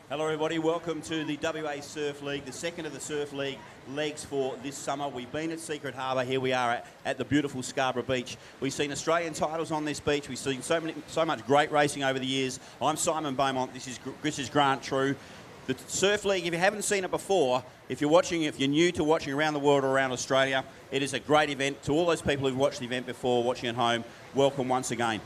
Hello everybody, welcome to the WA Surf League, the second of the Surf League legs for this summer. We've been at Secret Harbour, here we are at the beautiful Scarborough beach. We've seen Australian titles on this beach, we've seen so much great racing over the years. I'm Simon Beaumont, this is Grant True. The Surf League, if you haven't seen it before, if you're new to watching around the world or around Australia, it is a great event. To all those people who've watched the event before, watching at home, welcome once again.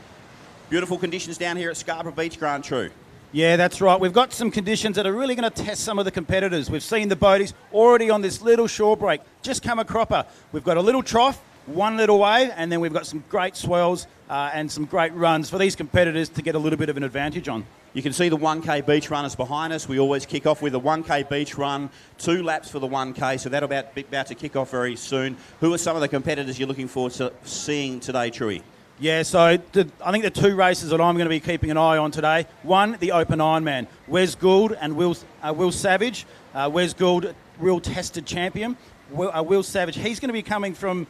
Beautiful conditions down here at Scarborough Beach, Grant True. Yeah, that's right. We've got some conditions that are really going to test some of the competitors. We've seen the boaties already on this little shore break, just come a cropper. We've got a little trough, one little wave, and then we've got some great swells and some great runs for these competitors to get a little bit of an advantage on. You can see the 1K beach runners behind us. We always kick off with a 1K beach run, 2 laps for the 1K, so that'll be about to kick off very soon. Who are some of the competitors you're looking forward to seeing today, Truey? Yeah, so I think the 2 races that I'm going to be keeping an eye on today. One, the Open Ironman. Wes Gould and Will Savage. Wes Gould, real tested champion. Will Savage, he's going to be coming from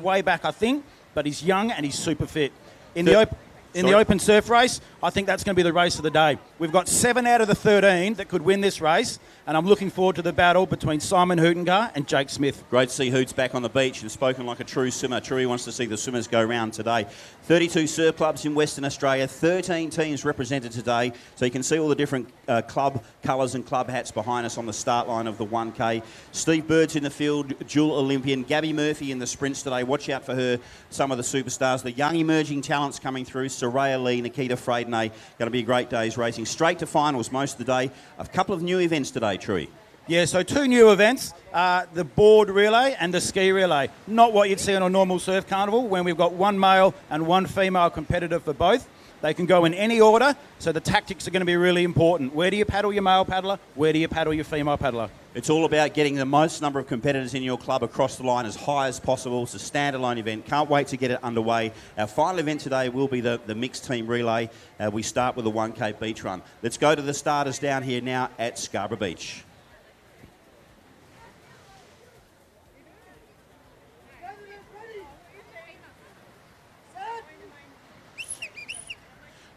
way back, I think, but he's young and he's super fit. In the open surf race, I think that's going to be the race of the day. We've got 7 out of the 13 that could win this race, and I'm looking forward to the battle between Simon Hootengar and Jake Smith. Great to see Hoots back on the beach and spoken like a true swimmer. True wants to see the swimmers go round today. 32 surf clubs in Western Australia, 13 teams represented today, so you can see all the different club colours and club hats behind us on the start line of the 1K. Steve Bird's in the field, dual Olympian. Gabby Murphy in the sprints today. Watch out for her, some of the superstars. The young emerging talents coming through, Soraya Lee, Nikita Freydenay. Going to be a great day's racing. Straight to finals most of the day. A couple of new events today, Truey. Yeah, so 2 new events, the board relay and the ski relay. Not what you'd see on a normal surf carnival when we've got 1 male and 1 female competitor for both. They can go in any order, so the tactics are going to be really important. Where do you paddle your male paddler? Where do you paddle your female paddler? It's all about getting the most number of competitors in your club across the line as high as possible. It's a standalone event. Can't wait to get it underway. Our final event today will be the mixed team relay. We start with the 1K beach run. Let's go to the starters down here now at Scarborough Beach.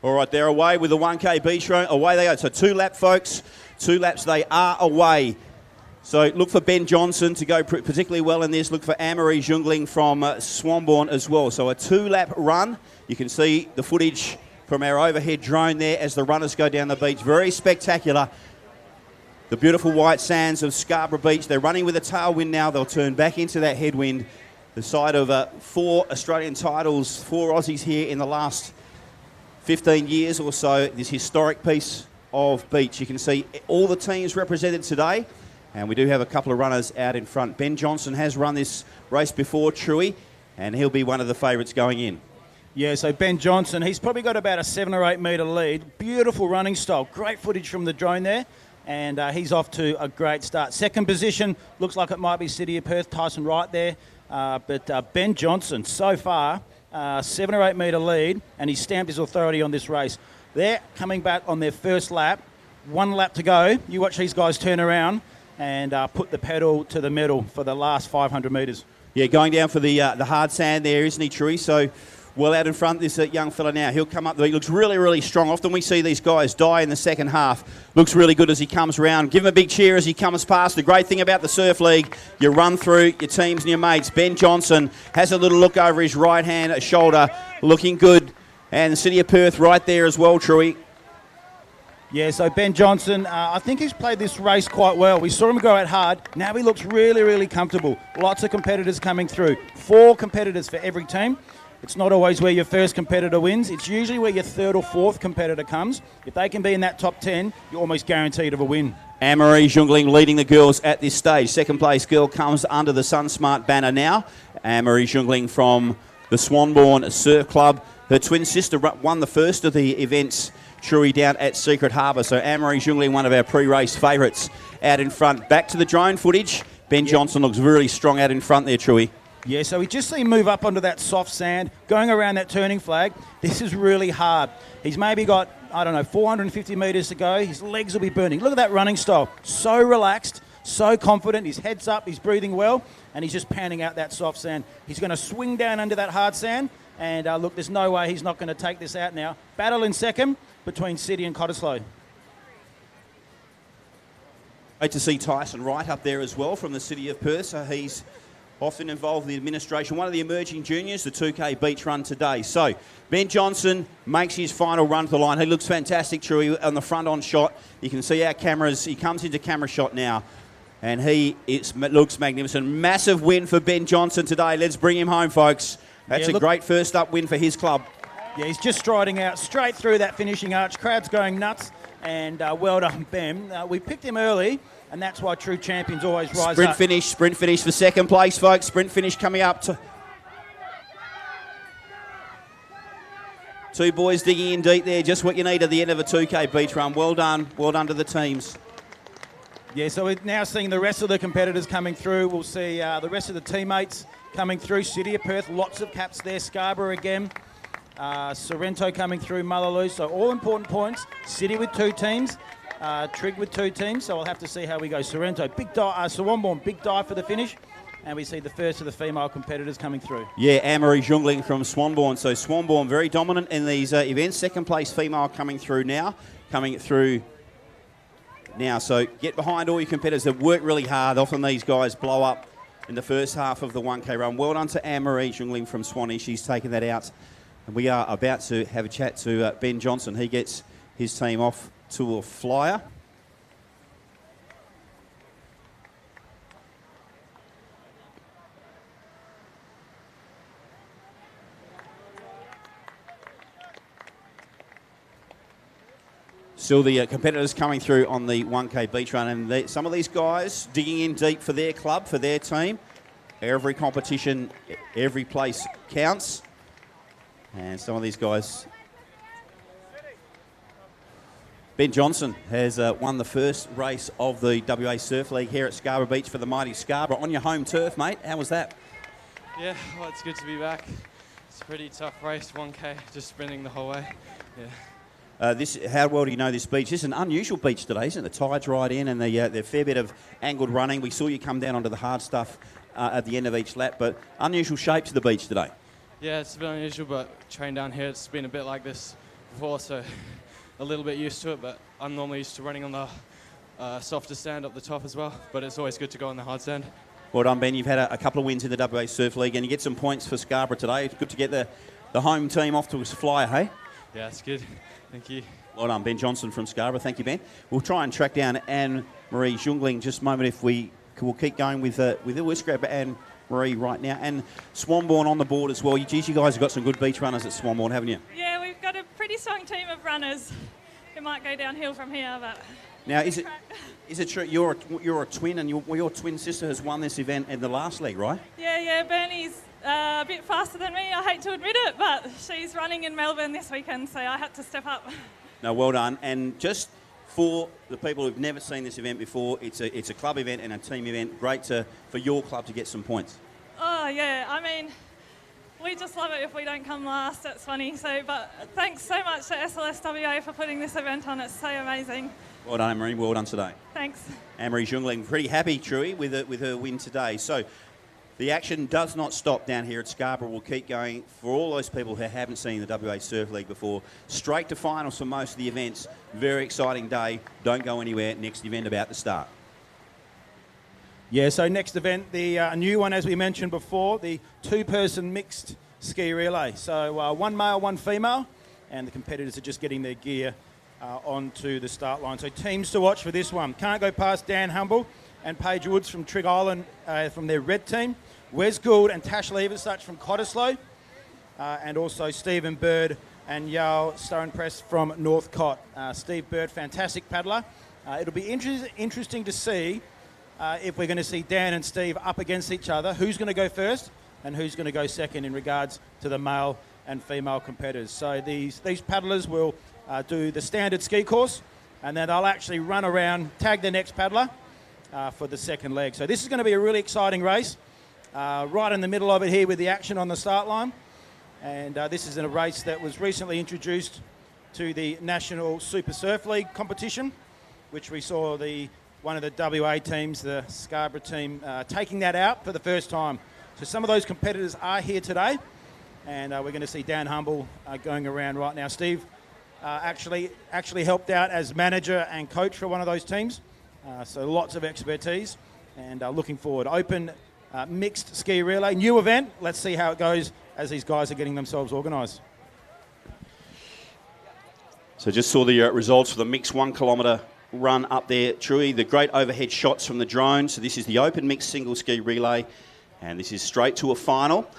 All right, they're away with the 1K beach run. Away they go. So 2 lap, folks. 2 laps, they are away. So look for Ben Johnson to go particularly well in this. Look for Anne-Marie Jungling from Swanbourne as well. So a 2-lap run. You can see the footage from our overhead drone there as the runners go down the beach. Very spectacular. The beautiful white sands of Scarborough Beach. They're running with a tailwind now. They'll turn back into that headwind. The side of 4 Australian titles, 4 Aussies here in the last 15 years or so, this historic piece of beach. You can see all the teams represented today, and we do have a couple of runners out in front. Ben Johnson has run this race before, Truey, and he'll be one of the favourites going in. Yeah, so Ben Johnson, he's probably got about a 7 or 8 metre lead. Beautiful running style. Great footage from the drone there, and he's off to a great start. Second position, looks like it might be City of Perth, Tyson Wright there, but Ben Johnson, so far, 7 or 8 metre lead, and he's stamped his authority on this race. They're coming back on their first lap. 1 lap to go. You watch these guys turn around and put the pedal to the metal for the last 500 metres. Yeah, going down for the hard sand there, isn't he, Truey? So well out in front, this young fella now. He'll come up. He looks really, really strong. Often we see these guys die in the second half. Looks really good as he comes around. Give him a big cheer as he comes past. The great thing about the Surf League, you run through your teams and your mates. Ben Johnson has a little look over his right hand, shoulder, looking good. And the City of Perth right there as well, Truey. Yeah, so Ben Johnson, I think he's played this race quite well. We saw him go out hard. Now he looks really, really comfortable. Lots of competitors coming through. 4 competitors for every team. It's not always where your first competitor wins. It's usually where your 3rd or 4th competitor comes. If they can be in that top 10, you're almost guaranteed of a win. Anne-Marie Jungling leading the girls at this stage. Second place girl comes under the SunSmart banner now. Anne-Marie Jungling from the Swanbourne Surf Club. Her twin sister won the first of the events, Truey, down at Secret Harbour. So Anne-Marie Jungling, one of our pre-race favourites, out in front. Back to the drone footage. Ben Johnson looks really strong out in front there, Truey. Yeah, so we just see him move up onto that soft sand, going around that turning flag. This is really hard. He's maybe got, 450 metres to go. His legs will be burning. Look at that running style. So relaxed, so confident. His head's up, he's breathing well, and he's just panning out that soft sand. He's going to swing down under that hard sand, and look, there's no way he's not going to take this out now. Battle in second between City and Cottesloe. Great to see Tyson Wright up there as well from the city of Perth. So he's often involved in the administration. One of the emerging juniors, the 2K beach run today. So Ben Johnson makes his final run to the line. He looks fantastic, Chewy, on the front-on shot. You can see our cameras. He comes into camera shot now, and looks magnificent. Massive win for Ben Johnson today. Let's bring him home, folks. That's a great first-up win for his club. Yeah, he's just striding out straight through that finishing arch. Crowd's going nuts. And well done, Ben. We picked him early, and that's why true champions always rise up. Sprint finish for second place, folks. Sprint finish coming up. Two boys digging in deep there, just what you need at the end of a 2K beach run. Well done to the teams. Yeah, so we're now seeing the rest of the competitors coming through. We'll see the rest of the teammates coming through. City of Perth, lots of caps there. Scarborough again. Sorrento coming through, Mullaloo. So all important points. City with 2 teams. Trig with 2 teams. So we'll have to see how we go. Sorrento, big dive. Swanbourne, big dive for the finish. And we see the first of the female competitors coming through. Yeah, Anne-Marie Jungling from Swanbourne. So Swanbourne very dominant in these events. Second place female coming through now. So get behind all your competitors. They've worked really hard. Often these guys blow up in the first half of the 1K run. Well done to Anne-Marie Jungling from Swanee. She's taken that out. And we are about to have a chat to Ben Johnson. He gets his team off to a flyer. Still the competitors coming through on the 1K beach run, and some of these guys digging in deep for their club, for their team. Every competition, every place counts. And some of these guys. Ben Johnson has won the first race of the WA Surf League here at Scarborough Beach for the mighty Scarborough. On your home turf, mate. How was that? Yeah, well, it's good to be back. It's a pretty tough race, 1K, just sprinting the whole way. Yeah. How well do you know this beach? This is an unusual beach today, isn't it? The tide's right in, and there's a fair bit of angled running. We saw you come down onto the hard stuff at the end of each lap, but unusual shape to the beach today. Yeah, it's a bit unusual, but train down here, it's been a bit like this before, so a little bit used to it, but I'm normally used to running on the softer sand up the top as well, but it's always good to go on the hard sand. Well done, Ben. You've had a couple of wins in the WA Surf League, and you get some points for Scarborough today. It's good to get the home team off to a flyer, hey? Yeah, it's good. Thank you. Well done, Ben Johnson from Scarborough. Thank you, Ben. We'll try and track down Anne-Marie Jungling just a moment if we'll keep going with let's grab Anne-Marie right now. And Swanbourne on the board as well. You guys have got some good beach runners at Swanbourne, haven't you? Yeah, we've got a pretty strong team of runners who might go downhill from here, but... Now, is it true you're a twin, and your twin sister has won this event in the last leg, right? Yeah, Bernie's a bit faster than me. I hate to admit it, but she's running in Melbourne this weekend, so I had to step up. No, well done. And just for the people who've never seen this event before, it's a club event and a team event. Great for your club to get some points. Oh, yeah. I mean, we just love it if we don't come last. It's funny. But thanks so much to SLSWA for putting this event on. It's so amazing. Well done, Anne-Marie. Well done today. Thanks. Anne-Marie Jungling, pretty happy, Truey, with her win today. So the action does not stop down here at Scarborough. We'll keep going for all those people who haven't seen the WA Surf League before. Straight to finals for most of the events. Very exciting day. Don't go anywhere. Next event about to start. Yeah, so next event, the new one, as we mentioned before, the 2-person mixed ski relay. So 1 male, 1 female, and the competitors are just getting their gear onto the start line. So teams to watch for this one. Can't go past Dan Humble and Paige Woods from Trig Island from their red team. Wes Gould and Tash Leversuch from Cottesloe. And also Stephen Bird and Yale Stonepress from Northcott. Steve Bird, fantastic paddler. It'll be interesting to see if we're going to see Dan and Steve up against each other. Who's going to go first and who's going to go second in regards to the male and female competitors. So these paddlers will do the standard ski course, and then they'll actually run around, tag the next paddler for the second leg. So this is going to be a really exciting race. Right in the middle of it here with the action on the start line. And this is a race that was recently introduced to the National Super Surf League competition, which we saw one of the WA teams, the Scarborough team, taking that out for the first time. So some of those competitors are here today, and we're going to see Dan Humble going around right now. Steve actually helped out as manager and coach for one of those teams So lots of expertise, and looking forward. Open mixed ski relay, new event. Let's see how it goes as these guys are getting themselves organised. So just saw the results for the mixed 1 kilometre run up there. Truey, the great overhead shots from the drone. So this is the open mixed single ski relay, and this is straight to a final.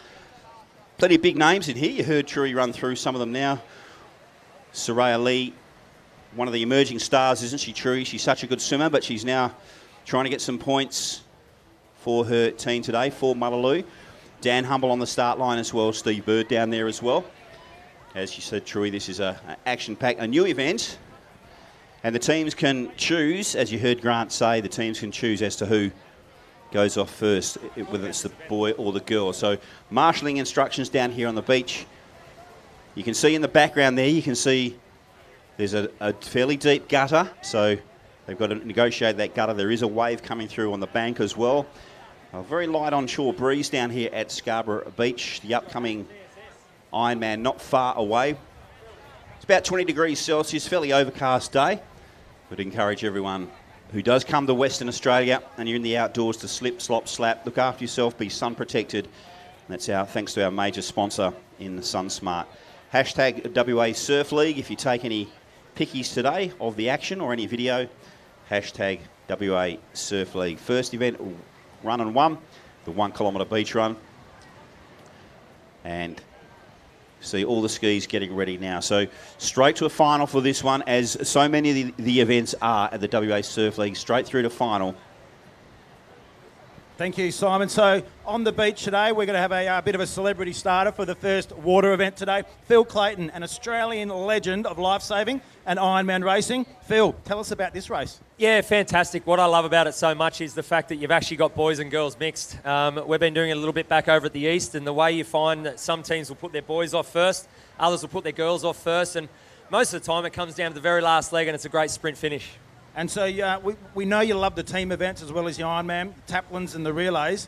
Plenty of big names in here. You heard Truey run through some of them now. Soraya Lee, one of the emerging stars, isn't she, Truey? She's such a good swimmer, but she's now trying to get some points for her team today, for Mullaloo. Dan Humble on the start line as well. Steve Bird down there as well. As you said, Truey, this is an action-packed, a new event. And the teams can choose, as you heard Grant say, the teams can choose as to who goes off first, whether it's the boy or the girl. So marshalling instructions down here on the beach. You can see in the background there, you can see there's a fairly deep gutter. So they've got to negotiate that gutter. There is a wave coming through on the bank as well. A very light onshore breeze down here at Scarborough Beach. The upcoming Ironman not far away. It's about 20 degrees Celsius, fairly overcast day. Would encourage everyone who does come to Western Australia and you're in the outdoors to slip, slop, slap, look after yourself, be sun protected. And that's thanks to our major sponsor in SunSmart. Hashtag WA Surf League. If you take any pickies today of the action or any video, hashtag WA Surf League. First event, run and one, the 1 kilometre beach run. And see all the skis getting ready now. So straight to a final for this one, as so many of the events are at the WA Surf League, straight through to final. Thank you, Simon. So on the beach today, we're going to have a bit of a celebrity starter for the first water event today. Phil Clayton, an Australian legend of lifesaving and Ironman racing. Phil, tell us about this race. Yeah, fantastic. What I love about it so much is the fact that you've actually got boys and girls mixed. We've been doing it a little bit back over at the East, and the way you find that some teams will put their boys off first, others will put their girls off first, and most of the time it comes down to the very last leg and it's a great sprint finish. And so we know you love the team events as well as the Ironman, Taplins and the relays.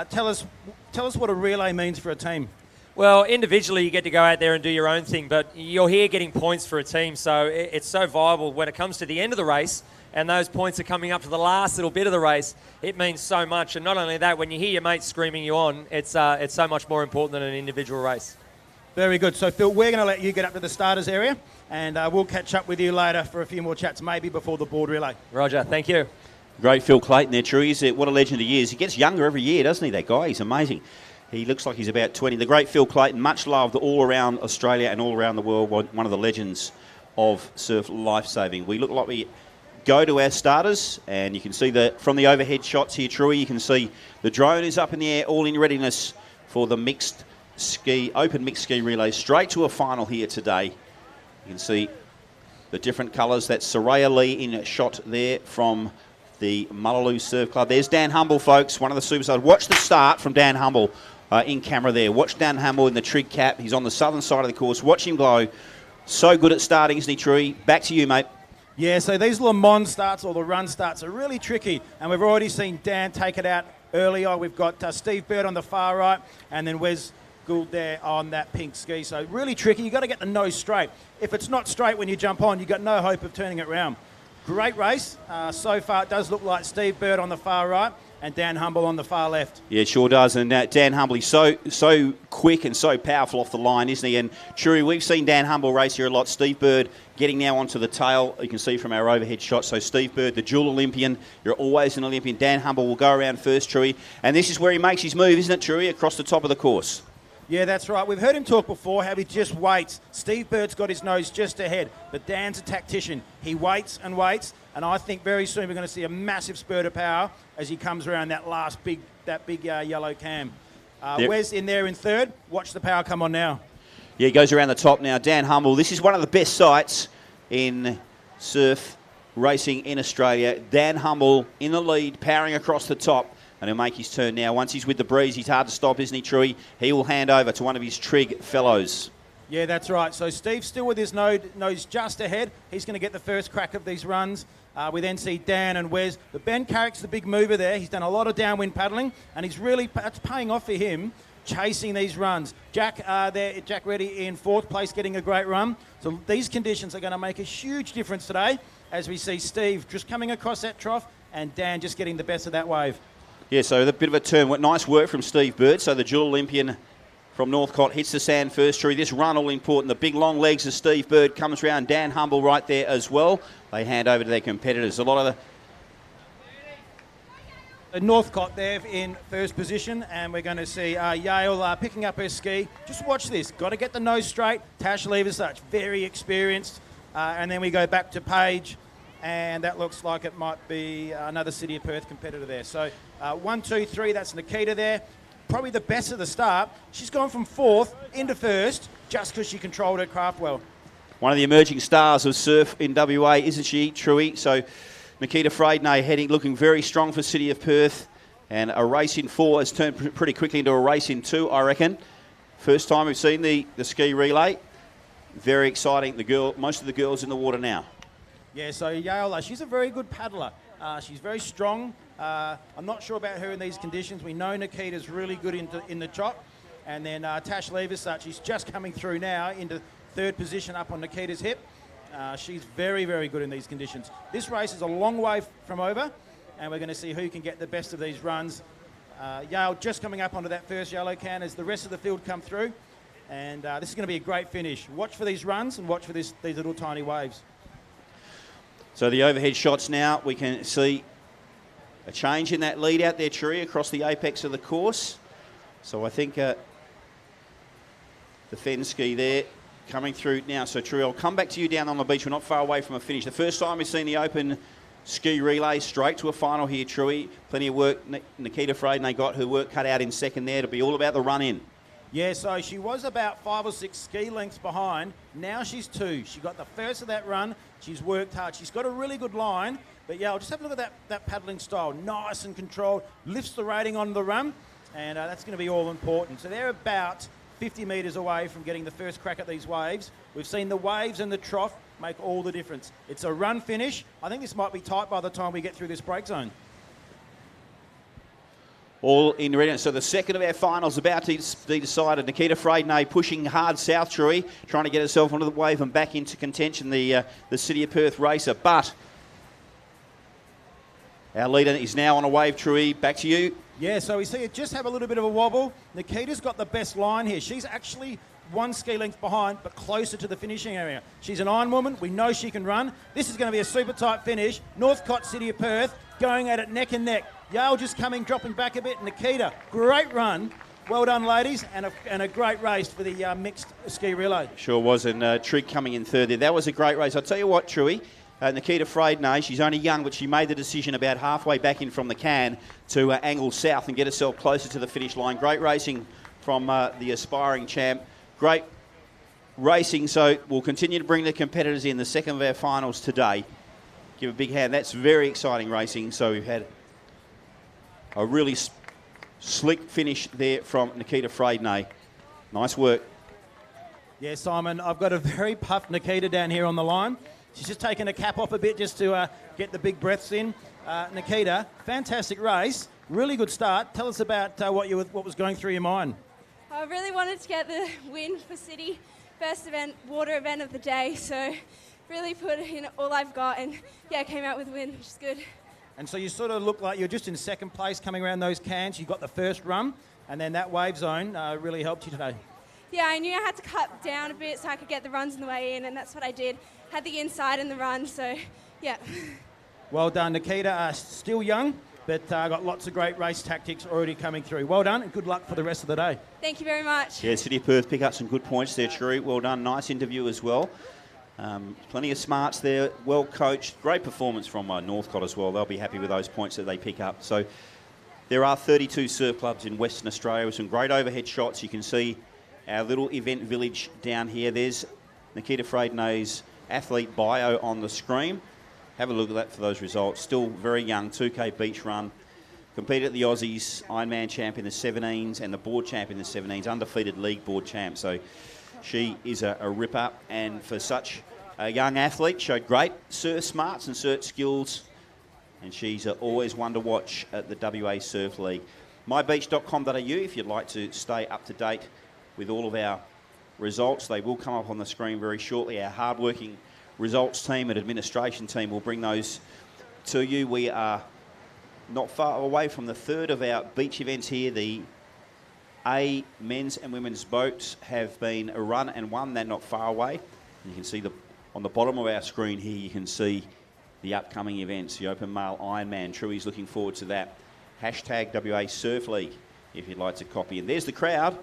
Tell us what a relay means for a team. Well, individually you get to go out there and do your own thing, but you're here getting points for a team, so it's so viable when it comes to the end of the race and those points are coming up to the last little bit of the race. It means so much, and not only that, when you hear your mates screaming you on, it's so much more important than an individual race. Very good. So, Phil, we're going to let you get up to the starters area, and we'll catch up with you later for a few more chats, maybe before the board relay. Roger, thank you. Great Phil Clayton there, Truey. What a legend he is. He gets younger every year, doesn't he, that guy? He's amazing. He looks like he's about 20. The great Phil Clayton, much loved all around Australia and all around the world, one of the legends of surf lifesaving. We look like we go to our starters, and you can see from the overhead shots here, Truey, you can see the drone is up in the air, all in readiness for the open mixed ski relay, straight to a final here today. You can see the different colours. That's Soraya Lee in a shot there from the Mullaloo Surf Club. There's Dan Humble, folks, one of the superstars. Watch the start from Dan Humble in camera there. Watch Dan Humble in the trig cap. He's on the southern side of the course. Watch him glow. So good at starting, isn't he, Truey? Back to you, mate. Yeah, so these Le Mans starts or the run starts are really tricky, and we've already seen Dan take it out earlier. We've got Steve Bird on the far right, and then Wes Gould there on that pink ski. So really tricky. You've got to get the nose straight. If it's not straight when you jump on, you've got no hope of turning it round. Great race. So far, it does look like Steve Bird on the far right and Dan Humble on the far left. Yeah, it sure does. And Dan Humble, he's so quick and so powerful off the line, isn't he? And Truey, we've seen Dan Humble race here a lot. Steve Bird getting now onto the tail. You can see from our overhead shot. So Steve Bird, the dual Olympian. You're always an Olympian. Dan Humble will go around first, Truey. And this is where he makes his move, isn't it, Truey? Across the top of the course. Yeah, that's right. We've heard him talk before how he just waits. Steve Bird's got his nose just ahead, but Dan's a tactician. He waits, and I think very soon we're going to see a massive spurt of power as he comes around that big yellow cam. Wes in there in third. Watch the power come on now. Yeah, he goes around the top now. Dan Humble, this is one of the best sights in surf racing in Australia. Dan Humble in the lead, powering across the top. And he'll make his turn now. Once he's with the breeze, he's hard to stop, isn't he, Truey? He will hand over to one of his trig fellows. Yeah, that's right. So Steve's still with his nose just ahead. He's going to get the first crack of these runs. We then see Dan and Wes. But Ben Carrick's the big mover there. He's done a lot of downwind paddling, and it's paying off for him, chasing these runs. Jack Reddy in fourth place, getting a great run. So these conditions are going to make a huge difference today as we see Steve just coming across that trough, and Dan just getting the best of that wave. Yeah, so a bit of a turn. Nice work from Steve Bird. So the dual Olympian from Northcott hits the sand first. True, this run all important. The big long legs of Steve Bird comes round. Dan Humble right there as well. They hand over to their competitors. A lot of the Northcott there in first position, and we're going to see Yale picking up her ski. Just watch this. Got to get the nose straight. Tash Leversuch, very experienced. And then we go back to Paige, and that looks like it might be another City of Perth competitor there. So 1, 2, 3, that's Nikita there. Probably the best of the start. She's gone from fourth into first just because she controlled her craft well. One of the emerging stars of surf in WA, isn't she, Truey? So Nikita Freydenay looking very strong for City of Perth. And a race in 4 has turned pretty quickly into a race in 2, I reckon. First time we've seen the ski relay. Very exciting. Most of the girls in the water now. Yeah, so Yale, she's a very good paddler. She's very strong. I'm not sure about her in these conditions. We know Nikita's really good in the chop. And then Tash Leversuch, she's just coming through now into third position up on Nikita's hip. She's very, very good in these conditions. This race is a long way from over, and we're going to see who can get the best of these runs. Yale just coming up onto that first yellow can as the rest of the field come through. And this is going to be a great finish. Watch for these runs and watch for these little tiny waves. So the overhead shots now, we can see a change in that lead out there, Tree, across the apex of the course. So I think the Fen ski there coming through now. So Tree, I'll come back to you down on the beach. We're not far away from a finish. The first time we've seen the open ski relay straight to a final here, Tree. Plenty of work. Nikita Freydenay got her work cut out in second there. It'll be all about the run in. Yeah, so she was about 5 or 6 ski lengths behind. Now she's 2. She got the first of that run. She's worked hard. She's got a really good line. But yeah, just have a look at that paddling style. Nice and controlled. Lifts the rating on the run. And that's going to be all important. So they're about 50 metres away from getting the first crack at these waves. We've seen the waves and the trough make all the difference. It's a run finish. I think this might be tight by the time we get through this break zone. All in readiness. So the second of our finals about to be decided. Nikita Freydenay pushing hard south, Tree, trying to get herself onto the wave and back into contention, the City of Perth racer. But our leader is now on a wave, Tree. Back to you. Yeah, so we see it just have a little bit of a wobble. Nikita's got the best line here. She's actually 1 ski length behind, but closer to the finishing area. She's an iron woman. We know she can run. This is going to be a super tight finish. Northcott, City of Perth, going at it neck and neck. Yale just dropping back a bit. Nikita, great run. Well done, ladies, and a great race for the mixed ski relay. Sure was, and Trig coming in third there. That was a great race. I'll tell you what, Truey, Nikita Freydenay, she's only young, but she made the decision about halfway back in from the can to angle south and get herself closer to the finish line. Great racing from the aspiring champ. Great racing, so we'll continue to bring the competitors in the second of our finals today. Give a big hand. That's very exciting racing. So we've had a really slick finish there from Nikita Freydenay. Nice work. Yeah, Simon, I've got a very puffed Nikita down here on the line. She's just taken her cap off a bit just to get the big breaths in. Nikita, fantastic race. Really good start. Tell us about what was going through your mind. I really wanted to get the win for City. First event, water event of the day. So really put in all I've got and yeah, came out with a win, which is good. And so you sort of look like you're just in second place coming around those cans. You got the first run, and then that wave zone really helped you today. Yeah, I knew I had to cut down a bit so I could get the runs on the way in, and that's what I did. Had the inside in the run, so yeah. Well done, Nikita. Still young, but got lots of great race tactics already coming through. Well done, and good luck for the rest of the day. Thank you very much. Yeah, City of Perth pick up some good points there, True. Well done. Nice interview as well. Plenty of smarts there, well coached. Great performance from Northcott as well. They'll be happy with those points that they pick up. So there are 32 surf clubs in Western Australia with some great overhead shots. You can see our little event village down here. There's Nikita Freydenay's athlete bio on the screen. Have a look at that for those results. Still very young, 2K beach run. Competed at the Aussies, Ironman champ in the 17s and the board champ in the 17s, undefeated league board champ. So she is a ripper, and for such a young athlete, showed great surf smarts and surf skills, and she's always one to watch at the WA Surf League. mybeach.com.au if you'd like to stay up to date with all of our results. They will come up on the screen very shortly. Our hard-working results team and administration team will bring those to you. We are not far away from the third of our beach events here. The A men's and women's boats have been run and won. They're not far away. You can see on the bottom of our screen here, you can see the upcoming events. The Open Male Ironman. Truey's looking forward to that. Hashtag WA Surf League if you'd like to copy. And there's the crowd.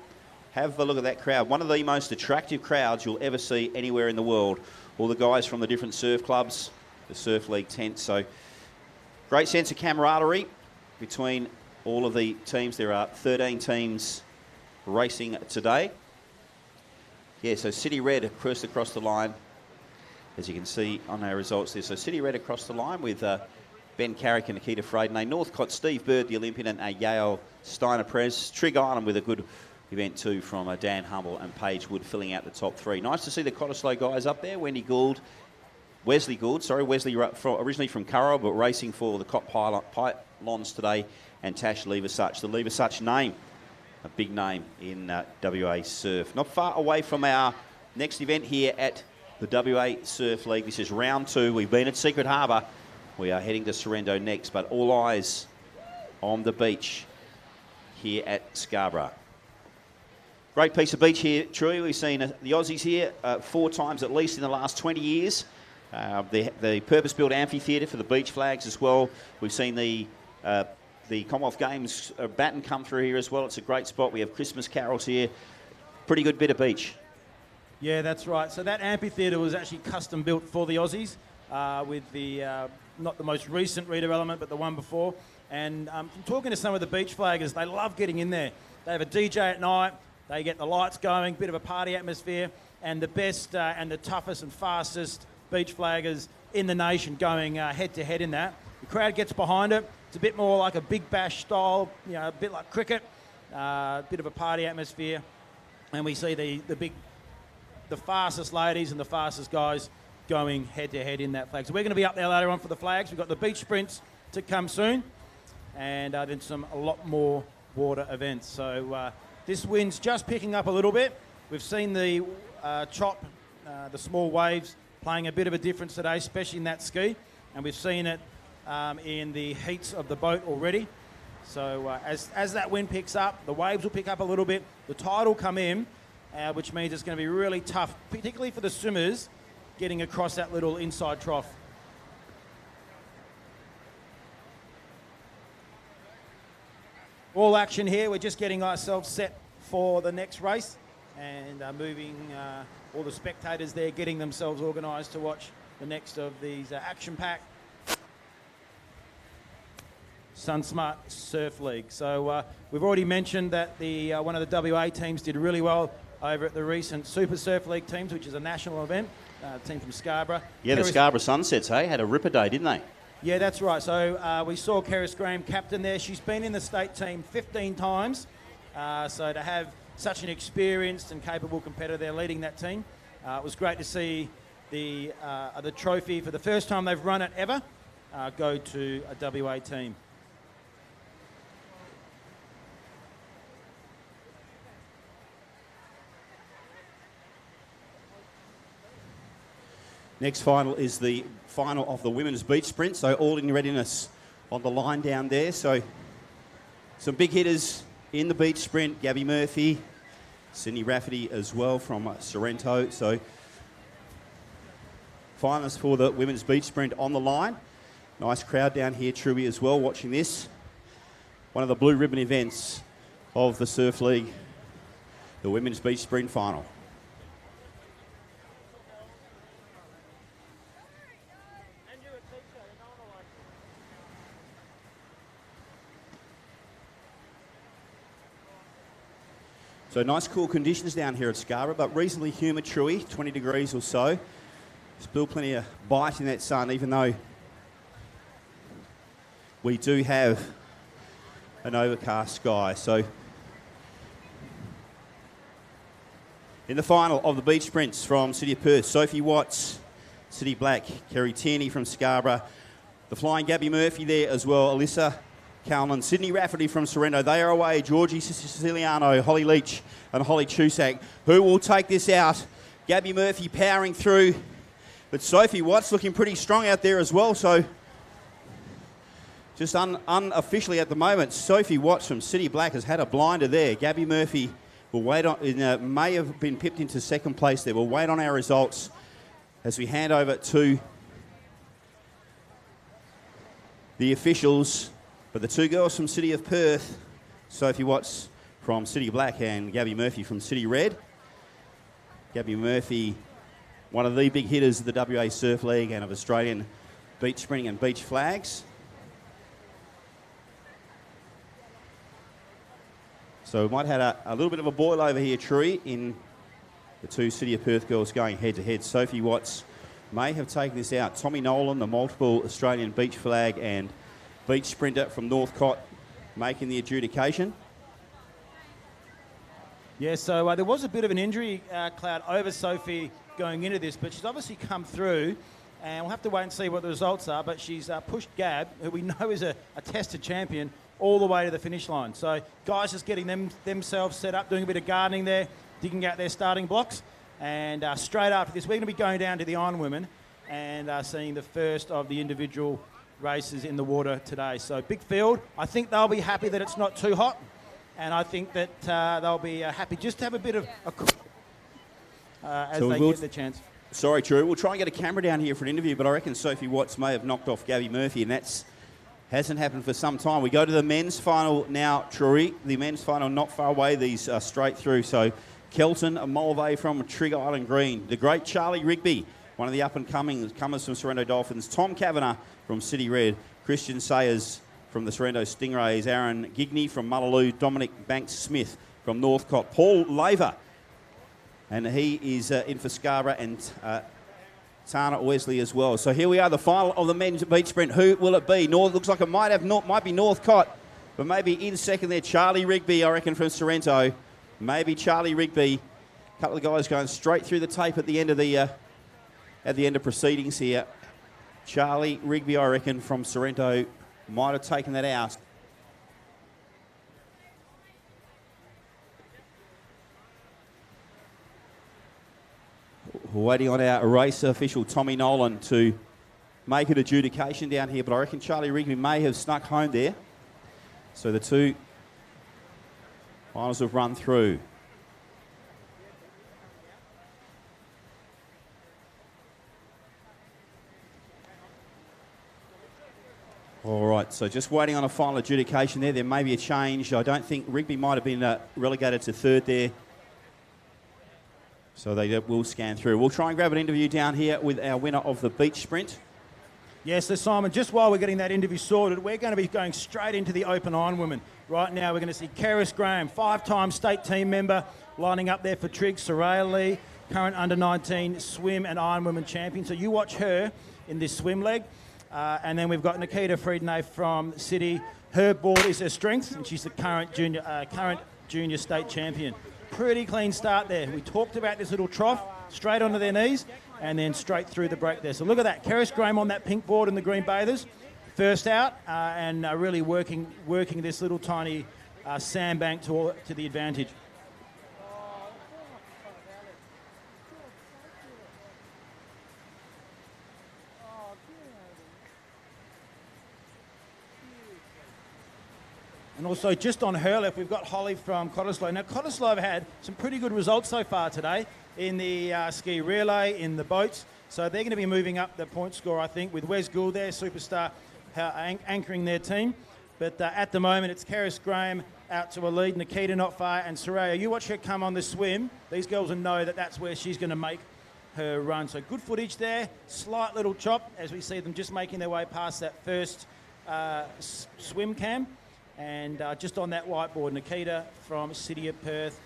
Have a look at that crowd. One of the most attractive crowds you'll ever see anywhere in the world. All the guys from the different surf clubs, the Surf League tent. So great sense of camaraderie between all of the teams. There are 13 teams racing today. Yeah, so City Red first across the line, as you can see on our results there. So City Red across the line with Ben Carrick and Nikita Freyden. Northcott, Steve Bird, the Olympian, and Yale Steiner Prez. Trig Island with a good event too from Dan Humble and Paige Wood filling out the top three. Nice to see the Cottesloe guys up there. Wesley Gould, originally from Curra, but racing for the Cot Pylons today, and Tash Leversuch. The Leversuch name, a big name in WA Surf. Not far away from our next event here at the WA Surf League. This is round 2. We've been at Secret Harbour. We are heading to Sorrento next, but all eyes on the beach here at Scarborough. Great piece of beach here, Troy. We've seen the Aussies here 4 times at least in the last 20 years. The purpose-built amphitheatre for the beach flags as well. We've seen the Commonwealth Games baton come through here as well. It's a great spot. We have Christmas carols here. Pretty good bit of beach. Yeah, that's right. So that amphitheatre was actually custom built for the Aussies with the, not the most recent redevelopment, but the one before. And from talking to some of the beach flaggers, they love getting in there. They have a DJ at night. They get the lights going, bit of a party atmosphere, and the best and the toughest and fastest beach flaggers in the nation going head-to-head in that. The crowd gets behind it. It's a bit more like a Big Bash style, a bit like cricket, bit of a party atmosphere. And we see the fastest ladies and the fastest guys going head-to-head in that flag. So we're going to be up there later on for the flags. We've got the beach sprints to come soon, and then a lot more water events. So this wind's just picking up a little bit. We've seen the chop, the small waves, playing a bit of a difference today, especially in that ski. And we've seen it in the heats of the boat already. So as that wind picks up, the waves will pick up a little bit. The tide will come in, which means it's going to be really tough, particularly for the swimmers, getting across that little inside trough. All action here. We're just getting ourselves set for the next race and moving all the spectators there, getting themselves organised to watch the next of these action-packed SunSmart Surf League. So we've already mentioned that one of the WA teams did really well over at the recent Super Surf League teams, which is a national event, team from Scarborough. Yeah, the Scarborough Sunsets, hey, had a ripper day, didn't they? Yeah, that's right. So we saw Keris Graham captain there. She's been in the state team 15 times. So to have such an experienced and capable competitor there leading that team, it was great to see the trophy for the first time they've run it ever go to a WA team. Next final is the final of the women's beach sprint, so all in readiness on the line down there. So some big hitters in the beach sprint, Gabby Murphy, Sydney Rafferty as well from Sorrento. So finalists for the women's beach sprint on the line. Nice crowd down here, Truby, as well, watching this. One of the blue ribbon events of the Surf League, the women's beach sprint final. So nice cool conditions down here at Scarborough, but reasonably humid, Truey, 20 degrees or so. Still plenty of bite in that sun, even though we do have an overcast sky. So in the final of the beach sprints from City of Perth, Sophie Watts, City Black, Kerry Tierney from Scarborough, the flying Gabby Murphy there as well, Alyssa Callan, Sydney Rafferty from Sorrento. They are away. Georgie Siciliano, Holly Leach and Holly Chusak. Who will take this out? Gabby Murphy powering through. But Sophie Watts looking pretty strong out there as well. So just unofficially at the moment, Sophie Watts from City Black has had a blinder there. Gabby Murphy will wait on, may have been pipped into second place there. We'll wait on our results as we hand over to the officials. But the two girls from City of Perth, Sophie Watts from City Black and Gabby Murphy from City Red. Gabby Murphy, one of the big hitters of the WA Surf League and of Australian beach sprinting and beach flags. So we might have a little bit of a boil over here, Tree, in the two City of Perth girls going head-to-head. Sophie Watts may have taken this out. Tommy Nolan, the multiple Australian beach flag and beach sprinter from Northcote, making the adjudication. Yeah, so there was a bit of an injury cloud over Sophie going into this, but she's obviously come through, and we'll have to wait and see what the results are, but she's pushed Gab, who we know is a tested champion, all the way to the finish line. So guys just getting themselves set up, doing a bit of gardening there, digging out their starting blocks, and straight after this, we're going to be going down to the Iron Women and seeing the first of the individual races in the water today. So big field. I think they'll be happy that it's not too hot, and I think that they'll be happy just to have a bit of as so they get the chance. Sorry, True. We'll try and get a camera down here for an interview, but I reckon Sophie Watts may have knocked off Gabby Murphy, and that's hasn't happened for some time. We go to the men's final now, Troy. The men's final not far away. These are straight through. So Kelton, a Mulvey from Trigger Island Green. The great Charlie Rigby, one of the up-and-coming comers from Sorrento Dolphins. Tom Kavanagh from City Red. Christian Sayers from the Sorrento Stingrays. Aaron Gigney from Mullaloo. Dominic Banks-Smith from Northcote. Paul Laver, and he is in for Scarborough, and Tana Wesley as well. So here we are, the final of the men's beach sprint. Who will it be? North looks like it might be Northcote, but maybe in second there, Charlie Rigby, I reckon, from Sorrento. Maybe Charlie Rigby. A couple of guys going straight through the tape at the end of proceedings here. Charlie Rigby, I reckon, from Sorrento, might have taken that out. We're waiting on our race official, Tommy Nolan, to make an adjudication down here, but I reckon Charlie Rigby may have snuck home there. So the two finals have run through. All right, so just waiting on a final adjudication there. There may be a change. I don't think Rigby might have been relegated to third there. So they will scan through. We'll try and grab an interview down here with our winner of the beach sprint. Yes, so Simon, just while we're getting that interview sorted, we're going to be going straight into the Open Iron Women. Right now we're going to see Keris Graham, 5-time state team member, lining up there for Triggs. Soraya Lee, current under-19 swim and Iron Women champion. So you watch her in this swim leg. And then we've got Nikita Friednay from City. Her board is her strength, and she's the current junior state champion. Pretty clean start there. We talked about this little trough, straight onto their knees, and then straight through the break there. So look at that. Keris Graham on that pink board in the green bathers. First out, and really working this little tiny sandbank to the advantage. And also just on her left, we've got Holly from Cottesloe. Now, Cottesloe have had some pretty good results so far today in the ski relay, in the boats. So they're going to be moving up the point score, I think, with Wes Gould there, superstar, anchoring their team. But at the moment, it's Keris Graham out to a lead, Nikita not far, and Soraya. You watch her come on the swim. These girls will know that that's where she's going to make her run. So good footage there, slight little chop as we see them just making their way past that first swim cam. And just on that whiteboard, Nikita from City of Perth,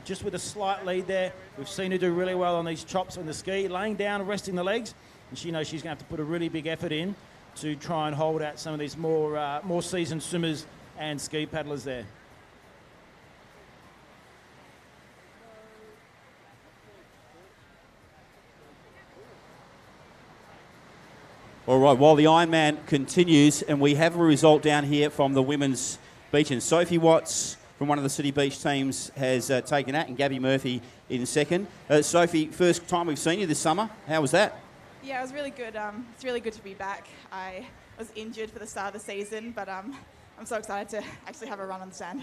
just with a slight lead there. We've seen her do really well on these chops on the ski, laying down, resting the legs, and she knows she's going to have to put a really big effort in to try and hold out some of these more seasoned swimmers and ski paddlers there. All right, while the Ironman continues, and we have a result down here from the women's beach, and Sophie Watts from one of the City Beach teams has taken that, and Gabby Murphy in second. Sophie, first time we've seen you this summer. How was that? Yeah, it was really good. It's really good to be back. I was injured for the start of the season, but I'm so excited to actually have a run on the sand.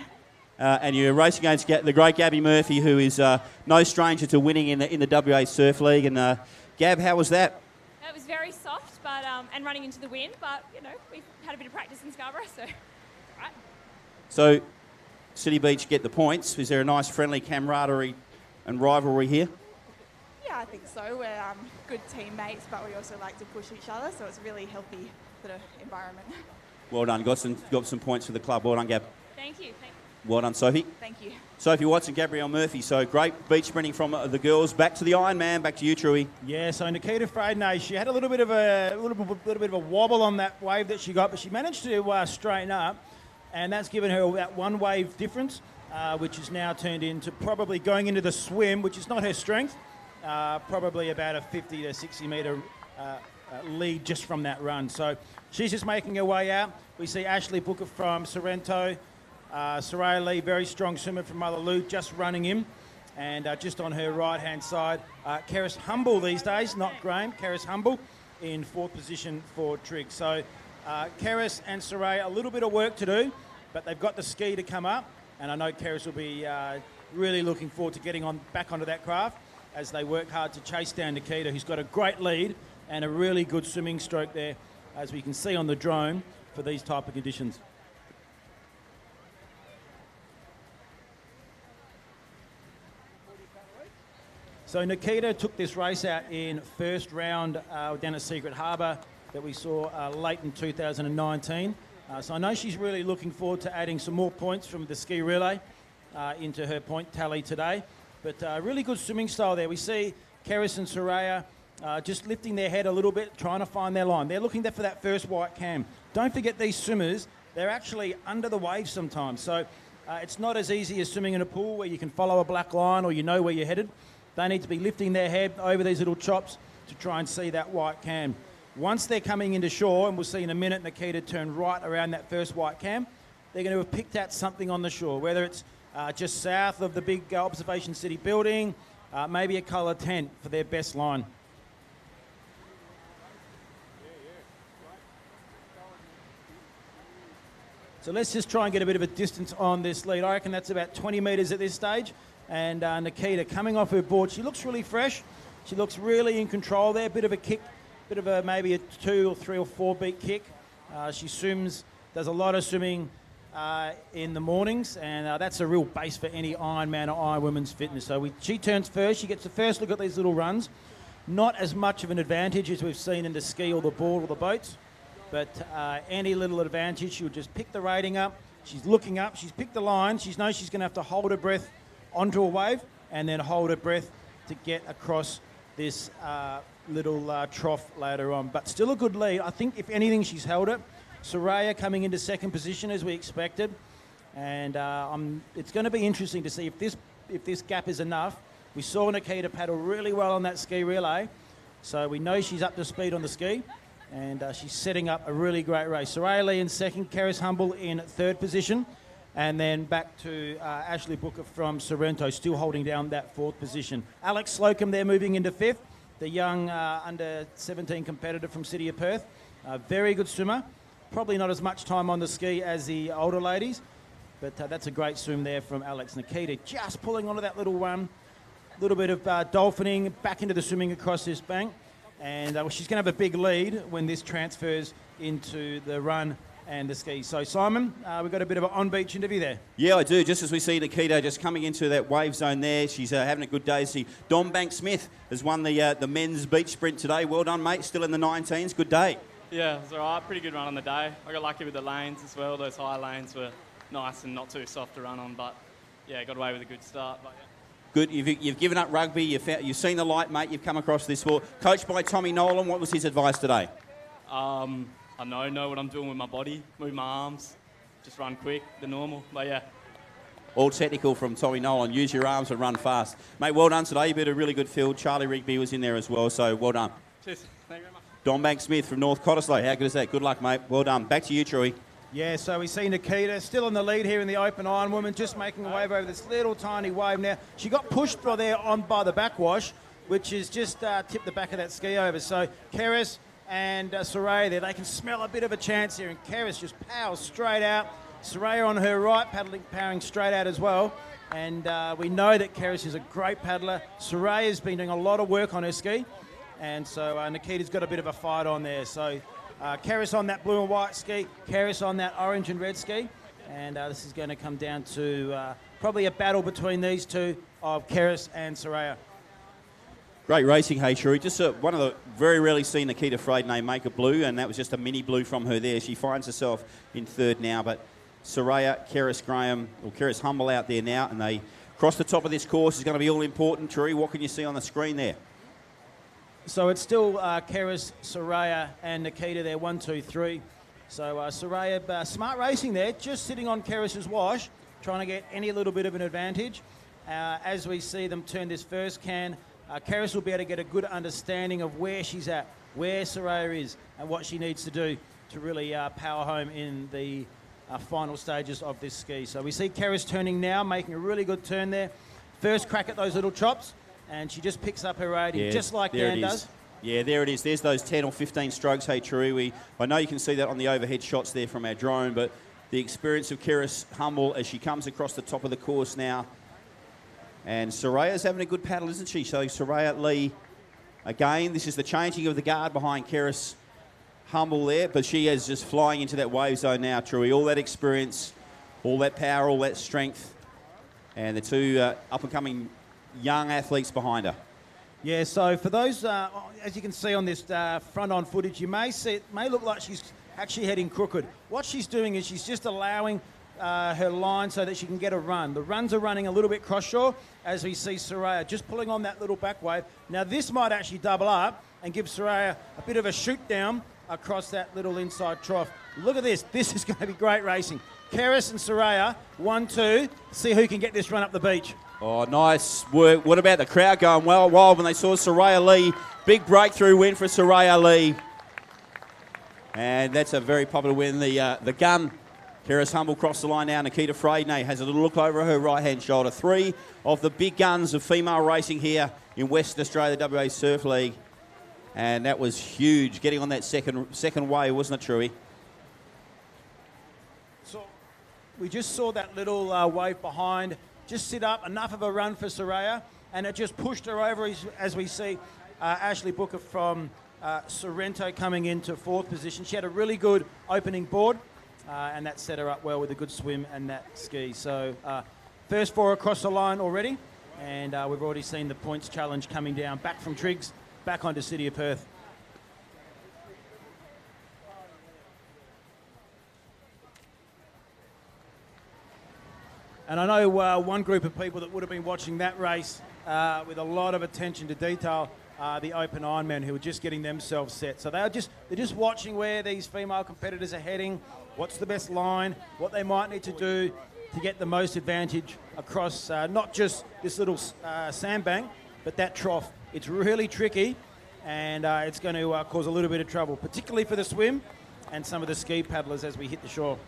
And you're racing against the great Gabby Murphy, who is no stranger to winning in the WA Surf League. And Gab, how was that? It was very soft, but and running into the wind, but you know we've had a bit of practice in Scarborough, so right. So, City Beach get the points. Is there a nice friendly camaraderie and rivalry here? Yeah, I think so. We're good teammates, but we also like to push each other, so it's a really healthy sort of environment. Well done. Got some points for the club. Well done, Gab. Thank you. Well done, Sophie. Thank you. Sophie Watson, Gabrielle Murphy. So great beach sprinting from the girls. Back to the Ironman. Back to you, Truey. Yeah, so Nikita Freydenay, she had a little bit of a wobble on that wave that she got, but she managed to straighten up, and that's given her that one wave difference, which is now turned into probably going into the swim, which is not her strength, probably about a 50 to 60 metre lead just from that run. So she's just making her way out. We see Ashley Booker from Sorrento. Soraya Lee, very strong swimmer from Mullaloo, just running in. And just on her right-hand side, Keris Humble these days, not Graham, Keris Humble in 4th position for Trigg. So Keris and Soraya, a little bit of work to do, but they've got the ski to come up. And I know Keris will be really looking forward to getting back onto that craft as they work hard to chase down Nikita, who's got a great lead and a really good swimming stroke there, as we can see on the drone, for these type of conditions. So Nikita took this race out in first round down at Secret Harbour that we saw late in 2019. So I know she's really looking forward to adding some more points from the ski relay into her point tally today. But really good swimming style there. We see Keris and Soraya just lifting their head a little bit, trying to find their line. They're looking there for that first white cam. Don't forget these swimmers, they're actually under the waves sometimes. So it's not as easy as swimming in a pool where you can follow a black line or you know where you're headed. They need to be lifting their head over these little chops to try and see that white cam. Once they're coming into shore, and we'll see in a minute Nikita turn right around that first white cam, they're going to have picked out something on the shore, whether it's just south of the big Observation City building, maybe a colour tent for their best line. So let's just try and get a bit of a distance on this lead. I reckon that's about 20 metres at this stage. And Nikita coming off her board, she looks really fresh. She looks really in control there. Bit of a kick, bit of maybe a 2 or 3 or 4 beat kick. She swims, does a lot of swimming in the mornings, and that's a real base for any Ironman or Ironwomen's fitness. So she turns first. She gets the first look at these little runs. Not as much of an advantage as we've seen in the ski or the board or the boats, but any little advantage, she'll just pick the rating up. She's looking up. She's picked the line. She knows she's going to have to hold her breath onto a wave and then hold her breath to get across this little trough later on. But still a good lead. I think if anything, she's held it. Soraya coming into second position as we expected, and it's going to be interesting to see if this gap is enough. We saw Nikita paddle really well on that ski relay, so we know she's up to speed on the ski, and she's setting up a really great race. Soraya Lee in second, Keris Humble in third position. And then back to Ashley Booker from Sorrento, still holding down that 4th position. Alex Slocum there moving into 5th, the young under-17 competitor from City of Perth. Very good swimmer. Probably not as much time on the ski as the older ladies, but that's a great swim there from Alex. Nikita just pulling onto that little run. A little bit of dolphining, back into the swimming across this bank. And she's going to have a big lead when this transfers into the run and the ski. So, Simon, we've got a bit of an on-beach interview there. Yeah, I do. Just as we see Nikita just coming into that wave zone there, she's having a good day. See, Dom Banks-Smith has won the men's beach sprint today. Well done, mate. Still in the 19s. Good day. Yeah, it was all right. Pretty good run on the day. I got lucky with the lanes as well. Those high lanes were nice and not too soft to run on, but, yeah, got away with a good start. But, yeah. Good. You've given up rugby. You've seen the light, mate. You've come across this sport. Coached by Tommy Nolan. What was his advice today? I know what I'm doing with my body, move my arms, just run quick, the normal, but yeah. All technical from Tommy Nolan. Use your arms and run fast. Mate, well done today. You beat a really good field. Charlie Rigby was in there as well, so well done. Cheers. Thank you very much. Don Banks-Smith from North Cottesloe. How good is that? Good luck, mate. Well done. Back to you, Troy. Yeah, so we see Nikita still in the lead here in the open iron woman, just making a wave over this little tiny wave now. She got pushed by there by the backwash, which has just tipped the back of that ski over. So Keris and Soraya there. They can smell a bit of a chance here, and Keris just powers straight out. Soraya on her right, powering straight out as well. And we know that Keris is a great paddler. Soraya's been doing a lot of work on her ski, and so Nikita's got a bit of a fight on there. So Keris on that blue and white ski, Keris on that orange and red ski, and this is going to come down to probably a battle between these two of Keris and Soraya. Great racing, hey, Shree. Just one of the very rarely seen Nikita Freydenay make a blue, and that was just a mini blue from her there. She finds herself in third now, but Soraya, Keris Humble out there now, and they cross the top of this course. Is going to be all important. Shree, what can you see on the screen there? So it's still Keris, Soraya, and Nikita there, 1, 2, 3. So Soraya, smart racing there, just sitting on Keris's wash, trying to get any little bit of an advantage. As we see them turn this first can, Keris will be able to get a good understanding of where she's at, where Soraya is, and what she needs to do to really power home in the final stages of this ski. So we see Keris turning now, making a really good turn there. First crack at those little chops, and she just picks up her rating, just like Dan does. Yeah, there it is. There's those 10 or 15 strokes, hey, True. I know you can see that on the overhead shots there from our drone, but the experience of Keris Humble as she comes across the top of the course now. And Soraya's having a good paddle, isn't she? So Soraya Lee, again, this is the changing of the guard behind Keris Humble there, but she is just flying into that wave zone now, True. All that experience, all that power, all that strength, and the two up-and-coming young athletes behind her. Yeah, so for those, as you can see on this front-on footage, you may see it may look like she's actually heading crooked. What she's doing is she's just allowing her line so that she can get a run. The runs are running a little bit cross-shore, as we see Soraya just pulling on that little back wave. Now this might actually double up and give Soraya a bit of a shoot down across that little inside trough. Look at this. This is going to be great racing. Keris and Soraya, 1, 2. See who can get this run up the beach. Oh, nice work. What about the crowd going wild when they saw Soraya Lee? Big breakthrough win for Soraya Lee. And that's a very popular win. The gun, Keris Humble crossed the line now. Nikita Freydenay has a little look over her right-hand shoulder. 3 of the big guns of female racing here in Western Australia, WA Surf League. And that was huge, getting on that second wave, wasn't it, Truey? So we just saw that little wave behind just sit up, enough of a run for Soraya, and it just pushed her over as we see Ashley Booker from Sorrento coming into 4th position. She had a really good opening board, and that set her up well with a good swim and that ski. So first 4 across the line already, and we've already seen the points challenge coming down, back from Triggs, back onto City of Perth. And I know one group of people that would have been watching that race with a lot of attention to detail, the Open Ironman, who are just getting themselves set. So they're just watching where these female competitors are heading, what's the best line, what they might need to do to get the most advantage across not just this little sandbank, but that trough. It's really tricky, and it's going to cause a little bit of trouble, particularly for the swim and some of the ski paddlers as we hit the shore.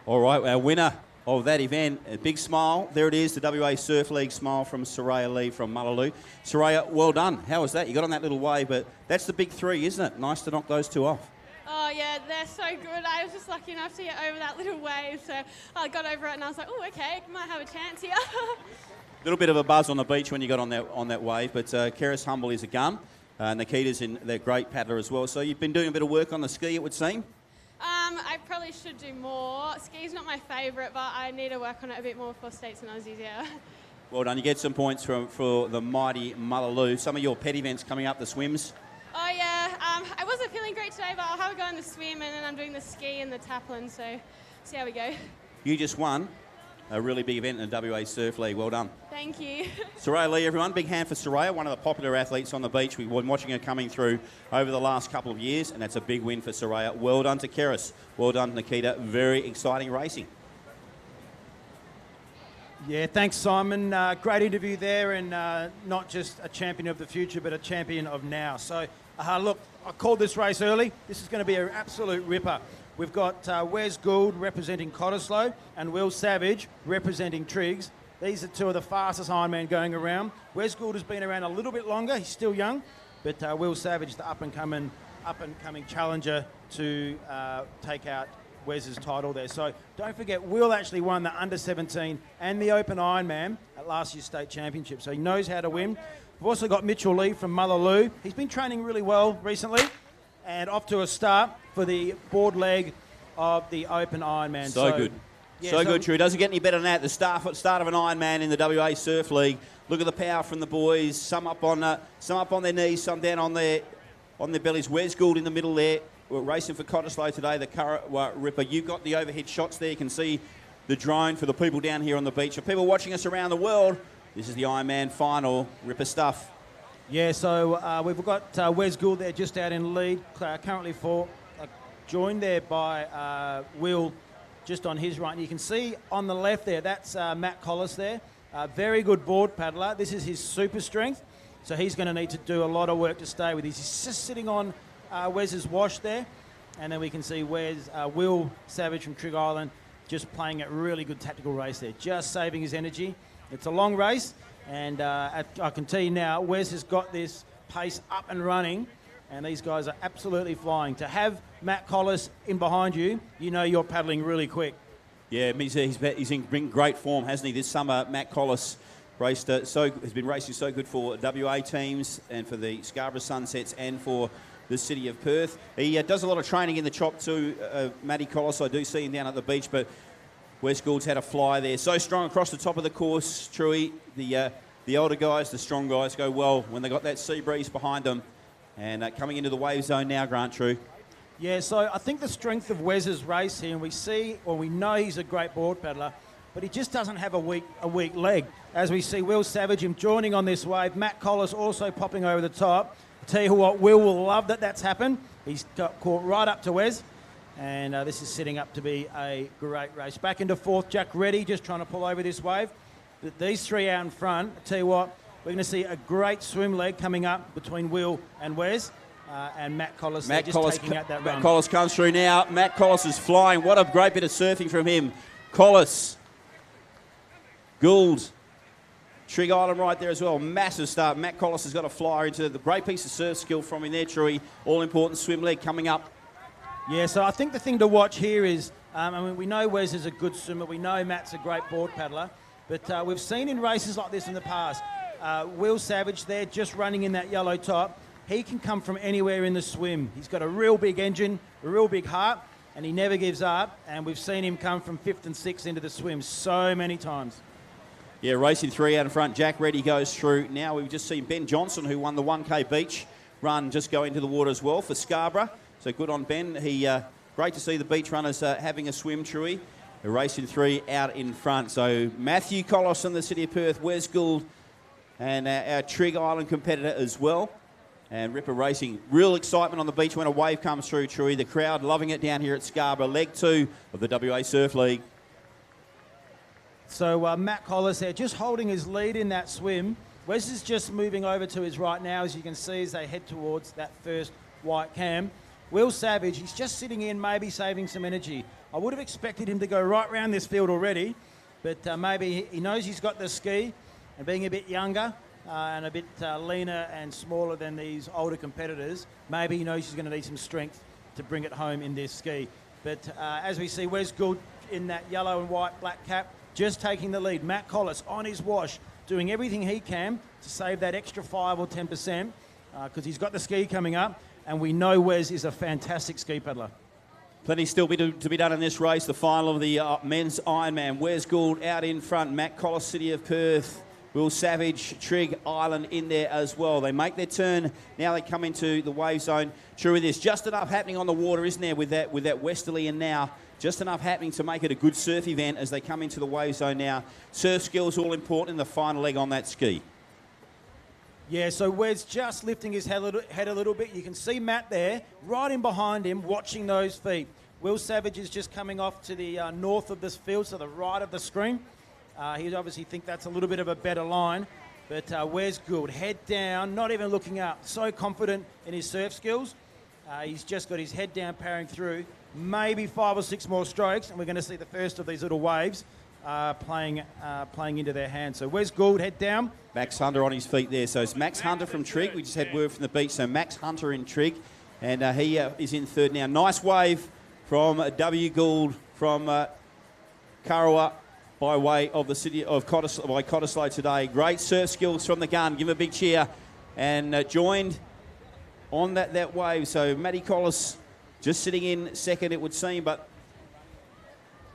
All right, our winner of that event, a big smile. There it is, the WA Surf League smile from Soraya Lee from Mullaloo. Soraya, well done. How was that? You got on that little wave, but that's the big 3, isn't it? Nice to knock those 2 off. Oh yeah, they're so good. I was just lucky enough to get over that little wave, so I got over it and I was like, oh, okay, might have a chance here. A little bit of a buzz on the beach when you got on that wave, but Keris Humble is a gun. Nikita's they're great paddler as well. So you've been doing a bit of work on the ski, it would seem? I probably should do more. Ski's not my favourite, but I need to work on it a bit more for States and Aussies, yeah. Well done. You get some points for the mighty Mullaloo. Some of your pet events coming up, the swims. Oh, yeah. I wasn't feeling great today, but I'll have a go on the swim, and then I'm doing the ski and the taplin, so see how we go. You just won a really big event in the WA Surf League. Well done. Thank you. Soraya Lee, everyone. Big hand for Soraya, one of the popular athletes on the beach. We've been watching her coming through over the last couple of years, and that's a big win for Soraya. Well done to Keris. Well done, Nikita. Very exciting racing. Yeah, thanks, Simon. Great interview there, and not just a champion of the future, but a champion of now. So, look, I called this race early. This is going to be an absolute ripper. We've got Wes Gould representing Cottesloe and Will Savage representing Triggs. These are 2 of the fastest Ironman going around. Wes Gould has been around a little bit longer. He's still young, But Will Savage, the up-and-coming challenger to take out Wes's title there. So don't forget, Will actually won the under-17 and the Open Ironman at last year's state championship, so he knows how to win. We've also got Mitchell Lee from Mullaloo. He's been training really well recently and off to a start for the board leg of the Open Ironman. So good. Yeah, so good, True. Doesn't get any better than that. The start of an Ironman in the WA Surf League. Look at the power from the boys. Some up on their knees, some down on their bellies. Wes Gould in the middle there. We're racing for Cottesloe today, the Curragh Ripper. You've got the overhead shots there. You can see the drone for the people down here on the beach. For people watching us around the world, this is the Ironman final. Ripper stuff. Yeah, so we've got Wes Gould there just out in lead, currently joined there by Will just on his right. And you can see on the left there, that's Matt Collis there. Very good board paddler. This is his super strength, so he's going to need to do a lot of work to stay with. He's just sitting on Wes's wash there, and then we can see Will Savage from Trigg Island just playing a really good tactical race there, just saving his energy. It's a long race, and I can tell you now, Wes has got this pace up and running, and these guys are absolutely flying. To have Matt Collis in behind you, you know you're paddling really quick. Yeah, he's in great form, hasn't he? This summer, Matt Collis has been racing so good for WA teams and for the Scarborough Sunsets and for the City of Perth. He does a lot of training in the chop too, Matty Collis. I do see him down at the beach, but Wes Gould's had a fly there. So strong across the top of the course, Truey. The older guys, the strong guys, go well when they got that sea breeze behind them. And coming into the wave zone now, Grant, True. Yeah, so I think the strength of Wes's race here, and we know he's a great board paddler, but he just doesn't have a weak leg. As we see Will Savage him joining on this wave, Matt Collis also popping over the top. I'll tell you what, Will love that's happened. He's got caught right up to Wes, and this is setting up to be a great race. Back into fourth, Jack Reddy just trying to pull over this wave. But these three out in front, I'll tell you what, we're going to see a great swim leg coming up between Will and Wes. And Matt Collis taking out that run. Matt Collis comes through now. Matt Collis is flying. What a great bit of surfing from him. Collis, Gould, Trigg Island right there as well. Massive start. Matt Collis has got a flyer into the great piece of surf skill from him there, Truey. All-important swim leg coming up. Yeah, so I think the thing to watch here is, we know Wes is a good swimmer. We know Matt's a great board paddler. But we've seen in races like this in the past, Will Savage there just running in that yellow top. He can come from anywhere in the swim. He's got a real big engine, a real big heart, and he never gives up. And we've seen him come from 5th and 6th into the swim so many times. Yeah, racing three out in front. Jack Reddy goes through. Now we've just seen Ben Johnson, who won the 1K beach run, just go into the water as well for Scarborough. So good on Ben. Great to see the beach runners having a swim, Truey. They're racing three out in front. So Matthew Collis from the City of Perth, Wes Gould, and our Trigg Island competitor as well. And Ripper Racing, real excitement on the beach when a wave comes through, Truey. The crowd loving it down here at Scarborough, leg 2 of the WA Surf League. So Matt Collis there, just holding his lead in that swim. Wes is just moving over to his right now, as you can see, as they head towards that first white cam. Will Savage, he's just sitting in, maybe saving some energy. I would have expected him to go right round this field already, but maybe he knows he's got the ski, and being a bit younger, and a bit leaner and smaller than these older competitors, maybe he knows he's going to need some strength to bring it home in this ski. But as we see, Wes Gould in that yellow and white black cap, just taking the lead. Matt Collis on his wash, doing everything he can to save that extra 5 or 10%, because he's got the ski coming up, and we know Wes is a fantastic ski paddler. Plenty still to be done in this race, the final of the men's Ironman. Wes Gould out in front, Matt Collis, City of Perth, Will Savage, Trigg Island in there as well. They make their turn. Now they come into the wave zone. True, there's just enough happening on the water, isn't there, with that westerly and now. Just enough happening to make it a good surf event as they come into the wave zone now. Surf skills all important in the final leg on that ski. Yeah, so Wes just lifting his head a little bit. You can see Matt there, right in behind him, watching those feet. Will Savage is just coming off to the north of this field, so the right of the screen. He obviously think that's a little bit of a better line. But Wes Gould, head down, not even looking up. So confident in his surf skills. He's just got his head down, powering through. Maybe 5 or 6 more strokes, and we're going to see the first of these little waves playing into their hands. So Wes Gould, head down. Max Hunter on his feet there. So it's Max Hunter from Trigg. We just had word from the beach. So Max Hunter in Trigg. And he is in third now. Nice wave from W. Gould from Kurrawa by way of the city of Cottesloe today. Great surf skills from the gun. Give him a big cheer. And joined on that wave. So Matty Collis just sitting in second, it would seem. But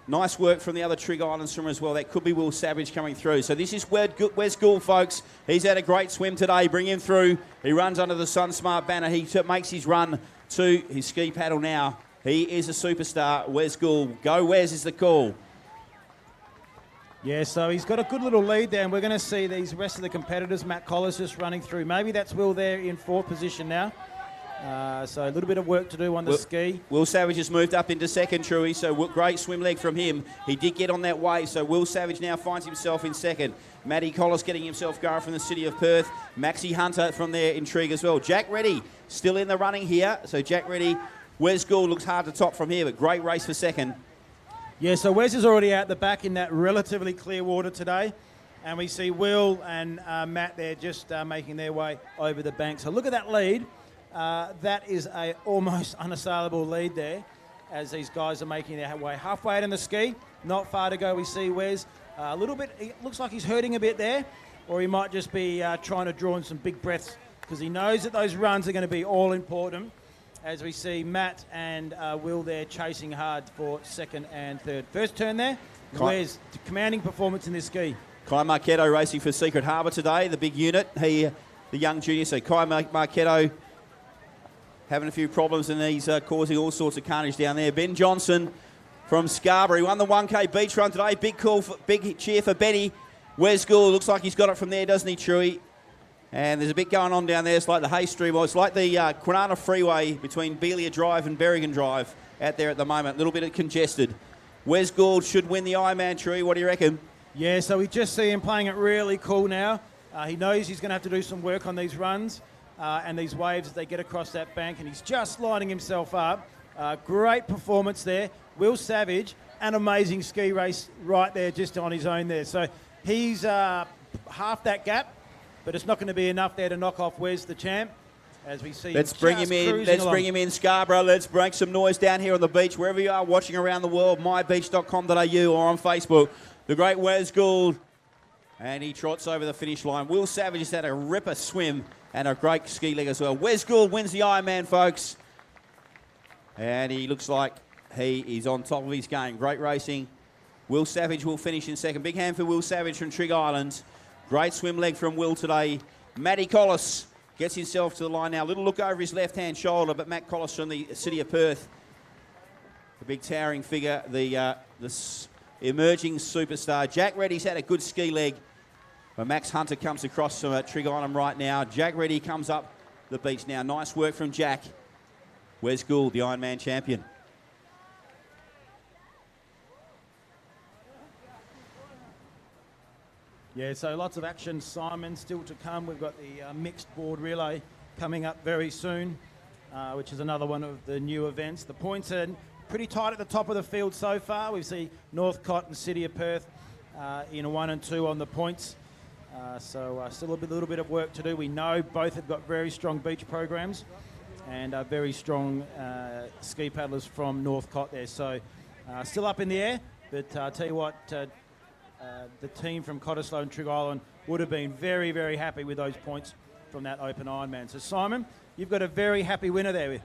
nice work from the other Trigg Island swimmer as well. That could be Will Savage coming through. So this is Wes Gould, folks. He's had a great swim today. Bring him through. He runs under the SunSmart banner. He makes his run to his ski paddle now. He is a superstar, Wes Gould. Go Wes is the call. Yeah, so he's got a good little lead there, and we're going to see these rest of the competitors. Matt Collis just running through. Maybe that's Will there in fourth position now. So a little bit of work to do on the ski. Will Savage has moved up into second, Truey, so great swim leg from him. He did get on that wave, so Will Savage now finds himself in second. Matty Collis getting himself going from the city of Perth. Maxie Hunter from there in Trigg as well. Jack Reddy still in the running here. So Jack Reddy, Wes Gould looks hard to top from here, but great race for second. Yeah, so Wes is already out the back in that relatively clear water today. And we see Will and Matt there just making their way over the bank. So look at that lead. That is a almost unassailable lead there as these guys are making their way halfway out in the ski. Not far to go. We see Wes a little bit. It looks like he's hurting a bit there, or he might just be trying to draw in some big breaths because he knows that those runs are going to be all important. As we see Matt and Will there chasing hard for second and third. First turn there. Wes, commanding performance in this ski. Kai Marchetto racing for Secret Harbour today, the big unit. The young junior. So Kai Marchetto having a few problems, and he's causing all sorts of carnage down there. Ben Johnson from Scarborough. He won the 1K beach run today. Big cheer for Benny. Wes Gould looks like he's got it from there, doesn't he, Truey? And there's a bit going on down there. It's like the Hay Stream. Well, it's like the Kwinana Freeway between Belia Drive and Berrigan Drive out there at the moment. A little bit congested. Wes Gould should win the Ironman, Truey. What do you reckon? Yeah, so we just see him playing it really cool now. He knows he's going to have to do some work on these runs. And these waves as they get across that bank, and he's just lining himself up. Great performance there. Will Savage, an amazing ski race right there just on his own there. So he's half that gap, but it's not going to be enough there to knock off Wes, the champ, as we see Let's bring him in. Let's bring him in, Scarborough. Let's break some noise down here on the beach, wherever you are watching around the world, mybeach.com.au or on Facebook. The great Wes Gould, and he trots over the finish line. Will Savage has had a ripper swim and a great ski leg as well. Wes Gould wins the Ironman, folks. And he looks like he is on top of his game. Great racing. Will Savage will finish in second. Big hand for Will Savage from Trigg Island. Great swim leg from Will today. Matty Collis gets himself to the line now. Little look over his left-hand shoulder, but Matt Collis from the city of Perth. The big towering figure, the emerging superstar. Jack Reddy's had a good ski leg. But Max Hunter comes across from Trigg Island right now. Jack Reddy comes up the beach now. Nice work from Jack. Wes Gould, the Ironman champion. Yeah, so lots of action, Simon, still to come. We've got the mixed board relay coming up very soon, which is another one of the new events. The points are pretty tight at the top of the field so far. We see Northcote and City of Perth in 1 and 2 on the points. So still a little bit of work to do. We know both have got very strong beach programs and very strong ski paddlers from Northcote there. So still up in the air, but I'll tell you what, the team from Cottesloe and Trigg Island would have been very, very happy with those points from that Open Ironman. So Simon, you've got a very happy winner there.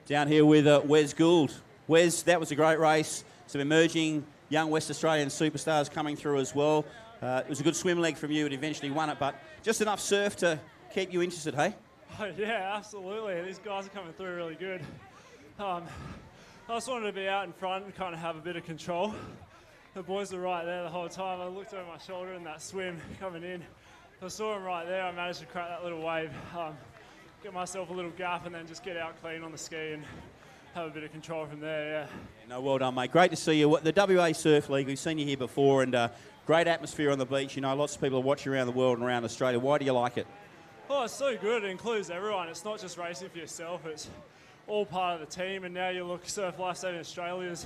Down here with Wes Gould. Wes, that was a great race. Some emerging young West Australian superstars coming through as well. It was a good swim leg from you. It eventually won it, but just enough surf to keep you interested, hey? Oh, yeah, absolutely. These guys are coming through really good. I just wanted to be out in front and kind of have a bit of control. The boys were right there the whole time. I looked over my shoulder in that swim coming in. I saw them right there. I managed to crack that little wave, get myself a little gap, and then just get out clean on the ski and have a bit of control from there, yeah. No, well done, mate. Great to see you. The WA Surf League, we've seen you here before, and great atmosphere on the beach. You know, lots of people are watching around the world and around Australia. Why do you like it? Oh, it's so good. It includes everyone. It's not just racing for yourself. It's all part of the team. And now you look, Surf Lifesaving Australia's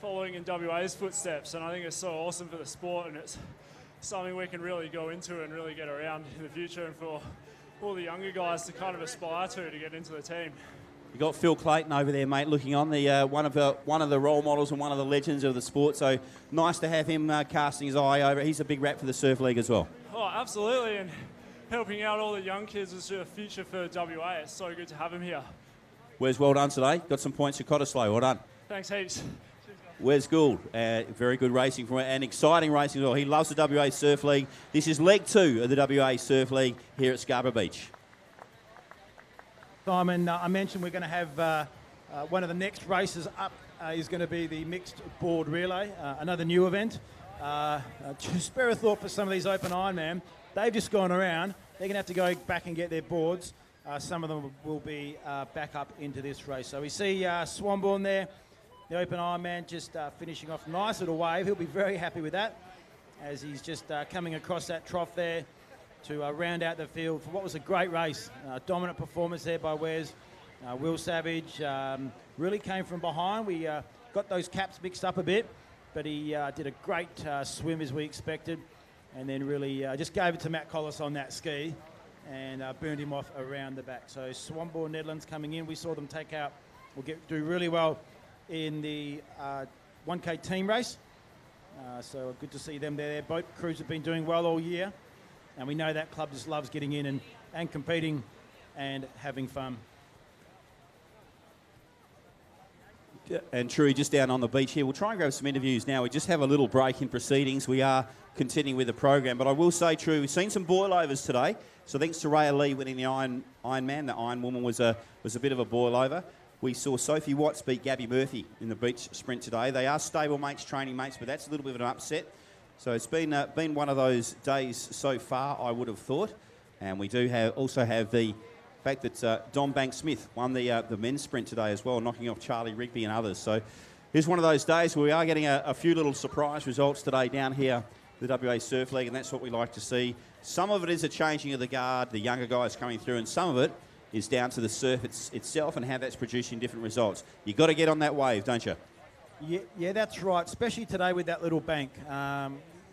following in WA's footsteps, and I think it's so awesome for the sport, and it's something we can really go into and really get around in the future, and for all the younger guys to kind of aspire to get into the team. You got Phil Clayton over there, mate, looking on, the one of the role models and one of the legends of the sport. So nice to have him casting his eye over. He's a big rap for the Surf League as well. Oh, absolutely, and helping out all the young kids is the future for WA. It's so good to have him here. Wes, well done today. Got some points for Cottesloe. Well done. Thanks heaps. Wes Gould, very good racing from it, and exciting racing as well. He loves the WA Surf League. This is leg 2 of the WA Surf League here at Scarborough Beach. Simon, I mentioned we're going to have one of the next races up is going to be the mixed board relay, another new event. Just spare a thought for some of these open Ironman. They've just gone around. They're going to have to go back and get their boards. Some of them will be back up into this race. So we see Swanbourne there. The open Ironman just finishing off. Nice little wave. He'll be very happy with that as he's just coming across that trough there to round out the field for what was a great race. Dominant performance there by Wes. Will Savage really came from behind. We got those caps mixed up a bit, but he did a great swim as we expected, and then really just gave it to Matt Collis on that ski and burned him off around the back. So Swanbourne Netherlands coming in. We saw them take out, do really well in the 1K team race. So good to see them there. Their boat crews have been doing well all year, and we know that club just loves getting in and competing and having fun. And True, just down on the beach here. We'll try and grab some interviews now. We just have a little break in proceedings. We are continuing with the program, but I will say, True, we've seen some boilovers today. So thanks to Raya Lee winning the Ironman. The Iron Woman was a bit of a boilover. We saw Sophie Watts beat Gabby Murphy in the beach sprint today. They are stable mates, training mates, but that's a little bit of an upset. So it's been one of those days so far, I would have thought. And we do also have the fact that Don Banks-Smith won the men's sprint today as well, knocking off Charlie Rigby and others. So here's one of those days where we are getting a few little surprise results today down here, the WA Surf League, and that's what we like to see. Some of it is a changing of the guard, the younger guys coming through, and some of it is down to the surf itself and how that's producing different results. You've got to get on that wave, don't you? Yeah, that's right, especially today with that little bank.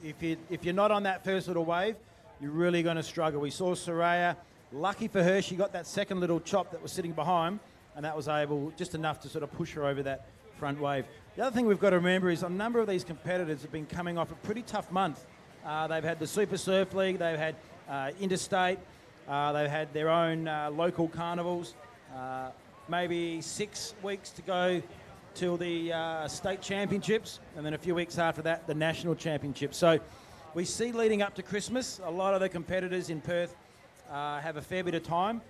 If you're not on that first little wave, you're really going to struggle. We saw Soraya, lucky for her, she got that second little chop that was sitting behind, and that was able, just enough to sort of push her over that front wave. The other thing we've got to remember is a number of these competitors have been coming off a pretty tough month. They've had the Super Surf League, they've had Interstate, they've had their own local carnivals, maybe 6 weeks to go till the state championships, and then a few weeks after that, the national championships. So we see leading up to Christmas, a lot of the competitors in Perth have a fair bit of time.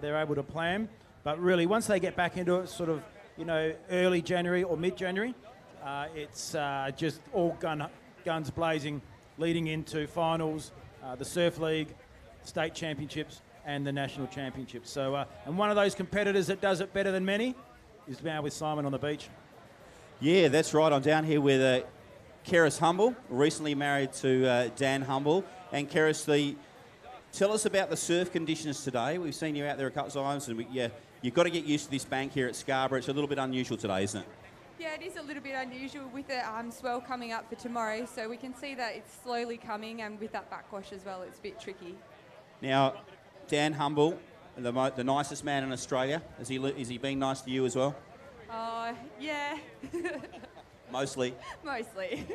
They're able to plan, but really once they get back into it, sort of, early January or mid-January, it's just all guns blazing, leading into finals, the Surf League, state championships, and the national championships. So, and one of those competitors that does it better than many is now with Simon on the beach. Yeah, that's right. I'm down here with Keris Humble, recently married to Dan Humble. And Keris, tell us about the surf conditions today. We've seen you out there a couple of times, and you've got to get used to this bank here at Scarborough. It's a little bit unusual today, isn't it? Yeah, it is a little bit unusual with the swell coming up for tomorrow, so we can see that it's slowly coming, and with that backwash as well, it's a bit tricky. Now, Dan Humble, the nicest man in Australia, is he being nice to you as well? Yeah. Mostly? Mostly.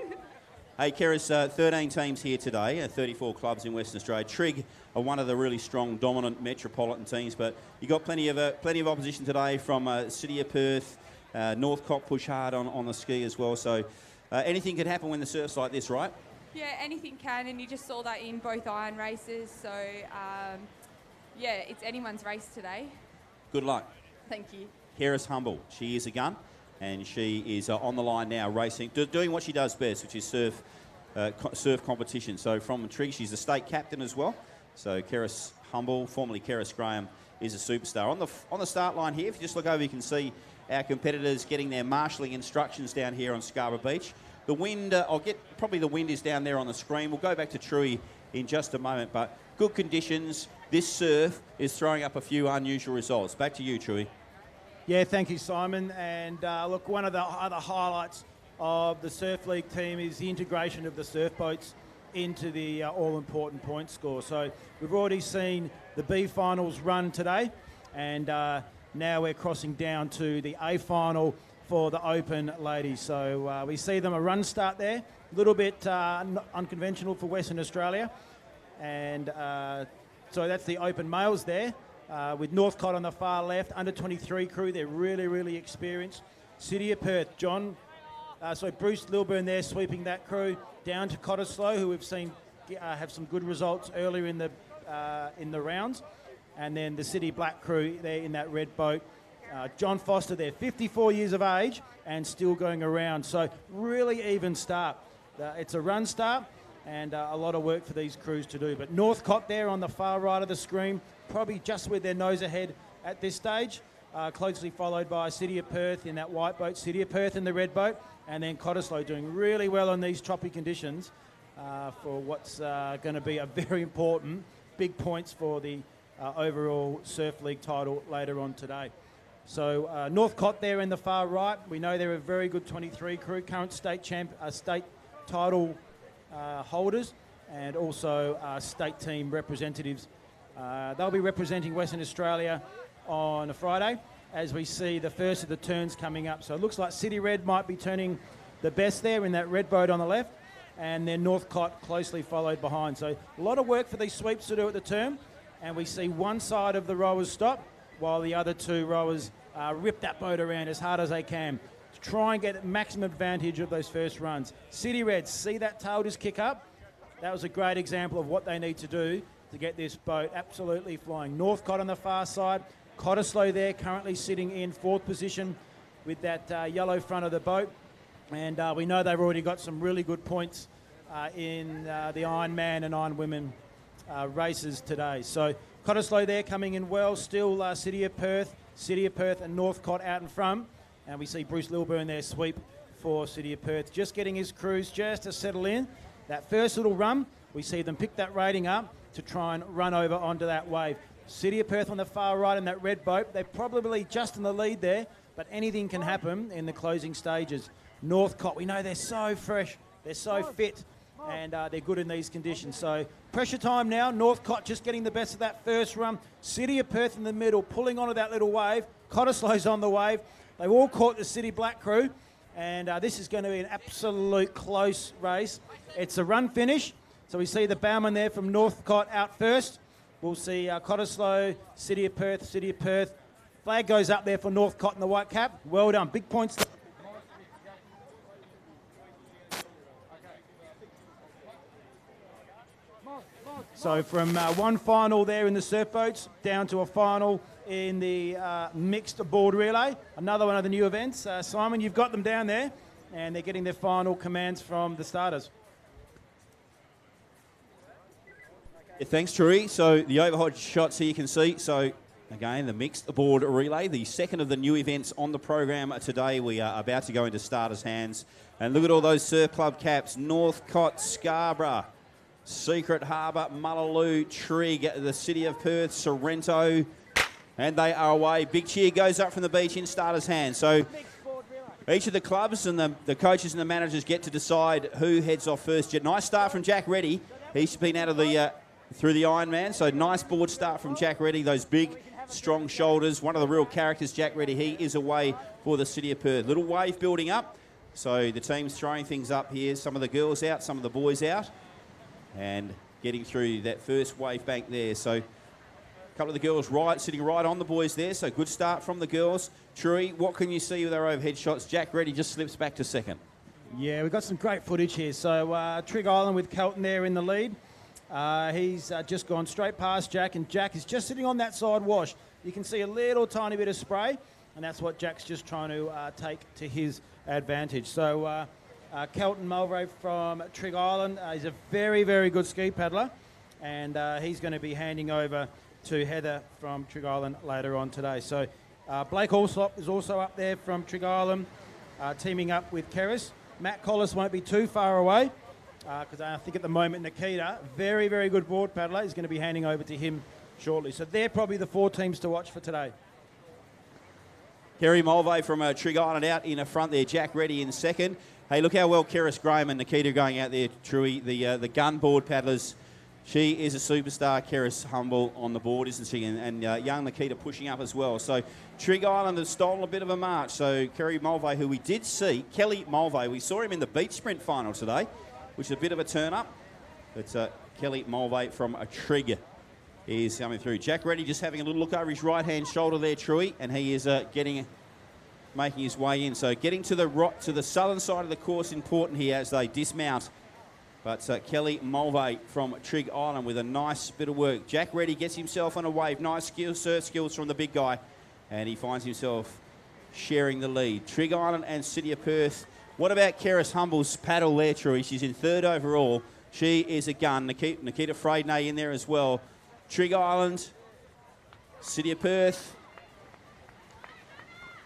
Hey, Keris, 13 teams here today, 34 clubs in Western Australia. Trig are one of the really strong, dominant metropolitan teams, but you got plenty of opposition today from City of Perth, Northcote push hard on the ski as well. So anything could happen when the surf's like this, right? Yeah, anything can, and you just saw that in both iron races. So, yeah, it's anyone's race today. Good luck. Thank you. Keris Humble, she is a gun, and she is on the line now racing, doing what she does best, which is surf competition. So from Trig, she's the state captain as well. So Keris Humble, formerly Keris Graham, is a superstar. On the start line here, if you just look over, you can see our competitors getting their marshalling instructions down here on Scarborough Beach. The wind, probably the wind is down there on the screen. We'll go back to Truey in just a moment, but good conditions. This surf is throwing up a few unusual results. Back to you, Truey. Yeah, thank you, Simon. And look, one of the other highlights of the Surf League team is the integration of the surf boats into the all-important point score. So we've already seen the B finals run today, and now we're crossing down to the A final for the Open ladies. So we see them a run start there, a little bit unconventional for Western Australia. And so that's the Open males there, with Northcott on the far left, under 23 crew. They're really, really experienced. City of Perth, Bruce Lilburn there sweeping that crew down to Cottesloe, who we've seen have some good results earlier in the rounds. And then the City Black crew there in that red boat. John Foster there, 54 years of age and still going around. So really even start. It's a run start and a lot of work for these crews to do. But Northcott there on the far right of the screen, probably just with their nose ahead at this stage. Closely followed by City of Perth in that white boat, City of Perth in the red boat, and then Cottesloe doing really well on these choppy conditions for what's going to be a very important big points for the overall Surf League title later on today. So Northcott there in the far right, we know they're a very good 23 crew, current state title holders, and also state team representatives. They'll be representing Western Australia on a Friday as we see the first of the turns coming up. So it looks like City Red might be turning the best there in that red boat on the left, and then Northcott closely followed behind. So a lot of work for these sweeps to do at the turn, and we see one side of the rowers stop while the other two rowers rip that boat around as hard as they can to try and get maximum advantage of those first runs. City Reds, see that tail just kick up? That was a great example of what they need to do to get this boat absolutely flying. Northcott on the far side, Cottesloe there currently sitting in fourth position with that yellow front of the boat. And we know they've already got some really good points in the Ironman and Ironwomen races today. So Cottesloe there coming in well, still City of Perth and Northcott out in front. And we see Bruce Lilburn there sweep for City of Perth, just getting his crews just to settle in. That first little run, we see them pick that rating up to try and run over onto that wave. City of Perth on the far right in that red boat. They're probably just in the lead there, but anything can happen in the closing stages. Northcott, we know they're so fresh, they're so fit, and they're good in these conditions. So pressure time now. Northcott just getting the best of that first run. City of Perth in the middle, pulling onto that little wave. Cottesloe's on the wave. They've all caught the City Black crew, and this is going to be an absolute close race. It's a run finish. So we see the bowman there from Northcott out first. We'll see Cottesloe, City of Perth. Flag goes up there for Northcott in the white cap. Well done. Big points. So from one final there in the surf boats down to a final in the mixed board relay. Another one of the new events. Simon, you've got them down there, and they're getting their final commands from the starters. Yeah, thanks, Trui. So the overhead shots here you can see. So again, the mixed board relay, the second of the new events on the program today. We are about to go into starters' hands. And look at all those surf club caps. Northcott, Scarborough, Secret Harbour, Mullaloo, Trigg, the City of Perth, Sorrento, and they are away. Big cheer goes up from the beach in starters' hands. So each of the clubs and the coaches and the managers get to decide who heads off first. Nice start from Jack Reddy. He's been out of the through the Ironman, so nice board start from Jack Reddy. Those big, strong shoulders. One of the real characters, Jack Reddy. He is away for the City of Perth. Little wave building up. So the team's throwing things up here. Some of the girls out, some of the boys out. And getting through that first wave bank there. So a couple of the girls sitting right on the boys there. So good start from the girls. Trui, what can you see with our overhead shots? Jack Reddy just slips back to second. Yeah, we've got some great footage here. So Trigg Island with Kelton there in the lead. He's just gone straight past Jack, and Jack is just sitting on that side wash. You can see a little tiny bit of spray, and that's what Jack's just trying to take to his advantage. So Kelton Mulray from Trigg Island is a very, very good ski paddler, and he's going to be handing over to Heather from Trigg Island later on today. So Blake Allsop is also up there from Trigg Island, teaming up with Keris. Matt Collis won't be too far away, because I think at the moment Nikita, very, very good board paddler, is going to be handing over to him shortly. So they're probably the four teams to watch for today. Kerry Mulvey from Trig Island out in the front there. Jack Reddy in second. Hey, look how well Keris Graham and Nikita going out there, Truey, the gun board paddlers. She is a superstar, Keris Humble, on the board, isn't she? And young Nikita pushing up as well. So Trig Island has stolen a bit of a march. So Kerry Mulvey, who we did see, Kelly Mulvey, we saw him in the beach sprint final today, which is a bit of a turn-up. But Kelly Mulvey from a Trig is coming through. Jack Reddy just having a little look over his right-hand shoulder there, Truey, and he is making his way in. So getting to the southern side of the course important here as they dismount. But Kelly Mulvey from Trig Island with a nice bit of work. Jack Reddy gets himself on a wave. Nice surf skills from the big guy. And he finds himself sharing the lead. Trig Island and City of Perth. What about Keris Humble's paddle there, Truey? She's in third overall. She is a gun. Nikita Freydnay in there as well. Trig Island, City of Perth.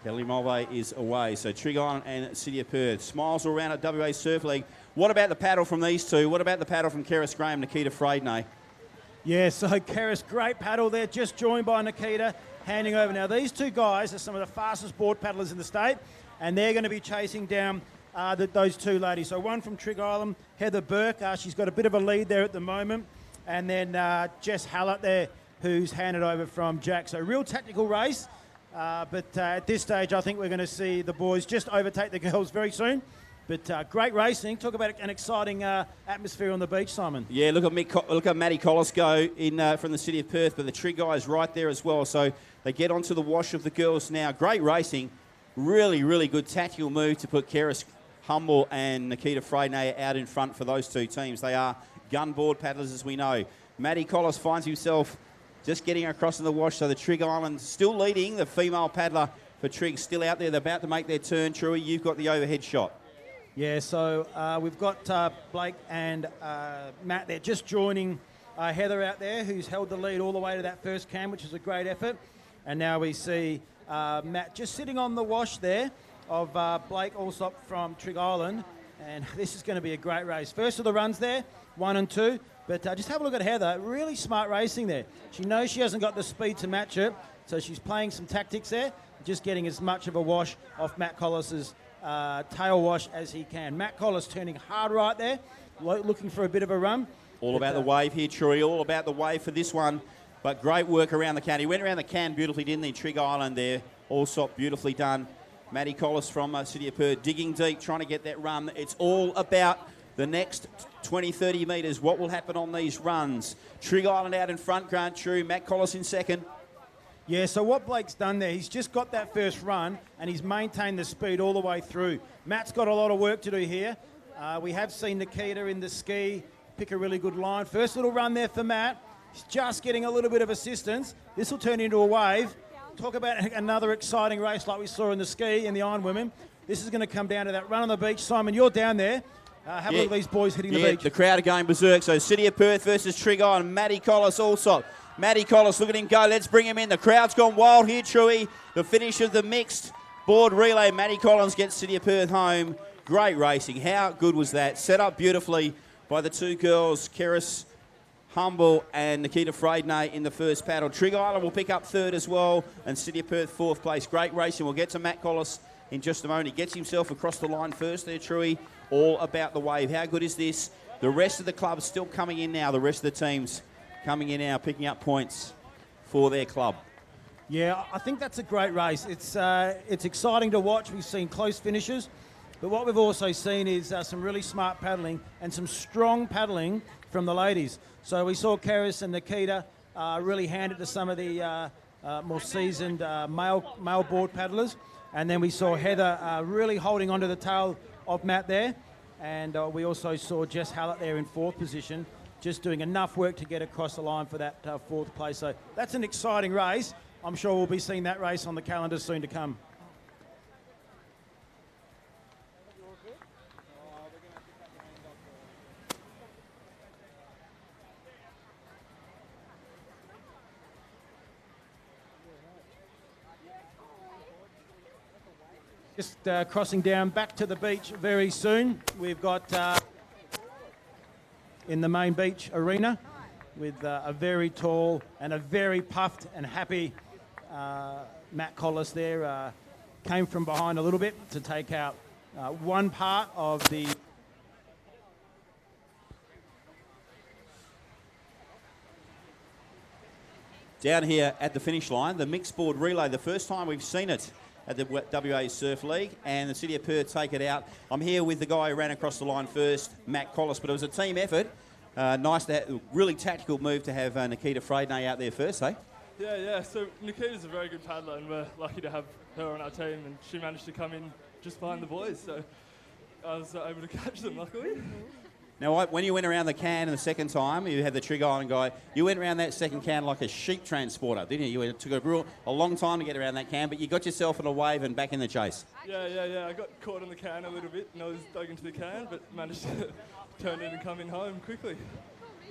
Kelly Mulvey is away. So Trig Island and City of Perth. Smiles all around at WA Surf League. What about the paddle from these two? What about the paddle from Keris Graham, Nikita Freydnay? Yeah, so Keris, great paddle there, just joined by Nikita, handing over. Now, these two guys are some of the fastest board paddlers in the state, and they're going to be chasing down those two ladies. So one from Trig Island, Heather Burke, she's got a bit of a lead there at the moment, and then Jess Hallett there, who's handed over from Jack. So real tactical race, but at this stage, I think we're going to see the boys just overtake the girls very soon. But great racing. Talk about an exciting atmosphere on the beach, Simon. Yeah, look at Maddie Collis go in from the City of Perth, but the Trig guy is right there as well. So they get onto the wash of the girls now. Great racing. Really, really good tactical move to put Keris Humble and Nikita Freydnay out in front for those two teams. They are gun board paddlers, as we know. Maddie Collis finds himself just getting across in the wash. So the Trig Island still leading. The female paddler for Trig still out there. They're about to make their turn. Truey, you've got the overhead shot. Yeah, so we've got Blake and Matt there just joining Heather out there, who's held the lead all the way to that first cam, which is a great effort. And now we see Matt just sitting on the wash there of Blake Allsop from Trig Island. And this is going to be a great race. First of the runs there, 1 and 2. But just have a look at Heather. Really smart racing there. She knows she hasn't got the speed to match it, so she's playing some tactics there, just getting as much of a wash off Matt Collis's tail wash as he can. Matt Collis turning hard right there, looking for a bit of a run. All about the wave here, Truey. All about the wave for this one. But great work around the can. He went around the can beautifully, didn't he? Trig Island there. Allsop beautifully done. Matty Collis from City of Perth digging deep, trying to get that run. It's all about the next 20, 30 metres. What will happen on these runs? Trig Island out in front, Grant True. Matt Collis in second. Yeah, so what Blake's done there, he's just got that first run and he's maintained the speed all the way through. Matt's got a lot of work to do here. We have seen Nikita in the ski pick a really good line. First little run there for Matt. He's just getting a little bit of assistance. This will turn into a wave. Talk about another exciting race like we saw in the ski in the Iron Women. This is going to come down to that run on the beach. Simon, you're down there. Have a look at these boys hitting the beach. The crowd are going berserk. So City of Perth versus Trig Island. Matty Collis also. Matty Collis, look at him go. Let's bring him in. The crowd's gone wild here, Truey. The finish of the mixed board relay. Matty Collins gets City of Perth home. Great racing. How good was that? Set up beautifully by the two girls, Keris Humble and Nikita Freydnay in the first paddle. Trig Island will pick up third as well, and City of Perth fourth place. Great racing. We'll get to Matt Collis in just a moment. He gets himself across the line first there, Truey. All about the wave. How good is this? The rest of the club's still coming in now. The rest of the teams coming in now, picking up points for their club. Yeah, I think that's a great race. It's exciting to watch. We've seen close finishes, but what we've also seen is some really smart paddling and some strong paddling from the ladies. So we saw Keris and Nikita really hand it to some of the more seasoned male board paddlers, and then we saw Heather really holding onto the tail of Matt there, and we also saw Jess Hallett there in fourth position, just doing enough work to get across the line for that fourth place. So that's an exciting race. I'm sure we'll be seeing that race on the calendar soon to come. Just crossing down back to the beach very soon. We've got in the main beach arena with a very tall and a very puffed and happy Matt Collis there, came from behind a little bit to take out one part of the... Down here at the finish line, the mixed board relay, the first time we've seen it at the WA Surf League, and the City of Perth take it out. I'm here with the guy who ran across the line first, Matt Collis, but it was a team effort. Nice to have, really tactical move to have Nikita Freydnay out there first, eh? Yeah. So Nikita's a very good paddler, and we're lucky to have her on our team, and she managed to come in just behind the boys, so I was able to catch them, luckily. Now, when you went around the can the second time, you had the trigger on guy, you went around that second can like a sheep transporter, didn't you? It took a long time to get around that can, but you got yourself in a wave and back in the chase. Yeah. I got caught in the can a little bit, and I was dug into the can, but managed to turn it and come in home quickly.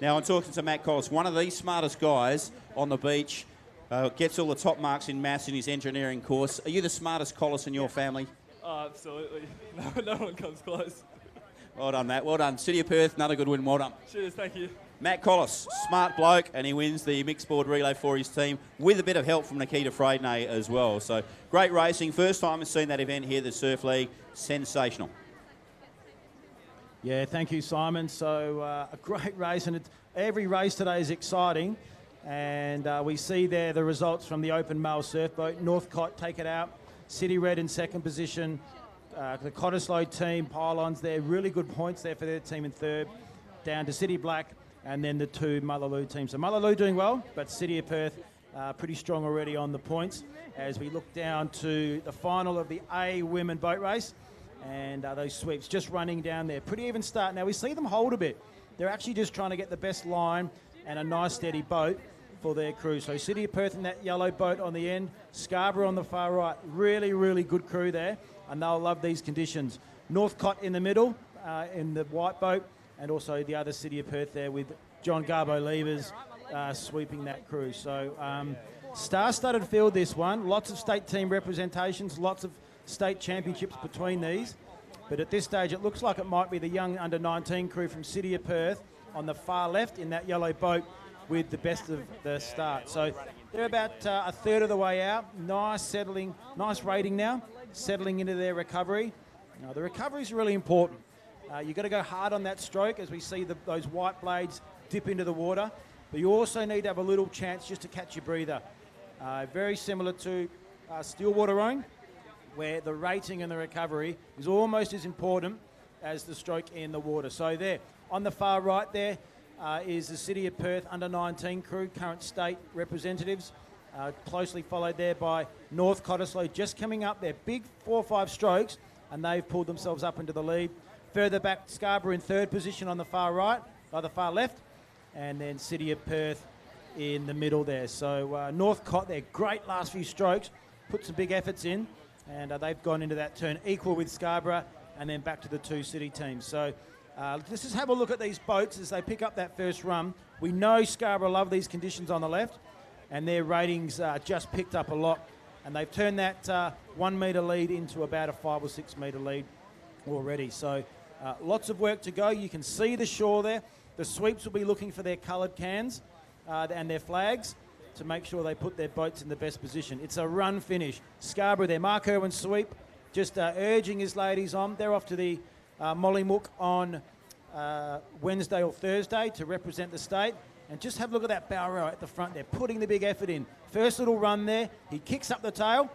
Now, I'm talking to Matt Collis, one of the smartest guys on the beach, gets all the top marks in maths in his engineering course. Are you the smartest Collis in your family? Oh, absolutely. No one comes close. Well done, Matt. Well done. City of Perth, another good win. Well done. Cheers, thank you. Matt Collis, smart bloke, and he wins the mixed board relay for his team with a bit of help from Nikita Freydnay as well. So great racing. First time I've seen that event here, the Surf League. Sensational. Yeah, thank you, Simon. So a great race, and every race today is exciting. And we see there the results from the open male surf boat. Northcott take it out. City Red in second position. The Cottesloe team, pylons there, really good points there for their team in third. Down to City Black, and then the two Mullaloo teams. So Mullaloo doing well, but City of Perth pretty strong already on the points as we look down to the final of the A women boat race. And those sweeps just running down there. Pretty even start. Now we see them hold a bit. They're actually just trying to get the best line and a nice steady boat for their crew. So City of Perth in that yellow boat on the end. Scarborough on the far right. Really, really good crew there. And they'll love these conditions. Northcott in the middle in the white boat, and also the other City of Perth there with John Garbo Levers sweeping that crew. So star-studded field this one. Lots of state team representations, lots of state championships between these. But at this stage, it looks like it might be the young under-19 crew from City of Perth on the far left in that yellow boat with the best of the start. So they're about a third of the way out. Nice settling, nice rating now. Settling into their recovery. Now, the recovery is really important. You've got to go hard on that stroke as we see those white blades dip into the water, but you also need to have a little chance just to catch your breather. Very similar to Stillwater rowing, where the rating and the recovery is almost as important as the stroke in the water. So there, on the far right there is the City of Perth under-19 crew, current state representatives. Closely followed there by North Cottesloe, just coming up there. Big 4 or 5 strokes, and they've pulled themselves up into the lead. Further back, Scarborough in third position on the far right, by the far left, and then City of Perth in the middle there. So Northcott, their great last few strokes, put some big efforts in, and they've gone into that turn equal with Scarborough, and then back to the two city teams. So let's just have a look at these boats as they pick up that first run. We know Scarborough love these conditions on the left, and their ratings just picked up a lot, and they've turned that 1 metre lead into about a 5 or 6 metre lead already. So lots of work to go. You can see the shore there. The sweeps will be looking for their coloured cans and their flags to make sure they put their boats in the best position. It's a run finish. Scarborough there, Mark Irwin sweep, just urging his ladies on. They're off to the Mollymook on Wednesday or Thursday to represent the state. And just have a look at that bow row at the front there, putting the big effort in. First little run there, he kicks up the tail,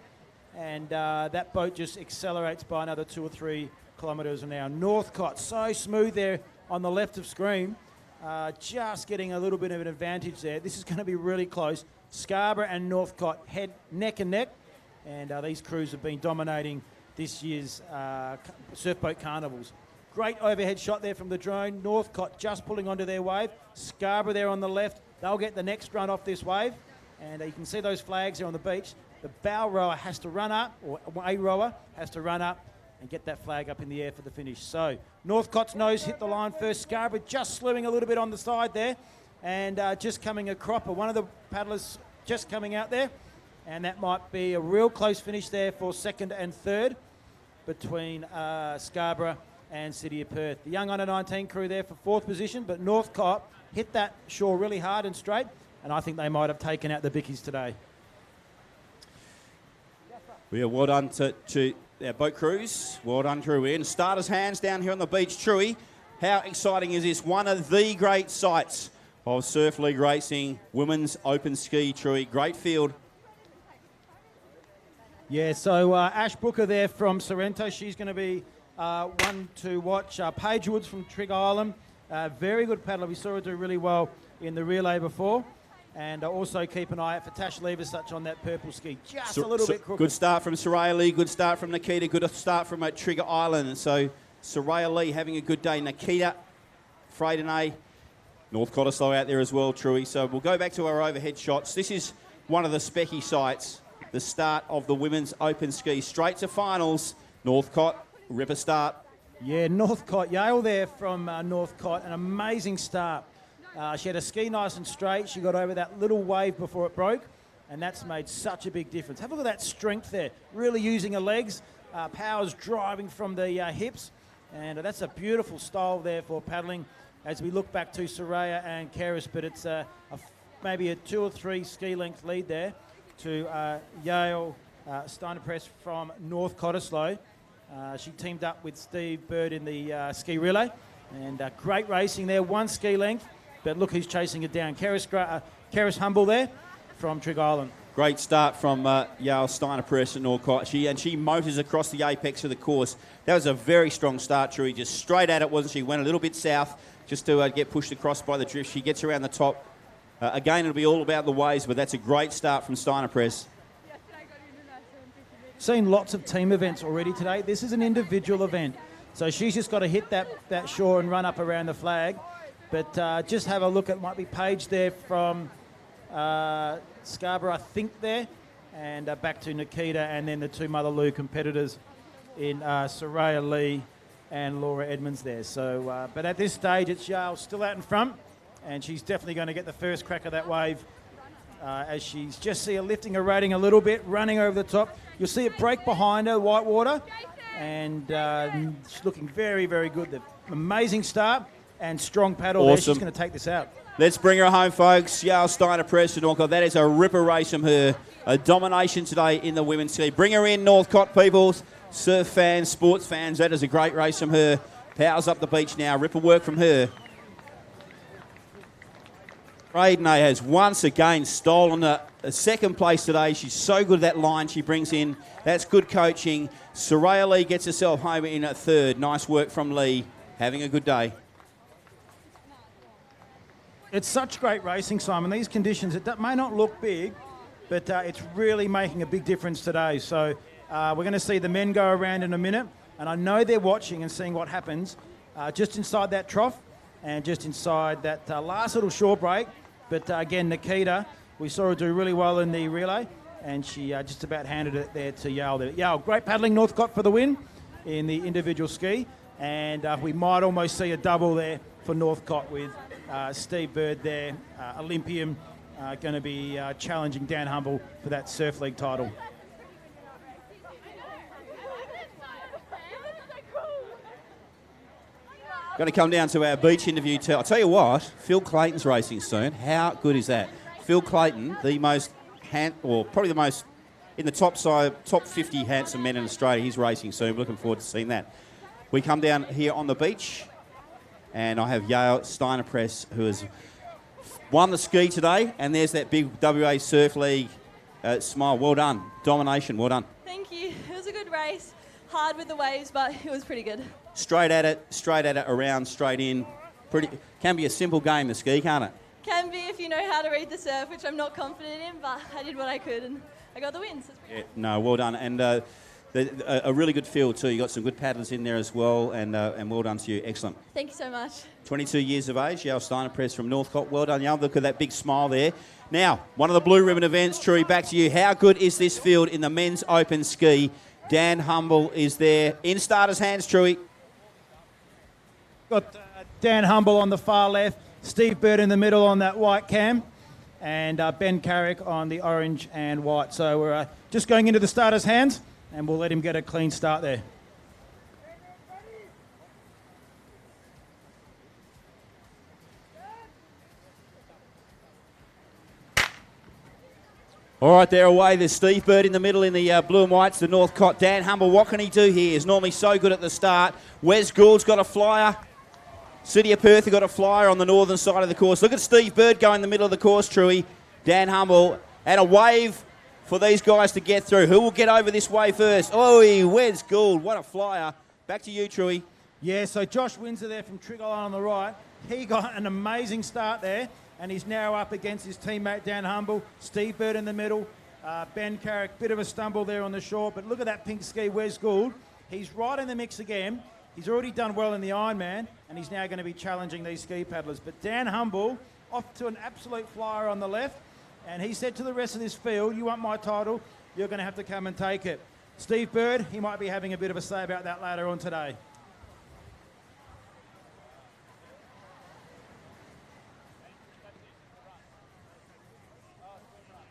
and that boat just accelerates by another 2 or 3 kilometres an hour. Northcott, so smooth there on the left of screen, just getting a little bit of an advantage there. This is going to be really close. Scarborough and Northcott head neck and neck, and these crews have been dominating this year's surfboat carnivals. Great overhead shot there from the drone. Northcott just pulling onto their wave. Scarborough there on the left. They'll get the next run off this wave. And you can see those flags there on the beach. The bow rower has to run up, or a rower has to run up and get that flag up in the air for the finish. So Northcott's nose hit the line first. Scarborough just slewing a little bit on the side there. And just coming a cropper. One of the paddlers just coming out there. And that might be a real close finish there for second and third between Scarborough and City of Perth. The young under-19 crew there for fourth position, but Northcott hit that shore really hard and straight, and I think they might have taken out the bickies today. Yeah, well done to our boat crews. Well done, crew. In starters' hands down here on the beach. Truey, how exciting is this? One of the great sights of Surf League racing, women's open ski. Truey, great field. Yeah, so Ash Booker there from Sorrento. She's going to be one to watch. Paige Woods from Trigg Island. Very good paddler. We saw her do really well in the relay before. And also keep an eye out for Tash Leversuch on that purple ski. Just a little bit crooked. Good start from Soraya Lee. Good start from Nikita. Good start from Trigger Island. So Soraya Lee having a good day. Nikita, Freydenay, North Cottesloe out there as well, Truey. So we'll go back to our overhead shots. This is one of the specky sites. The start of the women's open ski. Straight to finals. Northcott, ripper start. Yeah, Northcott. Yale there from Northcott. An amazing start. She had a ski nice and straight. She got over that little wave before it broke, and that's made such a big difference. Have a look at that strength there. Really using her legs. Power's driving from the hips, and that's a beautiful style there for paddling as we look back to Soraya and Keris, but it's maybe a 2 or 3 ski length lead there to Yale Steiner Press from North Cottesloe. She teamed up with Steve Bird in the ski relay, and great racing there, 1 ski length. But look who's chasing it down. Keris Humble there from Trigg Island. Great start from Yale Steiner Press and Northcott. She motors across the apex of the course. That was a very strong start, Truey. Just straight at it, wasn't she? Went a little bit south just to get pushed across by the drift. She gets around the top. Again, it'll be all about the waves, but that's a great start from Steiner Press. Seen lots of team events already today. This is an individual event. So she's just got to hit that shore and run up around the flag. But just have a look at, might be Paige there from Scarborough, I think there. And back to Nikita, and then the 2 Motherloo competitors in Soraya Lee and Laura Edmonds there. So, but at this stage, it's Yale still out in front, and she's definitely going to get the first crack of that wave as she's just see her lifting her rating a little bit, running over the top. You'll see it break behind her, Whitewater, and she's looking very, very good. The amazing start. And strong paddle there. She's going to take this out. Let's bring her home, folks. Yale Steiner Press and Northcott. That is a ripper race from her. A domination today in the women's ski. Bring her in, Northcott people. Surf fans, sports fans. That is a great race from her. Powers up the beach now. Ripper work from her. Freydenay has once again stolen a second place today. She's so good at that line she brings in. That's good coaching. Soraya Lee gets herself home in at 3rd. Nice work from Lee. Having a good day. It's such great racing, Simon. These conditions, it may not look big, but it's really making a big difference today. So we're going to see the men go around in a minute, and I know they're watching and seeing what happens just inside that trough and just inside that last little shore break. But again, Nikita, we saw her do really well in the relay, and she just about handed it there to Yale. Yale, great paddling, Northcott for the win in the individual ski, and we might almost see a double there for Northcott with Steve Bird there, Olympian, going to be challenging Dan Humble for that Surf League title. Going to come down to our beach interview. I'll tell you what, Phil Clayton's racing soon. How good is that? Phil Clayton, the most, probably the most, in the top 50 handsome men in Australia. He's racing soon. Looking forward to seeing that. We come down here on the beach, and I have Yale Steiner Press, who has won the ski today, and there's that big WA Surf League smile. Well done. Domination. Well done. Thank you. It was a good race. Hard with the waves, but it was pretty good. Straight at it, around, straight in. Can be a simple game, the ski, can't it? Can be if you know how to read the surf, which I'm not confident in, but I did what I could and I got the win. So yeah, no, well done. And a really good field too. You got some good paddlers in there as well, and well done to you. Excellent. Thank you so much. 22 years of age, Yale Steiner Press from Northcott. Well done, Yale. Look at that big smile there. Now, one of the blue ribbon events, Truey, back to you. How good is this field in the men's open ski? Dan Humble is there. In starters' hands, Truey. Got Dan Humble on the far left, Steve Bird in the middle on that white cam, and Ben Carrick on the orange and white. So we're just going into the starters' hands, and we'll let him get a clean start there. All right, they're away. There's Steve Bird in the middle in the blue and whites, the Northcott. Dan Humble, what can he do here? He's normally so good at the start. Wes Gould's got a flyer. City of Perth have got a flyer on the northern side of the course. Look at Steve Bird going in the middle of the course, Truey. Dan Humble, and a wave for these guys to get through. Who will get over this way first? Oh, Wes Gould, what a flyer. Back to you, Truey. Yeah, so Josh Windsor there from Trigger Line on the right. He got an amazing start there, and he's now up against his teammate Dan Humble. Steve Bird in the middle. Ben Carrick, bit of a stumble there on the short, but look at that pink ski, Wes Gould. He's right in the mix again. He's already done well in the Ironman, and he's now going to be challenging these ski paddlers. But Dan Humble, off to an absolute flyer on the left, and he said to the rest of this field, you want my title, you're going to have to come and take it. Steve Bird, he might be having a bit of a say about that later on today.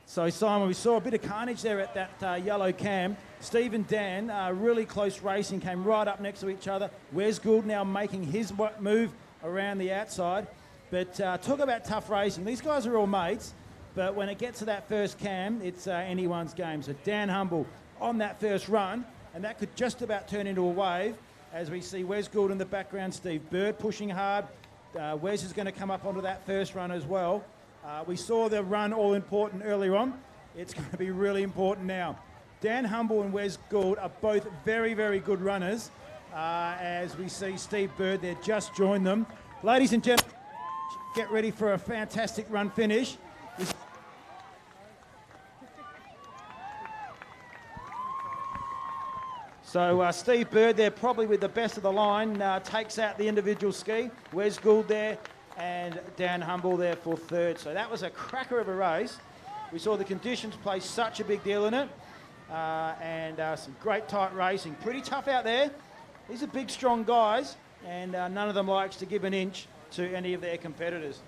So, Simon, we saw a bit of carnage there at that yellow cam. Steve and Dan, really close racing, came right up next to each other. Wes Gould now making his move around the outside. But talk about tough racing. These guys are all mates, but when it gets to that first cam, it's anyone's game. So Dan Humble on that first run, and that could just about turn into a wave as we see Wes Gould in the background, Steve Bird pushing hard. Wes is going to come up onto that first run as well. We saw the run all important earlier on. It's going to be really important now. Dan Humble and Wes Gould are both very, very good runners as we see Steve Bird there just joined them. Ladies and gentlemen, get ready for a fantastic run finish. So Steve Bird there, probably with the best of the line, takes out the individual ski. Wes Gould there, and Dan Humble there for third. So that was a cracker of a race. We saw the conditions play such a big deal in it, and some great tight racing. Pretty tough out there. These are big, strong guys, and none of them likes to give an inch to any of their competitors.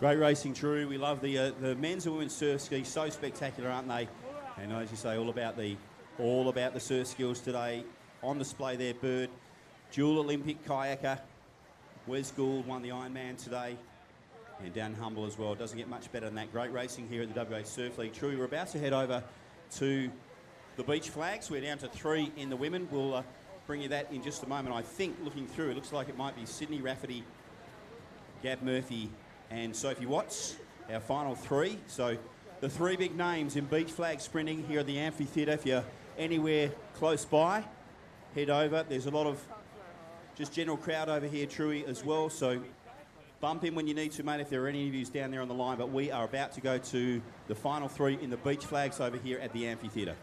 Great racing, Drew. We love the men's and women's surf ski. So spectacular, aren't they? And as you say, all about the surf skills today. On display there, Bird, dual Olympic kayaker. Wes Gould won the Ironman today, and Dan Humble as well. Doesn't get much better than that. Great racing here at the WA Surf League. True, we're about to head over to the beach flags. We're down to 3 in the women. We'll bring you that in just a moment. I think, looking through, it looks like it might be Sydney Rafferty, Gab Murphy and Sophie Watts, our final 3. So the 3 big names in beach flag sprinting here at the amphitheatre. If you're anywhere close by, head over. There's a lot of just general crowd over here, Truey, as well. So bump in when you need to, mate, if there are any interviews down there on the line. But we are about to go to the final 3 in the beach flags over here at the amphitheatre.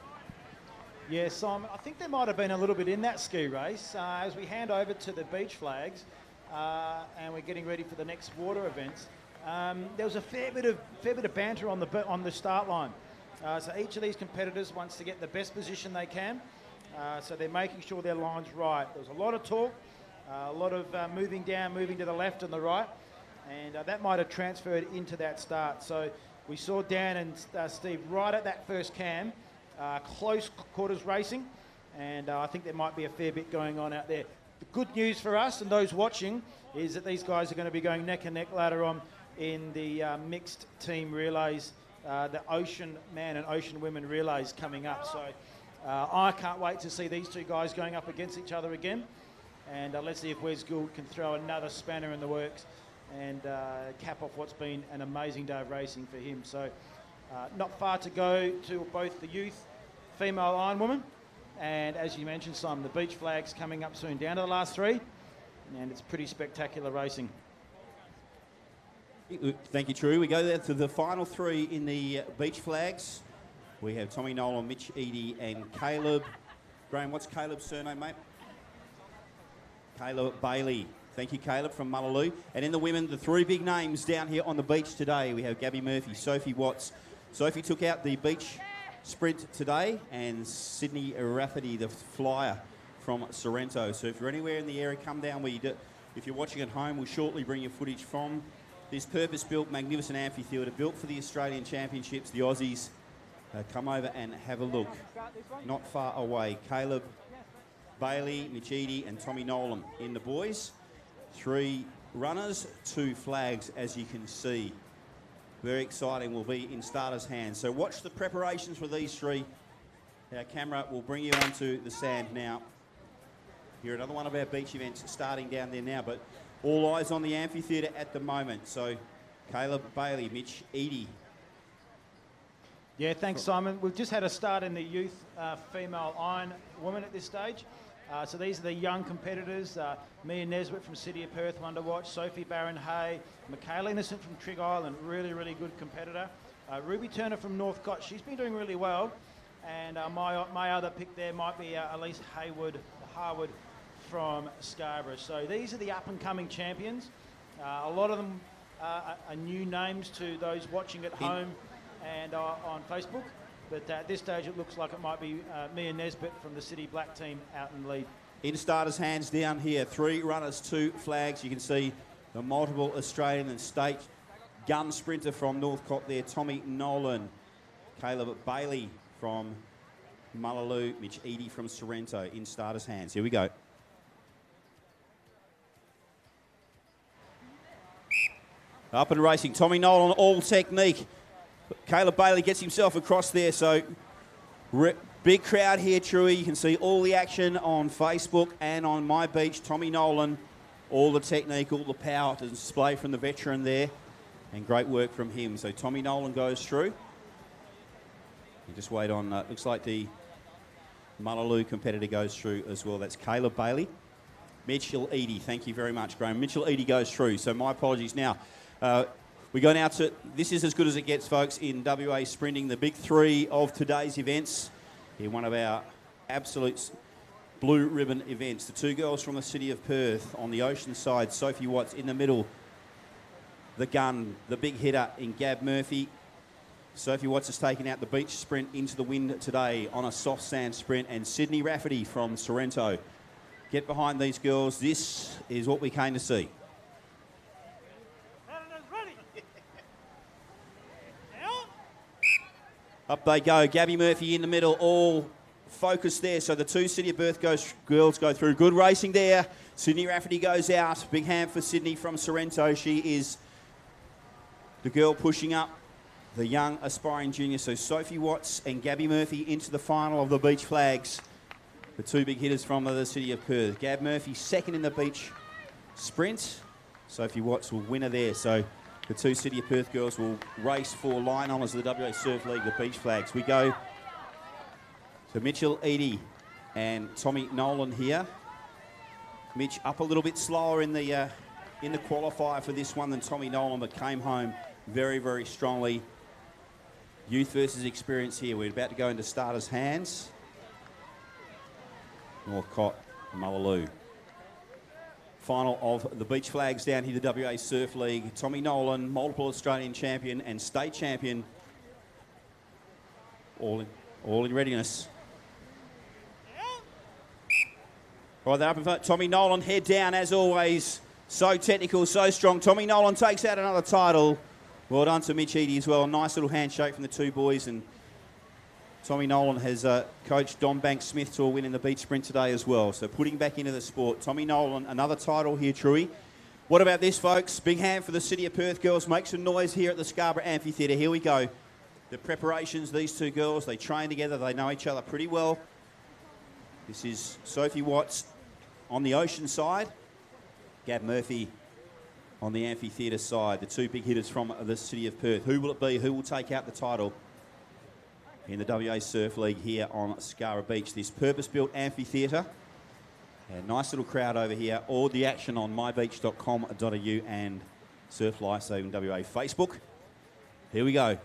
Yeah, Simon, I think there might have been a little bit in that ski race. As we hand over to the beach flags and we're getting ready for the next water events, there was a fair bit of banter on the start line. So each of these competitors wants to get the best position they can. So they're making sure their line's right. There was a lot of talk. A lot of moving down, moving to the left and the right, and that might have transferred into that start. So we saw Dan and Steve right at that first cam, close quarters racing, and I think there might be a fair bit going on out there. The good news for us and those watching is that these guys are going to be going neck and neck later on in the mixed team relays, the Ocean Man and Ocean Women relays coming up. So I can't wait to see these 2 guys going up against each other again. And let's see if Wes Gould can throw another spanner in the works and cap off what's been an amazing day of racing for him. So not far to go to both the youth female Ironwoman, and as you mentioned, Simon, the beach flag's coming up soon, down to the last 3, and it's pretty spectacular racing. Thank you, True. We go there to the final 3 in the beach flags. We have Tommy Nolan, Mitch Eadie and Caleb. Graham, what's Caleb's surname, mate? Caleb Bailey. Thank you, Caleb, from Mullaloo. And in the women, the 3 big names down here on the beach today. We have Gabby Murphy, Sophie Watts. Sophie took out the beach sprint today, and Sydney Rafferty, the flyer from Sorrento. So if you're anywhere in the area, come down. If you're watching at home, we'll shortly bring you footage from this purpose-built, magnificent amphitheatre built for the Australian Championships. The Aussies come over and have a look. Not far away. Caleb Bailey, Michidi and Tommy Nolan in the boys. 3 runners, 2 flags, as you can see. very exciting, will be in starters' hands. So watch the preparations for these three. Our camera will bring you onto the sand now. Here, another one of our beach events starting down there now, but all eyes on the amphitheatre at the moment. So Caleb Bailey, Mitch Eadie. Yeah, thanks, Simon. We've just had a start in the youth female iron women at this stage. So these are the young competitors. Mia Nesbitt from City of Perth, one to watch. Sophie Barron-Hay. Michaela Innocent from Trig Island, really, really good competitor. Ruby Turner from Northcott, she's been doing really well. And my other pick there might be Elise Harwood from Scarborough. So these are the up-and-coming champions. A lot of them are new names to those watching at home and on Facebook. But at this stage, it looks like it might be Mia Nesbitt from the City Black team out in lead. In starters' hands down here, 3 runners, 2 flags. You can see the multiple Australian and state gun sprinter from Northcott there, Tommy Nolan. Caleb Bailey from Mullaloo, Mitch Eadie from Sorrento. In starters' hands. Here we go. Up and racing. Tommy Nolan, all technique. Caleb Bailey gets himself across there, so big crowd here, Truey. You can see all the action on Facebook and on My Beach. Tommy Nolan, all the technique, all the power to display from the veteran there, and great work from him. So Tommy Nolan goes through. You just wait on, looks like the Mullaloo competitor goes through as well. That's Caleb Bailey. Mitchell Eadie, thank you very much, Graham. Mitchell Eadie goes through, so my apologies. Now, we go now to, this is as good as it gets, folks, in WA sprinting, the big 3 of today's events. In one of our absolute blue ribbon events. The 2 girls from the City of Perth on the ocean side, Sophie Watts in the middle. The gun, the big hitter in Gab Murphy. Sophie Watts has taken out the beach sprint into the wind today on a soft sand sprint, and Sydney Rafferty from Sorrento. Get behind these girls. This is what we came to see. Up they go. Gabby Murphy in the middle, all focused there. So the 2 City of Perth girls go through. Good racing there. Sydney Rafferty goes out. Big hand for Sydney from Sorrento. She is the girl pushing up the young aspiring junior. So Sophie Watts and Gabby Murphy into the final of the beach flags. The 2 big hitters from the City of Perth. Gab Murphy second in the beach sprint. Sophie Watts will win her there. So the 2 City of Perth girls will race for line honours of the WA Surf League, the beach flags. We go to Mitchell Eadie and Tommy Nolan here. Mitch up a little bit slower in the qualifier for this one than Tommy Nolan, but came home very, very strongly. Youth versus experience here. We're about to go into starters' hands. Northcott, Mullaloo. Final of the beach flags down here, the WA Surf League. Tommy Nolan, multiple Australian champion and state champion. All in readiness. Right, they're up in front. Tommy Nolan, head down as always. So technical, so strong. Tommy Nolan takes out another title. Well done to Mitch Eadie as well. Nice little handshake from the 2 boys. And Tommy Nolan has coached Don Banks-Smith to a win in the beach sprint today as well. So putting back into the sport. Tommy Nolan, another title here, Truey. What about this, folks? Big hand for the City of Perth girls. Make some noise here at the Scarborough Amphitheatre. Here we go. The preparations, these 2 girls, they train together. They know each other pretty well. This is Sophie Watts on the ocean side. Gab Murphy on the amphitheatre side. The 2 big hitters from the City of Perth. Who will it be? Who will take out the title in the WA Surf League here on Scarborough Beach? This purpose-built amphitheatre. A nice little crowd over here. All the action on mybeach.com.au and Surf Lifesaving WA Facebook. Here we go.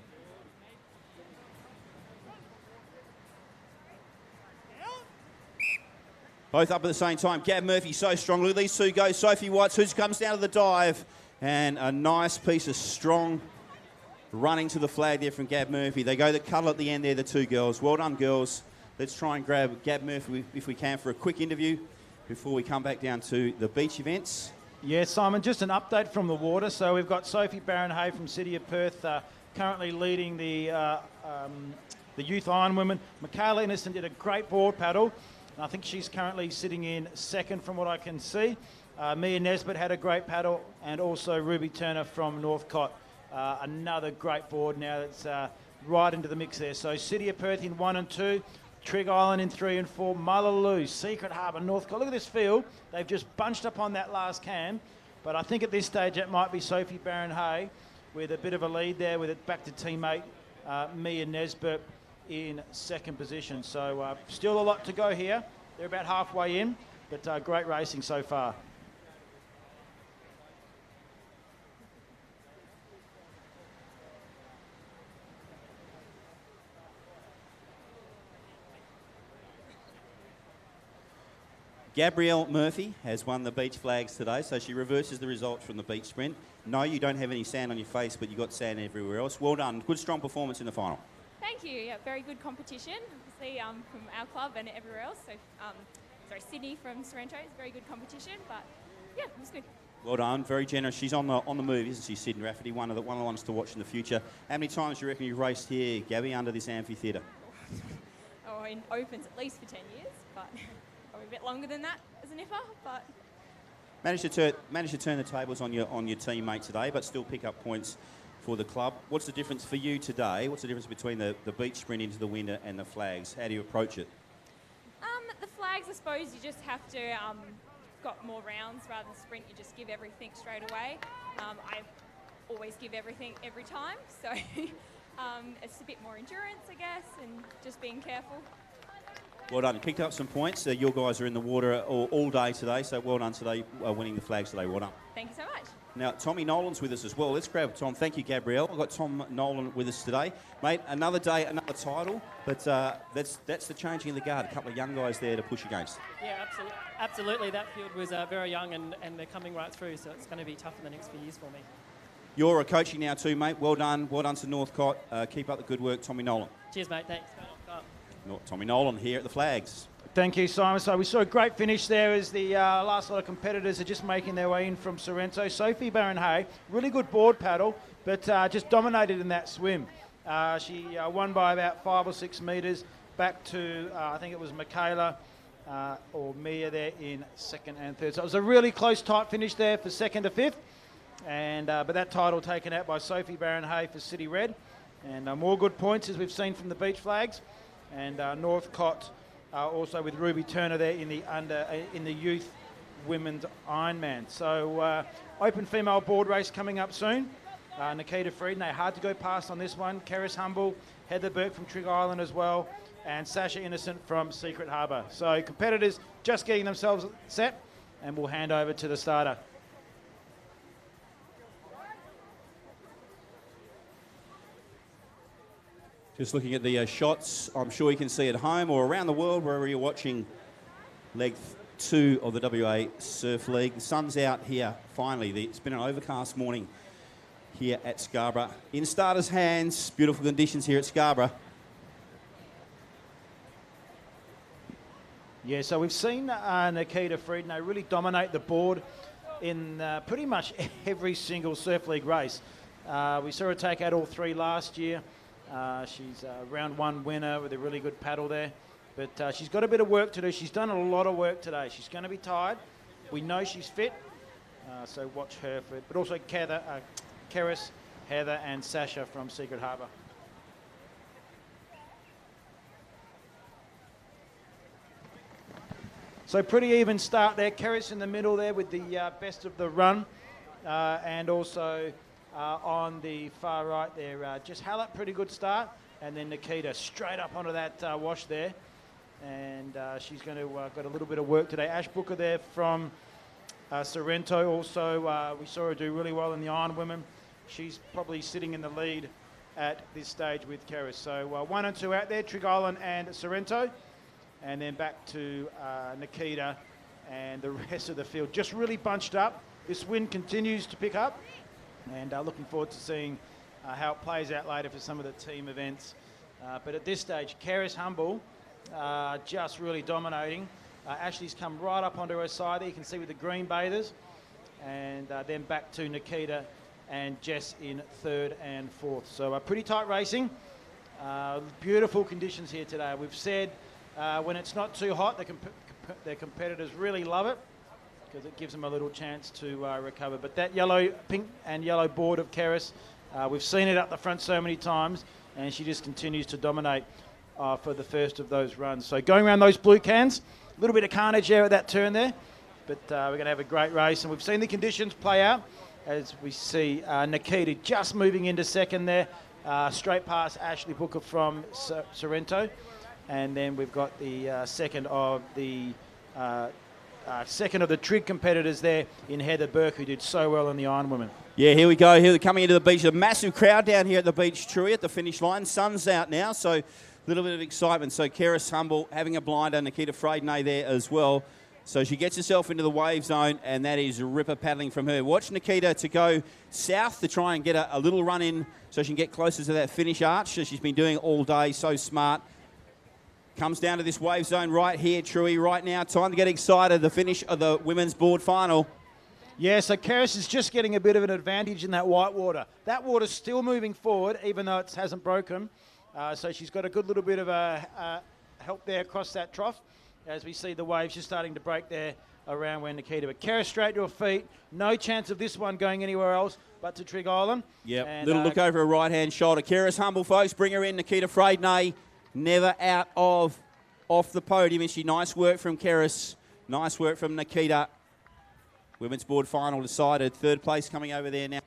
Both up at the same time. Gab Murphy so strong. Look at these 2 go. Sophie Watts, who comes down to the dive. And a nice piece of strong running to the flag there from Gab Murphy. They go the cuddle at the end there, the 2 girls. Well done, girls. Let's try and grab Gab Murphy, if we can, for a quick interview before we come back down to the beach events. Yeah, Simon, just an update from the water. So we've got Sophie Barron-Hay from City of Perth currently leading the youth iron women. Michaela Innocent did a great board paddle. I think she's currently sitting in second from what I can see. Mia Nesbitt had a great paddle, and also Ruby Turner from Northcott another great board now that's right into the mix there. So City of Perth in 1 and 2, Trig Island in 3 and 4, Mullaloo, Secret Harbour, Northcote. Look at this field. They've just bunched up on that last cam. But I think at this stage it might be Sophie Barron-Hay with a bit of a lead there with it back to teammate Mia Nesbitt in second position. So still a lot to go here. They're about halfway in, but great racing so far. Gabrielle Murphy has won the beach flags today, so she reverses the results from the beach sprint. No, you don't have any sand on your face, but you got sand everywhere else. Well done. Good, strong performance in the final. Thank you. Yeah, very good competition, obviously, from our club and everywhere else. So, Sydney from Sorrento is very good competition, but yeah, it was good. Well done. Very generous. She's on the move, isn't she, Sydney Rafferty? One of the ones to watch in the future. How many times do you reckon you've raced here, Gabby, under this amphitheatre? Oh, in opens at least for 10 years, but probably a bit longer than that as an IFA, but Managed to turn the tables on your teammate today, but still pick up points for the club. What's the difference for you today? What's the difference between the beach sprint into the wind and the flags? How do you approach it? the flags, I suppose you just have to got more rounds rather than sprint. You just give everything straight away. I always give everything every time, so it's a bit more endurance, I guess, and just being careful. Well done. You picked up some points. Your guys are in the water all day today, so well done today, winning the flags today. Well done. Thank you so much. Now, Tommy Nolan's with us as well. Let's grab Tom. Thank you, Gabrielle. We've got Tom Nolan with us today. Mate, another day, another title, but that's the changing of the guard. A couple of young guys there to push against. Yeah, absolutely. That field was very young and they're coming right through, so it's going to be tough in the next few years for me. You're coaching now too, mate. Well done. Well done to Northcote. Keep up the good work, Tommy Nolan. Cheers, mate. Thanks. Tommy Nolan here at the flags. Thank you, Simon. So we saw a great finish there as the last lot of competitors are just making their way in from Sorrento. Sophie Barron-Hay, really good board paddle, but just dominated in that swim. She won by about 5 or 6 metres back to, I think it was Michaela or Mia there in second and third. So it was a really close, tight finish there for second to fifth. And but that title taken out by Sophie Barron-Hay for City Red. And more good points as we've seen from the beach flags. And Northcote also with Ruby Turner there in the youth women's Ironman. So open female board race coming up soon. Nikita Frieden, they're hard to go past on this one. Keris Humble, Heather Burke from Trig Island as well, and Sasha Innocent from Secret Harbour. So competitors just getting themselves set, and we'll hand over to the starter. Just looking at the shots, I'm sure you can see at home or around the world, wherever you're watching leg 2 of the WA Surf League. The sun's out here, finally. It's been an overcast morning here at Scarborough. In starters' hands, beautiful conditions here at Scarborough. Yeah, so we've seen Nikita Frieden really dominate the board in pretty much every single Surf League race. We saw her take out all 3 last year. She's a round 1 winner with a really good paddle there. But she's got a bit of work to do. She's done a lot of work today. She's going to be tired. We know she's fit, so watch her for it. But also Keris, Heather and Sasha from Secret Harbour. So pretty even start there. Keris in the middle there with the best of the run. And also on the far right there, just Hallett, pretty good start. And then Nikita straight up onto that wash there. And she's going to got a little bit of work today. Ash Booker there from Sorrento. Also, we saw her do really well in the Iron Women. She's probably sitting in the lead at this stage with Keris. So 1 and 2 out there, Trig Island and Sorrento. And then back to Nikita and the rest of the field. Just really bunched up. This wind continues to pick up. And looking forward to seeing how it plays out later for some of the team events. But at this stage, Keris Humble just really dominating. Ashley's come right up onto her side there. You can see with the green bathers. And then back to Nikita and Jess in 3rd and 4th. So pretty tight racing. Beautiful conditions here today. We've said when it's not too hot, the competitors really love it, because it gives them a little chance to recover. But that pink and yellow board of Keris We've seen it up the front so many times, and she just continues to dominate for the first of those runs. So going around those blue cans, a little bit of carnage there at that turn there, but we're going to have a great race. And we've seen the conditions play out as we see Nikita just moving into second there, straight past Ashley Booker from Sorrento. And then we've got the second of the trig competitors there in Heather Burke, who did so well in the Iron Women. Yeah, here we go. Here they're coming into the beach. A massive crowd down here at the beach, Truey, at the finish line. Sun's out now, so a little bit of excitement. So Keris Humble having a blinder, Nikita Freydenay there as well. So she gets herself into the wave zone, and that is ripper paddling from her. Watch Nikita to go south to try and get a little run in so she can get closer to that finish arch. So she's been doing it all day, so smart. Comes down to this wave zone right here, Truey, right now. Time to get excited, the finish of the women's board final. Yeah, so Keris is just getting a bit of an advantage in that white water. That water's still moving forward, even though it hasn't broken. So she's got a good little bit of help there across that trough, as we see the waves just starting to break there around where Nikita. But Keris straight to her feet. No chance of this one going anywhere else but to Trig Island. Yep, little look over her right-hand shoulder. Keris Humble, folks, bring her in. Nikita Freydenay, never out of off the podium. Is she? Nice work from Keris. Nice work from Nikita. Women's board final decided. Third place coming over there now.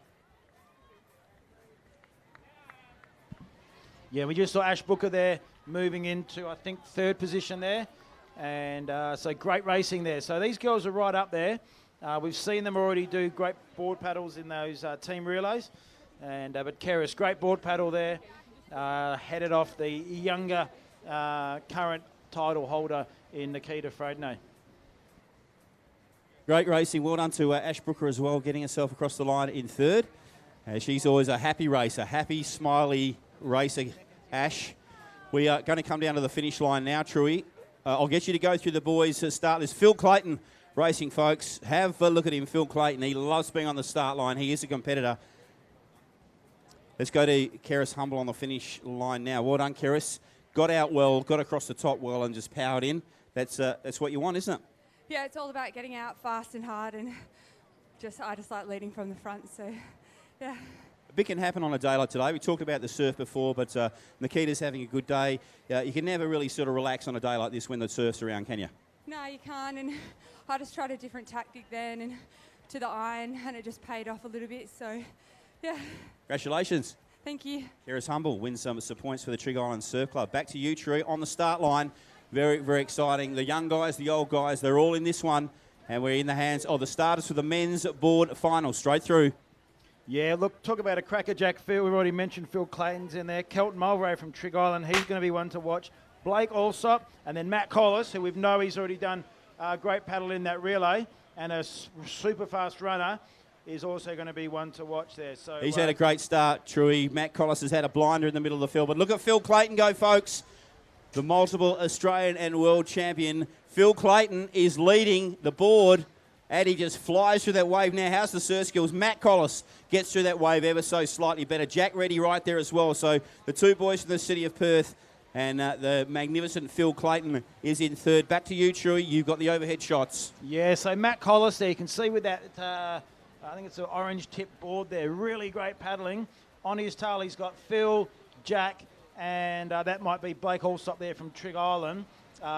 Yeah, we just saw Ash Booker there moving into, I think, third position there. And so great racing there. So these girls are right up there. We've seen them already do great board paddles in those team relays. And but Keris, great board paddle there. Headed off the younger current title holder in Nikita Freydenay. Great racing. Well done to Ash Brooker as well, getting herself across the line in third. She's always a happy racer, happy, smiley racer, Ash. We are going to come down to the finish line now, Truey. I'll get you to go through the boys' start list. Phil Clayton racing, folks. Have a look at him, Phil Clayton. He loves being on the start line. He is a competitor. Let's go to Keris Humble on the finish line now. Well done, Keris. Got out well, got across the top well, and just powered in. That's what you want, isn't it? Yeah, it's all about getting out fast and hard, and I just like leading from the front. So, yeah. A bit can happen on a day like today. We talked about the surf before, but Nikita's having a good day. You can never really sort of relax on a day like this when the surf's around, can you? No, you can't. And I just tried a different tactic then, and to the iron, and it just paid off a little bit. So, yeah. Congratulations. Thank you. Keris Humble wins some points for the Trig Island Surf Club. Back to you, Tree, on the start line. Very, very exciting. The young guys, the old guys, they're all in this one. And we're in the hands of the starters for the men's board final. Straight through. Yeah, look, talk about a crackerjack field. We've already mentioned Phil Clayton's in there. Kelton Mulray from Trig Island, he's going to be one to watch. Blake Alsop, and then Matt Collis, who we know he's already done a great paddle in that relay, and a super fast runner is also going to be one to watch there. So he's had a great start, Truey. Matt Collis has had a blinder in the middle of the field. But look at Phil Clayton go, folks. The multiple Australian and world champion. Phil Clayton is leading the board, and he just flies through that wave now. How's the surf skills? Matt Collis gets through that wave ever so slightly better. Jack Reddy right there as well. So the two boys from the city of Perth, and the magnificent Phil Clayton is in third. Back to you, Truey. You've got the overhead shots. Yeah, so Matt Collis there, you can see with that, I think it's an orange tip board there. Really great paddling. On his tail, he's got Phil, Jack, and that might be Blake Allsop there from Trig Island,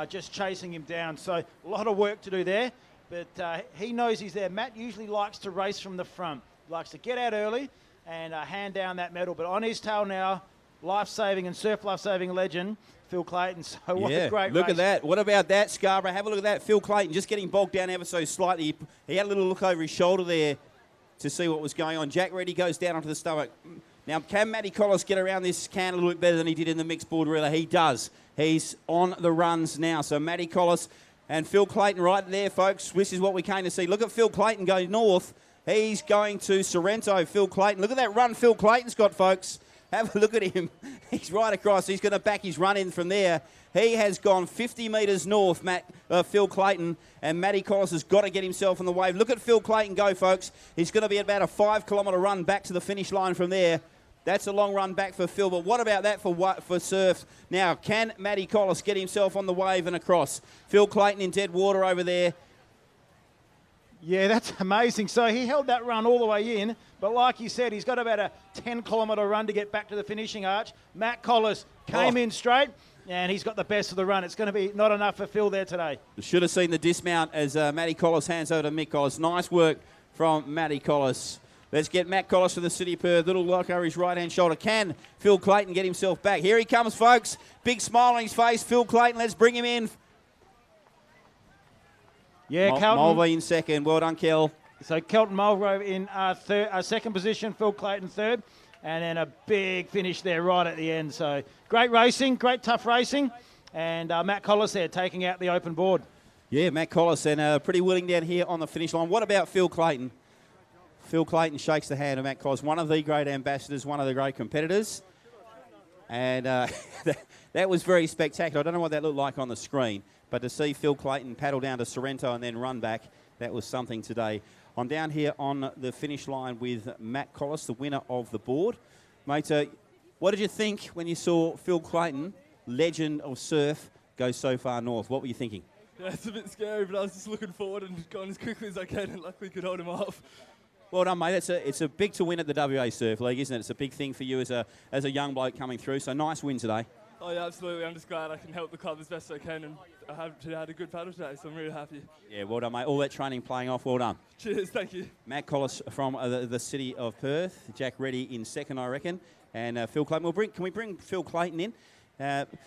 just chasing him down. So a lot of work to do there, but he knows he's there. Matt usually likes to race from the front. He likes to get out early and hand down that medal. But on his tail now, life-saving and surf life-saving legend, Phil Clayton. So what a great look race. at that. What about that, Scarborough? Have a look at that. Phil Clayton just getting bogged down ever so slightly. He had a little look over his shoulder there to see what was going on. Jack Reddy goes down onto the stomach. Now, can Matty Collis get around this can a little bit better than he did in the mixed board relay? He does. He's on the runs now. So Matty Collis and Phil Clayton right there, folks. This is what we came to see. Look at Phil Clayton go north. He's going to Sorrento, Phil Clayton. Look at that run Phil Clayton's got, folks. Have a look at him. He's right across. He's going to back his run in from there. He has gone 50 metres north, Phil Clayton, and Matty Collis has got to get himself on the wave. Look at Phil Clayton go, folks. He's going to be about a 5-kilometre run back to the finish line from there. That's a long run back for Phil, but what about that for surf? Now, can Matty Collis get himself on the wave and across? Phil Clayton in dead water over there. Yeah, that's amazing. So he held that run all the way in, but like you said, he's got about a 10-kilometre run to get back to the finishing arch. Matt Collis came in straight, and he's got the best of the run. It's going to be not enough for Phil there today. Should have seen the dismount as Matty Collis hands over to Mick Collis. Nice work from Matty Collis. Let's get Matt Collis from the City of Perth. Little lock over his right-hand shoulder. Can Phil Clayton get himself back? Here he comes, folks. Big smile on his face. Phil Clayton, let's bring him in. Yeah, Kelton. Mulvey in second. Well done, Kel. So Kelton Mulgrove in second position, Phil Clayton third, and then a big finish there right at the end. So great racing, great tough racing, and Matt Collis there taking out the open board. Yeah, Matt Collis, and pretty willing down here on the finish line. What about Phil Clayton? Phil Clayton shakes the hand of Matt Collis, one of the great ambassadors, one of the great competitors. And that was very spectacular. I don't know what that looked like on the screen, but to see Phil Clayton paddle down to Sorrento and then run back, that was something today. I'm down here on the finish line with Matt Collis, the winner of the board. Mate, what did you think when you saw Phil Clayton, legend of surf, go so far north? What were you thinking? Yeah, it's a bit scary, but I was just looking forward and going as quickly as I can, and luckily could hold him off. Well done, mate. It's a big to win at the WA Surf League, isn't it? It's a big thing for you as a young bloke coming through. So nice win today. Oh yeah, absolutely. I'm just glad I can help the club as best I can, and I had a good paddle today, so I'm really happy. Yeah, well done, mate. All that training paying off. Well done. Cheers, thank you. Matt Collis from the City of Perth. Jack Reddy in second, I reckon. And Phil Clayton. Can we bring Phil Clayton in?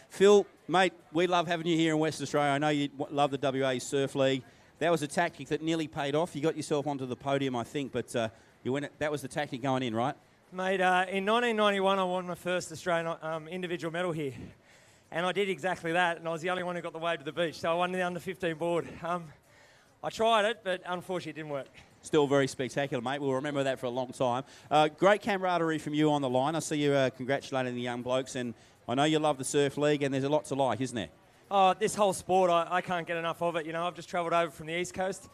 Phil, mate, we love having you here in Western Australia. I know you love the WA Surf League. That was a tactic that nearly paid off. You got yourself onto the podium, I think, but that was the tactic going in, right? Mate, in 1991, I won my first Australian individual medal here. And I did exactly that, and I was the only one who got the wave to the beach. So I won the under-15 board. I tried it, but unfortunately it didn't work. Still very spectacular, mate. We'll remember that for a long time. Great camaraderie from you on the line. I see you congratulating the young blokes, and I know you love the Surf League, and there's a lot to like, isn't there? Oh, this whole sport, I can't get enough of it. You know, I've just travelled over from the East Coast.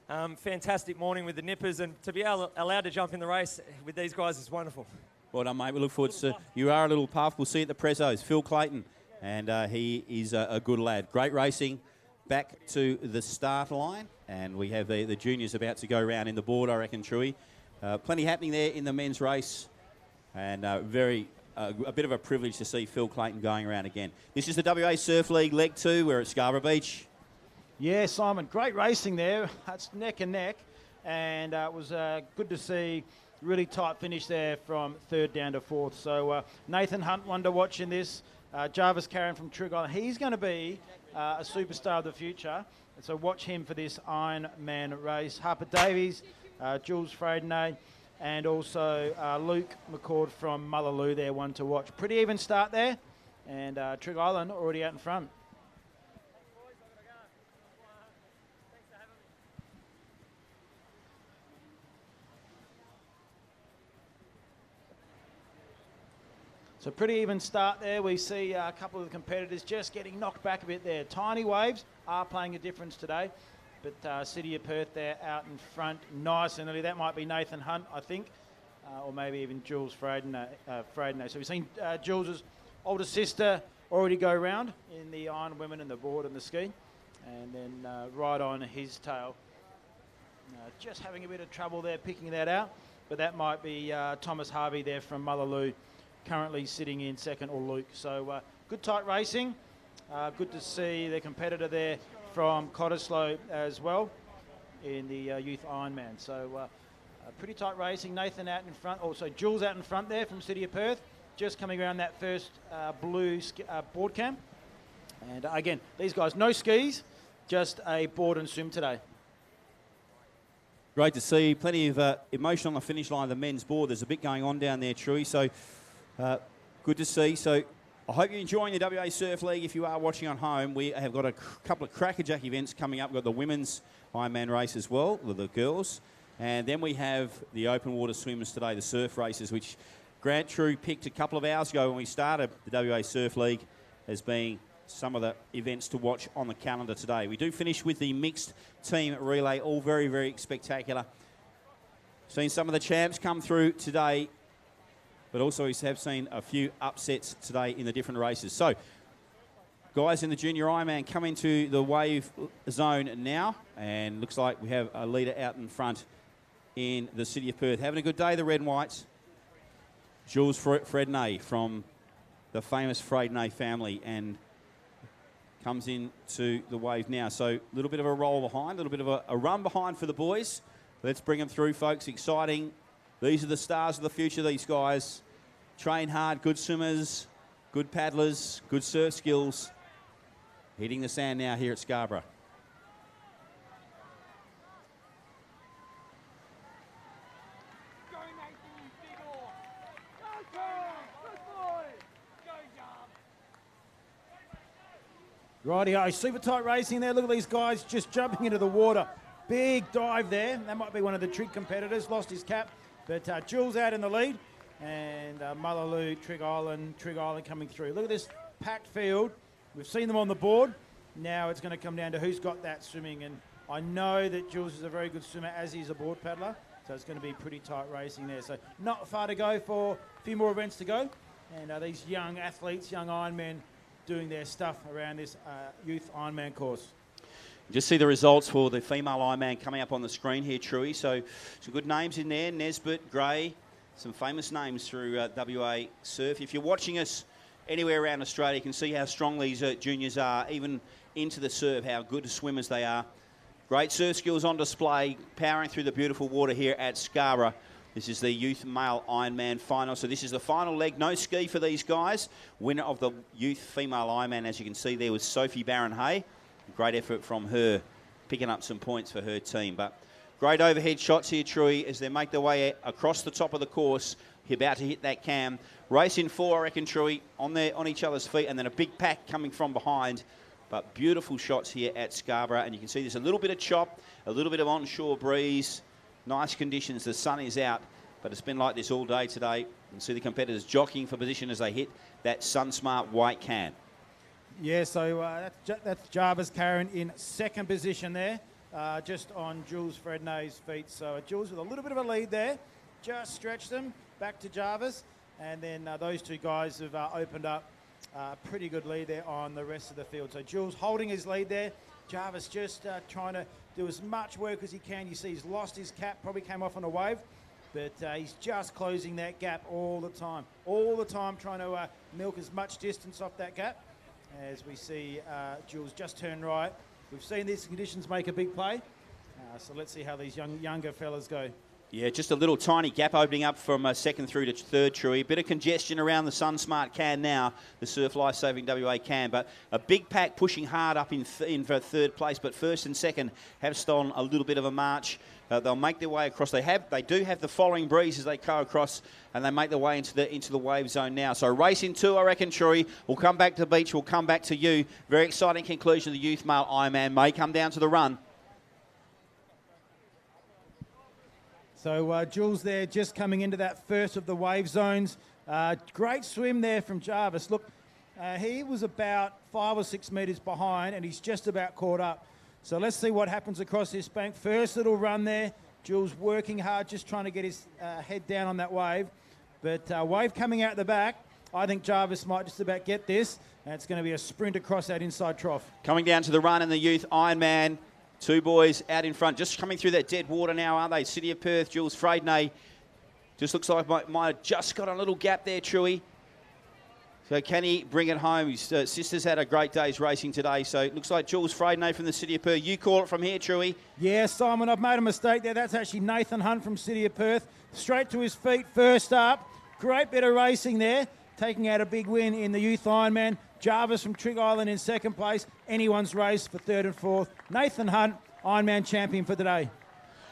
Fantastic morning with the nippers, and to be allowed to jump in the race with these guys is wonderful. Well done, mate. We look forward to you. Are a little puff. We'll see you at the Prezos. Phil Clayton, and he is a good lad. Great racing. Back to the start line, and we have the juniors about to go around in the board, I reckon, Chewy. Plenty happening there in the men's race, and a bit of a privilege to see Phil Clayton going around again. This is the WA Surf League Leg 2. We're at Scarborough Beach. Yeah, Simon, great racing there. That's neck and neck, and it was good to see really tight finish there from third down to fourth. So Nathan Hunt, one to watch in this. Jarvis Carron from Trigger, he's going to be a superstar of the future. And so watch him for this Ironman race. Harper Davies, Jules Freydenay, and also Luke McCord from Mullaloo there, one to watch. Pretty even start there, and Trig Island already out in front. So pretty even start there. We see a couple of the competitors just getting knocked back a bit there. Tiny Waves are playing a difference today, but City of Perth there out in front, nice and early. That might be Nathan Hunt, I think, or maybe even Jules Freydenay. So we've seen Jules' older sister already go round in the Iron Women and the board and the ski, and then right on his tail. Just having a bit of trouble there picking that out, but that might be Thomas Harvey there from Mullaloo, currently sitting in second, or Luke. So good tight racing. Good to see the competitor there from Cottesloe as well in the Youth Ironman. So pretty tight racing. Nathan out in front. Also Jules out in front there from City of Perth, just coming around that first blue board cam. And again, these guys, no skis, just a board and swim today. Great to see. Plenty of emotion on the finish line of the men's board. There's a bit going on down there, Truey. So good to see. So I hope you're enjoying the WA Surf League. If you are watching on home, we have got a couple of crackerjack events coming up. We've got the women's Ironman race as well, with the girls. And then we have the open water swimmers today, the surf races, which Grant True picked a couple of hours ago when we started the WA Surf League as being some of the events to watch on the calendar today. We do finish with the mixed team relay, all very, very spectacular. Seen some of the champs come through today, but also we have seen a few upsets today in the different races. So guys in the junior Ironman come into the wave zone now, and looks like we have a leader out in front in the city of Perth. Having a good day, the red and whites. Jules Frednay from the famous Frednay family, and comes into the wave now. So a little bit of a roll behind, a little bit of a run behind for the boys. Let's bring them through, folks. Exciting. These are the stars of the future, these guys. Train hard, good swimmers, good paddlers, good surf skills. Hitting the sand now here at Scarborough. Rightio, super tight racing there. Look at these guys just jumping into the water. Big dive there. That might be one of the Trig competitors. Lost his cap. But Jules out in the lead. And Mullaloo, Trig Island coming through. Look at this packed field. We've seen them on the board. Now it's going to come down to who's got that swimming. And I know that Jules is a very good swimmer, as he's a board paddler. So it's going to be pretty tight racing there. So not far to go for a few more events to go. And these young athletes, young Ironmen, doing their stuff around this youth Ironman course. Just see the results for the female Ironman coming up on the screen here, Truey. So some good names in there. Nesbitt, Gray, some famous names through WA Surf. If you're watching us anywhere around Australia, you can see how strong these juniors are, even into the surf, how good swimmers they are. Great surf skills on display, powering through the beautiful water here at Scarborough. This is the youth male Ironman final. So this is the final leg. No ski for these guys. Winner of the youth female Ironman, as you can see there, was Sophie Barron-Hay. Great effort from her, picking up some points for her team. But great overhead shots here, Truey, as they make their way across the top of the course. About to hit that cam. Race in 4, I reckon, Truey, on each other's feet, and then a big pack coming from behind. But beautiful shots here at Scarborough, and you can see there's a little bit of chop, a little bit of onshore breeze. Nice conditions, the sun is out, but it's been like this all day today. You can see the competitors jockeying for position as they hit that SunSmart white can. Yeah, so that's Jarvis Karen in second position there, just on Jules Frednay's feet. So Jules with a little bit of a lead there, just stretched them back to Jarvis, and then those two guys have opened up a pretty good lead there on the rest of the field. So Jules holding his lead there, Jarvis just trying to do as much work as he can. You see he's lost his cap, probably came off on a wave, but he's just closing that gap all the time trying to milk as much distance off that gap. As we see Jules just turn right. We've seen these conditions make a big play, so let's see how these younger fellas go. Yeah, just a little tiny gap opening up from second through to third, Truey. Bit of congestion around the SunSmart can now, the Surf Life Saving WA can, but a big pack pushing hard up in for third place, but first and second have stolen a little bit of a march. They'll make their way across. They do have the following breeze as they go across, and they make their way into the wave zone now. So race in 2, I reckon, Truey. We'll come back to the beach. We'll come back to you. Very exciting conclusion of the youth male Ironman. May come down to the run. So Jules there just coming into that first of the wave zones. Great swim there from Jarvis. Look, he was about 5 or 6 metres behind, and he's just about caught up. So let's see what happens across this bank. First little run there. Jules working hard, just trying to get his head down on that wave. But wave coming out the back. I think Jarvis might just about get this. And it's going to be a sprint across that inside trough. Coming down to the run in the youth Ironman. 2 boys out in front, just coming through that dead water now, aren't they? City of Perth, Jules Frednay. Just looks like might have just got a little gap there, Truey. So can he bring it home? His sister's had a great day's racing today, so it looks like Jules Frednay from the City of Perth. You call it from here, Truey. Yeah, Simon, I've made a mistake there. That's actually Nathan Hunt from City of Perth. Straight to his feet, first up. Great bit of racing there, taking out a big win in the youth Ironman. Jarvis from Trig Island in second place. Anyone's race for third and fourth. Nathan Hunt, Ironman champion for today.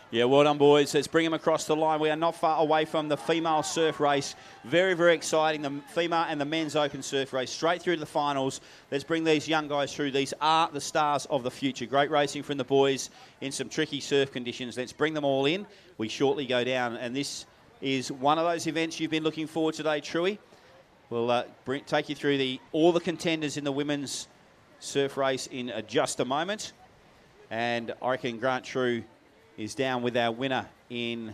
Yeah, well done, boys. Let's bring him across the line. We are not far away from the female surf race. Very, very exciting. The female and the men's open surf race straight through to the finals. Let's bring these young guys through. These are the stars of the future. Great racing from the boys in some tricky surf conditions. Let's bring them all in. We shortly go down, and this is one of those events you've been looking forward to today, Truey. We'll take you through all the contenders in the women's surf race in just a moment. And I reckon Grant True is down with our winner in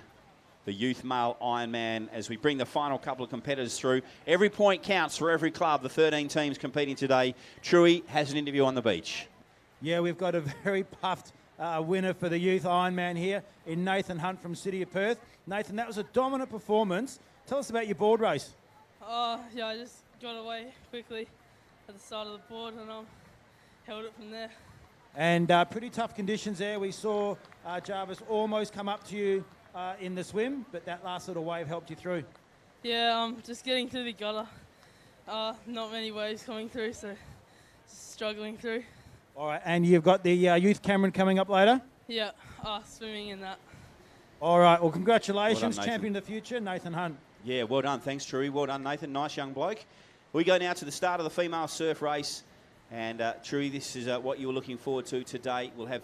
the youth male Ironman, as we bring the final couple of competitors through. Every point counts for every club. The 13 teams competing today. Truey has an interview on the beach. Yeah, we've got a very puffed winner for the youth Ironman here in Nathan Hunt from City of Perth. Nathan, that was a dominant performance. Tell us about your board race. Yeah, I just got away quickly at the side of the board and held it from there. And pretty tough conditions there. We saw Jarvis almost come up to you in the swim, but that last little wave helped you through. Yeah, just getting through the gutter. Not many waves coming through, so just struggling through. All right, and you've got the youth Cameron coming up later? Yeah, swimming in that. All right, well, congratulations, Well done, champion of the future, Nathan Hunt. Yeah, well done. Thanks, Truey. Well done, Nathan. Nice young bloke. We go now to the start of the female surf race. And Truey, this is what you were looking forward to today. We'll have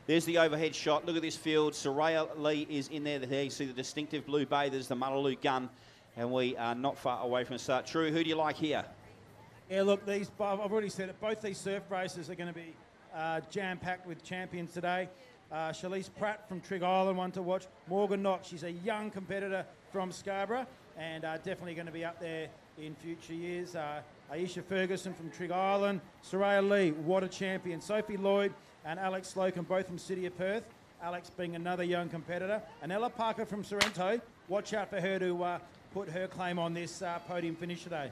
there's the overhead shot. Look at this field. Soraya Lee is in there. There you see the distinctive blue bathers, the Mullaloo gun. And we are not far away from the start. Truey, who do you like here? Yeah, look, I've already said it. Both these surf races are going to be jam-packed with champions today. Shalise Pratt from Trigg Island, one to watch. Morgan Knox, she's a young competitor from Scarborough and definitely going to be up there in future years. Aisha Ferguson from Trigg Island. Soraya Lee, what a champion. Sophie Lloyd and Alex Slocum, both from City of Perth. Alex being another young competitor. And Ella Parker from Sorrento. Watch out for her to put her claim on this podium finish today.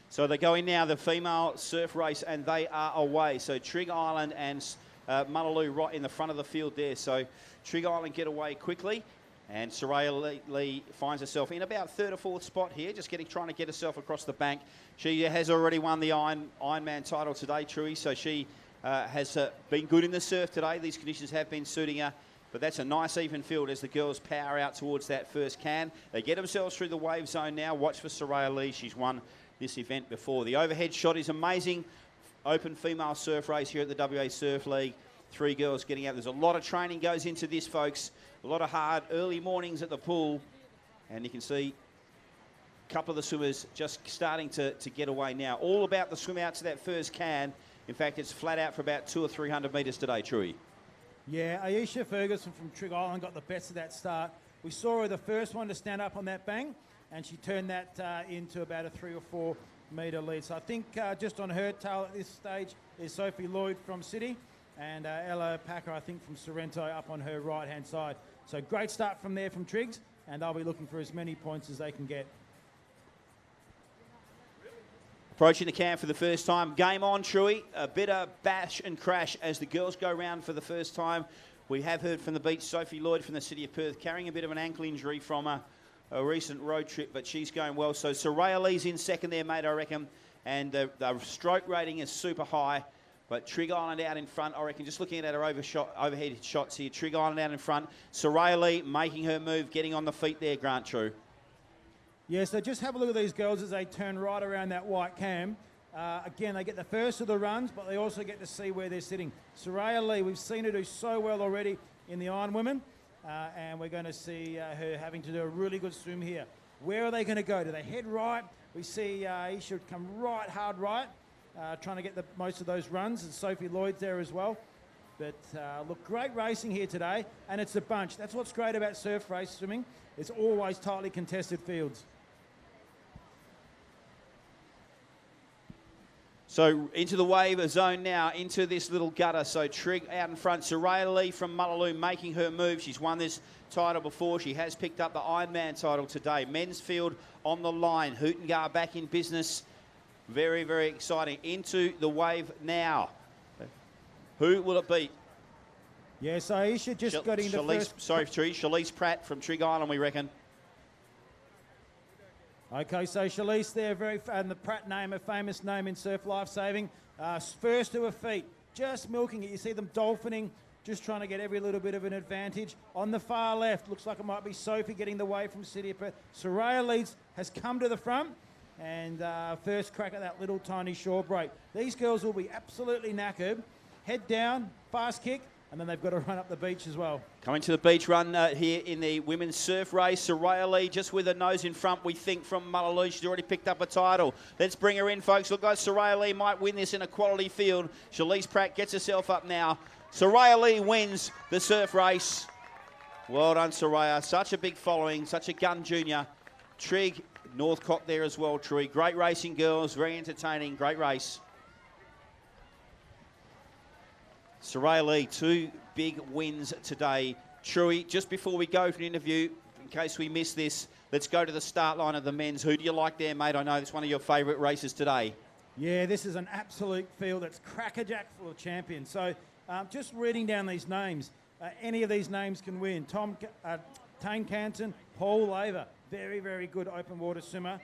So they're going now, the female surf race, and they are away. So Trigg Island and Mullaloo right in the front of the field there. So Trigg Island get away quickly. And Soraya Lee finds herself in about third or fourth spot here, just trying to get herself across the bank. She has already won the Ironman title today, Truey, so she has been good in the surf today. These conditions have been suiting her, but that's a nice even field as the girls power out towards that first can. They get themselves through the wave zone now. Watch for Soraya Lee. She's won this event before. The overhead shot is amazing. Open female surf race here at the WA Surf League. 3 girls getting out. There's a lot of training goes into this, folks. A lot of hard early mornings at the pool. And you can see a couple of the swimmers just starting to get away now. All about the swim out to that first can. In fact, it's flat out for about 200 or 300 metres today, Truey. Yeah, Aisha Ferguson from Trigg Island got the best of that start. We saw her the first one to stand up on that bank, and she turned that into about a 3 or 4 metre lead. So I think just on her tail at this stage is Sophie Lloyd from City, and Ella Packer, I think, from Sorrento up on her right-hand side. So great start from there from Triggs, and they'll be looking for as many points as they can get. Approaching the camp for the first time. Game on, Truey. A bit of bash and crash as the girls go round for the first time. We have heard from the beach Sophie Lloyd from the City of Perth carrying a bit of an ankle injury from a recent road trip, but she's going well. So Soraya Lee's in second there, mate, I reckon. And the stroke rating is super high. But Trigg Island out in front, I reckon. Just looking at her overhead shots here. Trigg Island out in front. Soraya Lee making her move, getting on the feet there, Grant True. Yeah, so just have a look at these girls as they turn right around that white cam. Again, they get the first of the runs, but they also get to see where they're sitting. Soraya Lee, we've seen her do so well already in the Iron Women, and we're going to see her having to do a really good swim here. Where are they going to go? Do they head right? We see Isha come right, hard right, trying to get most of those runs, and Sophie Lloyd's there as well. But look, great racing here today, and it's a bunch. That's what's great about surf race swimming. It's always tightly contested fields. So into the wave zone now, into this little gutter. So Trigg out in front. Soraya Lee from Mullaloo making her move. She's won this title before. She has picked up the Ironman title today. Men's field on the line. Hootengar back in business. Very, very exciting. Into the wave now. Who will it be? Yeah, so Aisha just got into first. Sorry, Shalise Pratt from Trigg Island, we reckon. Okay, so Shalise there, and the Pratt name, a famous name in surf lifesaving. First to her feet, just milking it. You see them dolphining, just trying to get every little bit of an advantage. On the far left, looks like it might be Sophie getting the way from City of Perth. Soraya Leeds has come to the front, and first crack at that little tiny shore break. These girls will be absolutely knackered. Head down, fast kick, and then they've got to run up the beach as well. Coming to the beach run here in the women's surf race. Soraya Lee just with her nose in front, we think, from Mullaloo. She's already picked up a title. Let's bring her in, folks. Look, guys, Soraya Lee might win this in a quality field. Shalise Pratt gets herself up now. Soraya Lee wins the surf race. Well done, Soraya. Such a big following, such a gun junior. Trig, Northcote there as well, Trig. Great racing, girls. Very entertaining. Great race. Soraya Lee, 2 big wins today. Truey, just before we go for an interview, in case we miss this, let's go to the start line of the men's. Who do you like there, mate? I know it's one of your favourite races today. Yeah, this is an absolute field that's crackerjack full of champions. So just reading down these names, any of these names can win. Tane Canton, Paul Laver, very, very good open water swimmer.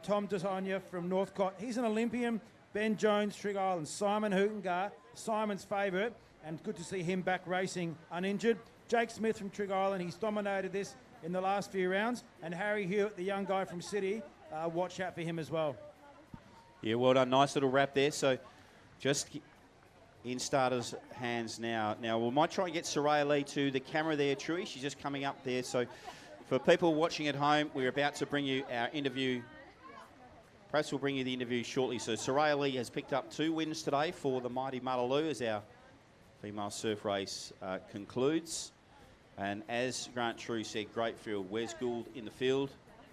Tom Desonia from Northcote, he's an Olympian. Ben Jones, Trig Island. Simon Hootengar, Simon's favourite, and good to see him back racing uninjured. Jake Smith from Trig Island, he's dominated this in the last few rounds. And Harry Hewitt, the young guy from City, watch out for him as well. Yeah, well done. Nice little wrap there. So just in starters' hands now. Now, we might try and get Soraya Lee to the camera there, Truey. She's just coming up there. So for people watching at home, we're about to bring you our interview. Perhaps we'll bring you the interview shortly. So Soraya Lee has picked up 2 wins today for the mighty Mullaloo as our female surf race concludes. And as Grant True said, great field. Wes Gould in the field.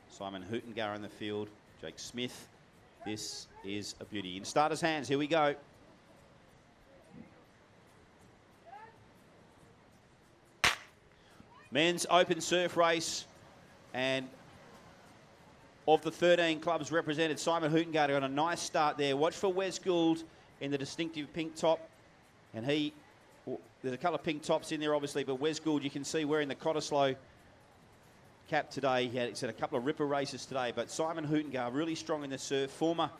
Simon Hootengar in the field. Jake Smith. This is a beauty. In starters' hands, here we go. Men's open surf race. And of the 13 clubs represented, Simon Hootengar got a nice start there. Watch for Wes Gould in the distinctive pink top. And there's a couple of pink tops in there, obviously, but Wes Gould, you can see wearing the Cottesloe cap today. He's had a couple of ripper races today, but Simon Hootengar, really strong in the surf. Former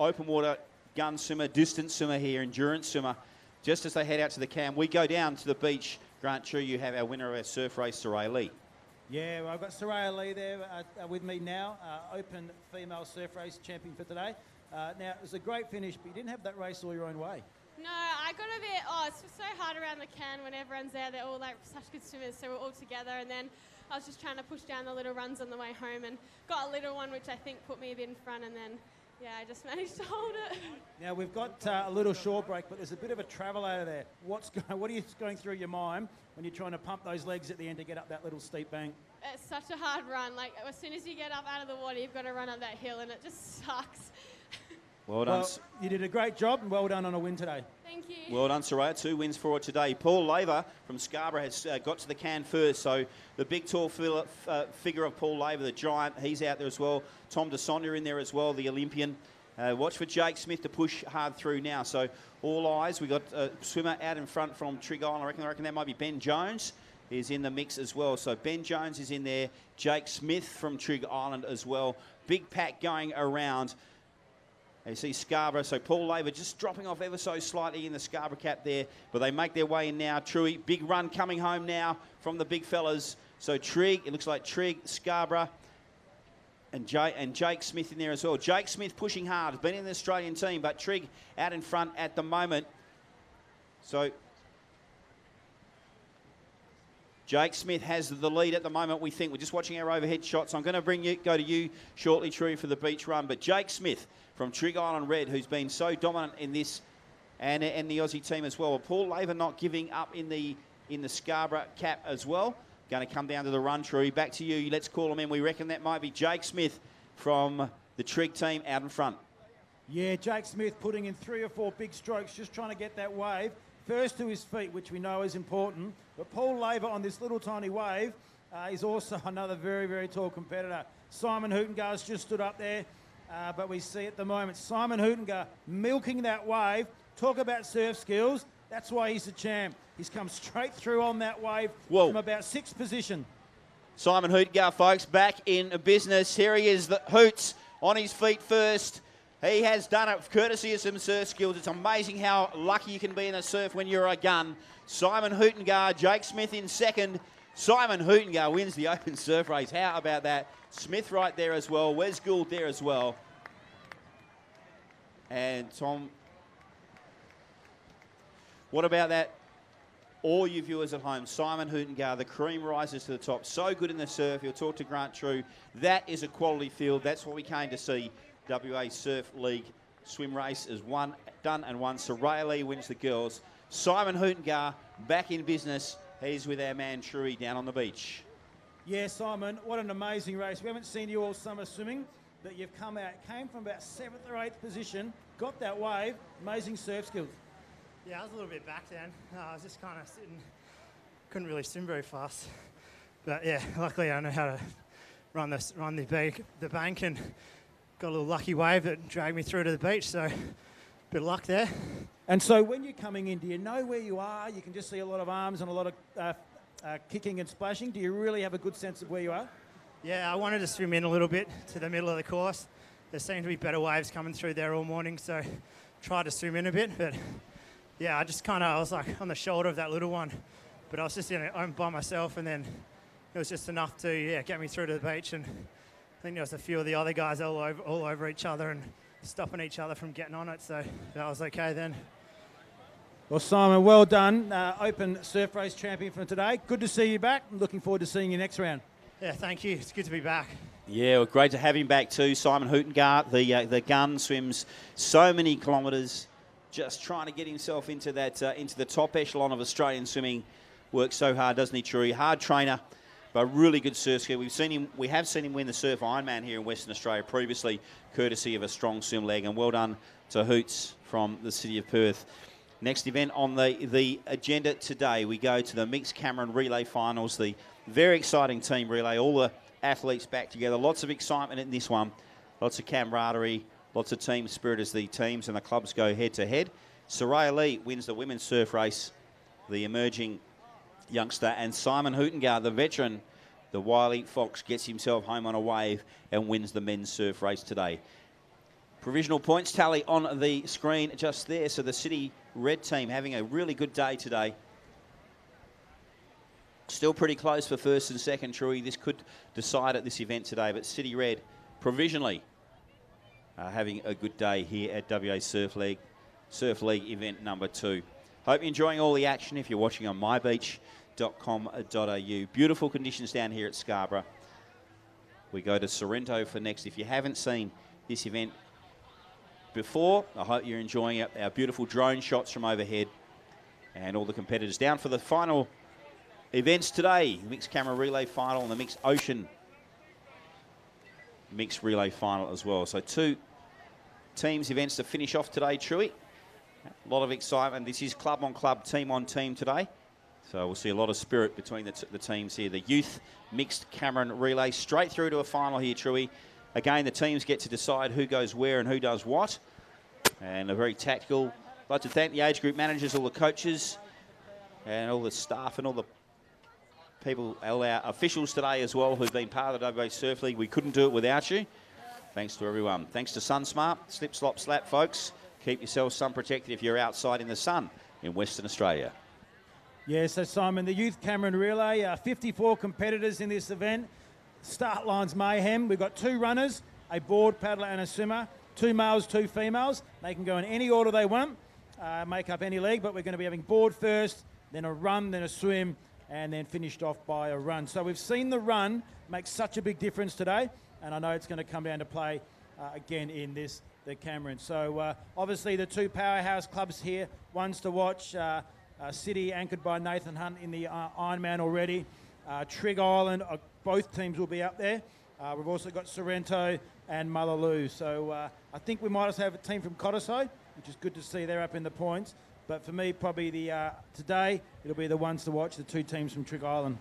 open water gun swimmer, distance swimmer here, endurance swimmer. Just as they head out to the cam, we go down to the beach. Grant True, you have our winner of our surf race, Soraya Lee. Yeah, well, I've got Soraya Lee there with me now, open female surf race champion for today. Now, it was a great finish, but you didn't have that race all your own way. No, I got a bit, it's so hard around the can when everyone's there. They're all like such good swimmers, so we're all together. And then I was just trying to push down the little runs on the way home and got a little one, which I think put me a bit in front. And then, yeah, I just managed to hold it. Now, we've got a little shore break, but there's a bit of a travelator there. What are you going through your mind when you're trying to pump those legs at the end to get up that little steep bank? It's such a hard run. Like, as soon as you get up out of the water, you've got to run up that hill, and it just sucks. Well done. Well, you did a great job, and well done on a win today. Thank you. Well done, Soraya. 2 wins for her today. Paul Laver from Scarborough has got to the can first. So the big, tall figure of Paul Laver, the giant, he's out there as well. Tom DeSonia in there as well, the Olympian. Watch for Jake Smith to push hard through now. So all eyes. We got a swimmer out in front from Trig Island. I reckon that might be Ben Jones is in the mix as well. So Ben Jones is in there. Jake Smith from Trig Island as well. Big pack going around. You see Scarborough, so Paul Laver just dropping off ever so slightly in the Scarborough cap there, but they make their way in now. Truey, big run coming home now from the big fellas. So Trig, it looks like Trig, Scarborough, and Jake Smith in there as well. Jake Smith pushing hard, has been in the Australian team, but Trig out in front at the moment. So Jake Smith has the lead at the moment, we think. We're just watching our overhead shots. I'm going to go to you shortly, Truey, for the beach run, but Jake Smith from Trig Island Red, who's been so dominant in this and the Aussie team as well. Paul Laver not giving up in the Scarborough cap as well. Going to come down to the run, Truey. Back to you. Let's call him in. We reckon that might be Jake Smith from the Trig team out in front. Yeah, Jake Smith putting in 3 or 4 big strokes, just trying to get that wave. First to his feet, which we know is important. But Paul Laver on this little tiny wave is also another very, very tall competitor. Simon Hootengar's just stood up there. But we see at the moment Simon Hootengar milking that wave. Talk about surf skills. That's why he's the champ. He's come straight through on that wave from about 6th position. Simon Hootengar, folks, back in business. Here he is, the Hoots, on his feet first. He has done it courtesy of some surf skills. It's amazing how lucky you can be in the surf when you're a gun. Simon Hootengar, Jake Smith in second. Simon Hootengar wins the open surf race. How about that? Smith right there as well. Wes Gould there as well. And Tom, what about that? All you viewers at home, Simon Hootengar, the cream rises to the top. So good in the surf. You'll talk to Grant True. That is a quality field. That's what we came to see. WA Surf League swim race is done and won. Soraya Lee wins the girls. Simon Hootengar back in business. He's with our man Truey down on the beach. Yeah, Simon, what an amazing race. We haven't seen you all summer swimming, but you've came from about 7th or 8th position, got that wave, amazing surf skills. Yeah, I was a little bit back then. I was just kind of sitting, couldn't really swim very fast. But yeah, luckily I know how to run the bank and got a little lucky wave that dragged me through to the beach, so bit of luck there. And so when you're coming in, do you know where you are? You can just see a lot of arms and a lot of kicking and splashing. Do you really have a good sense of where you are? Yeah, I wanted to swim in a little bit to the middle of the course. There seemed to be better waves coming through there all morning, so tried to swim in a bit, but yeah, I was like on the shoulder of that little one, but I was just by myself, and then it was just enough to get me through to the beach. And I think there was a few of the other guys all over each other and stopping each other from getting on it, so that was okay then. Well, Simon, well done. Open surf race champion from today. Good to see you back. I'm looking forward to seeing you next round. Yeah, thank you. It's good to be back. Yeah, well, great to have him back too. Simon Hootengart, the gun, swims so many kilometres, just trying to get himself into the top echelon of Australian swimming. Works so hard, doesn't he, Truey? Hard trainer, but really good surf skill. We have seen him win the Surf Ironman here in Western Australia previously, courtesy of a strong swim leg. And well done to Hoots from the city of Perth. Next event on the agenda today, we go to the Mixed Cameron Relay Finals, the very exciting team relay, all the athletes back together. Lots of excitement in this one, lots of camaraderie, lots of team spirit as the teams and the clubs go head-to-head. Soraya Lee wins the women's surf race, the emerging youngster, and Simon Hootengart, the veteran, the wily fox, gets himself home on a wave and wins the men's surf race today. Provisional points tally on the screen just there. So the City Red team having a really good day today. Still pretty close for first and second, Truey. This could decide at this event today, but City Red provisionally having a good day here at WA Surf League event number 2. Hope you're enjoying all the action if you're watching on mybeach.com.au. Beautiful conditions down here at Scarborough. We go to Sorrento for next. If you haven't seen this event before, I hope you're enjoying it. Our beautiful drone shots from overhead and all the competitors down for the final events today. Mixed Camera Relay Final and the Mixed Ocean Mixed Relay Final as well. So 2 teams events to finish off today, Truey. A lot of excitement. This is club on club, team on team today. So we'll see a lot of spirit between the teams here. The Youth Mixed Cameron Relay straight through to a final here, Truey. Again, the teams get to decide who goes where and who does what. And a very tactical. I'd like to thank the age group managers, all the coaches, and all the staff and all the people, all our officials today as well, who've been part of the WA Surf League. We couldn't do it without you. Thanks to everyone. Thanks to SunSmart. Slip, slop, slap, folks. Keep yourself sun protected if you're outside in the sun in Western Australia. Yeah, so Simon, the Youth Cameron Relay, 54 competitors in this event. Start line's mayhem. We've got 2 runners, a board paddler and a swimmer, 2 males, 2 females. They can go in any order they want, make up any leg, but we're going to be having board first, then a run, then a swim, and then finished off by a run. So we've seen the run make such a big difference today, and I know it's going to come down to play again in the Cameron. So obviously the 2 powerhouse clubs here, ones to watch, City anchored by Nathan Hunt in the Ironman already. Trig Island, both teams will be up there. We've also got Sorrento and Mullaloo. So I think we might also have a team from Cottesloe, which is good to see. They're up in the points. But for me, probably today, it'll be the ones to watch, the 2 teams from Trig Island.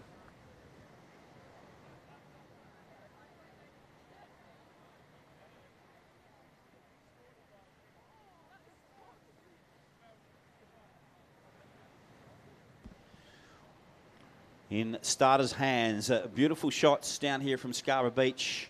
In starters' hands, beautiful shots down here from Scarborough Beach.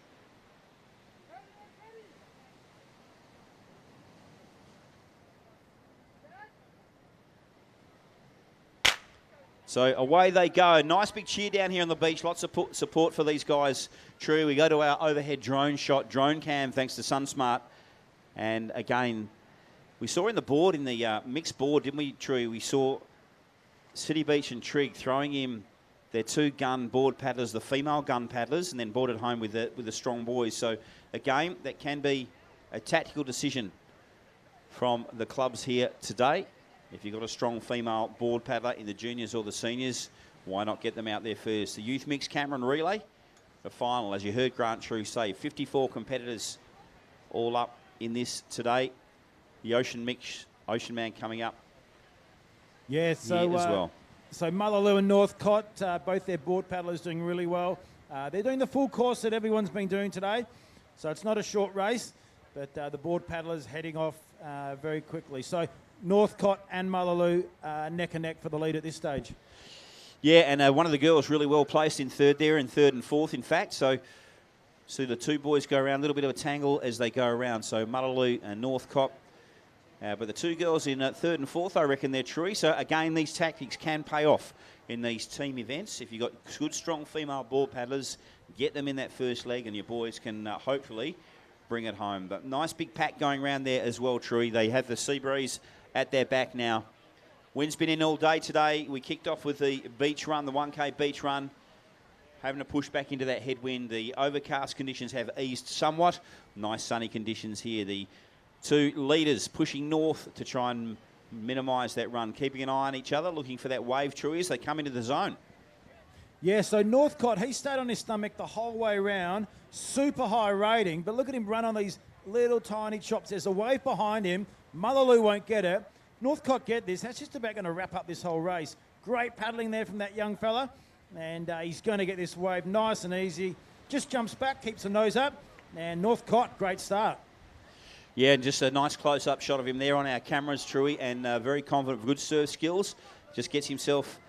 So away they go. Nice big cheer down here on the beach. Lots of support for these guys. True, we go to our overhead drone shot, drone cam, thanks to SunSmart. And again, we saw in the board, in the mixed board, didn't we, True? We saw City Beach and Trig throwing in their 2 gun board paddlers, the female gun paddlers, and then boarded home with the strong boys. So a game that can be a tactical decision from the clubs here today. If you've got a strong female board paddler in the juniors or the seniors, why not get them out there first? The Youth Mix Cameron Relay, the final, as you heard Grant True say, 54 competitors all up in this today. The Ocean Man coming up. Yeah, so here as well. So Mullaloo and Northcott, both their board paddlers doing really well. They're doing the full course that everyone's been doing today. So it's not a short race, but the board paddlers heading off very quickly. So Northcott and Mullaloo neck and neck for the lead at this stage. Yeah, and one of the girls really well placed in third there, in third and fourth, in fact. So the two boys go around, a little bit of a tangle as they go around. So Mullaloo and Northcott. But the two girls in third and fourth, I reckon they're true. So again, these tactics can pay off in these team events. If you've got good, strong female board paddlers, get them in that first leg and your boys can hopefully bring it home. But nice big pack going around there as well, True. They have the Sea Breeze at their back now. Wind's been in all day today. We kicked off with the beach run, the 1K beach run, having to push back into that headwind. The overcast conditions have eased somewhat. Nice sunny conditions here. The two leaders pushing north to try and minimise that run, keeping an eye on each other, looking for that wave, True, as they come into the zone. Yeah, so Northcott, he stayed on his stomach the whole way round, super high rating, but look at him run on these little tiny chops. There's a wave behind him. Mullaloo won't get it. Northcott get this. That's just about going to wrap up this whole race. Great paddling there from that young fella, and he's going to get this wave nice and easy. Just jumps back, keeps the nose up, and Northcott, great start. Yeah, and just a nice close-up shot of him there on our cameras, Truey, and very confident, good serve skills. Just gets himself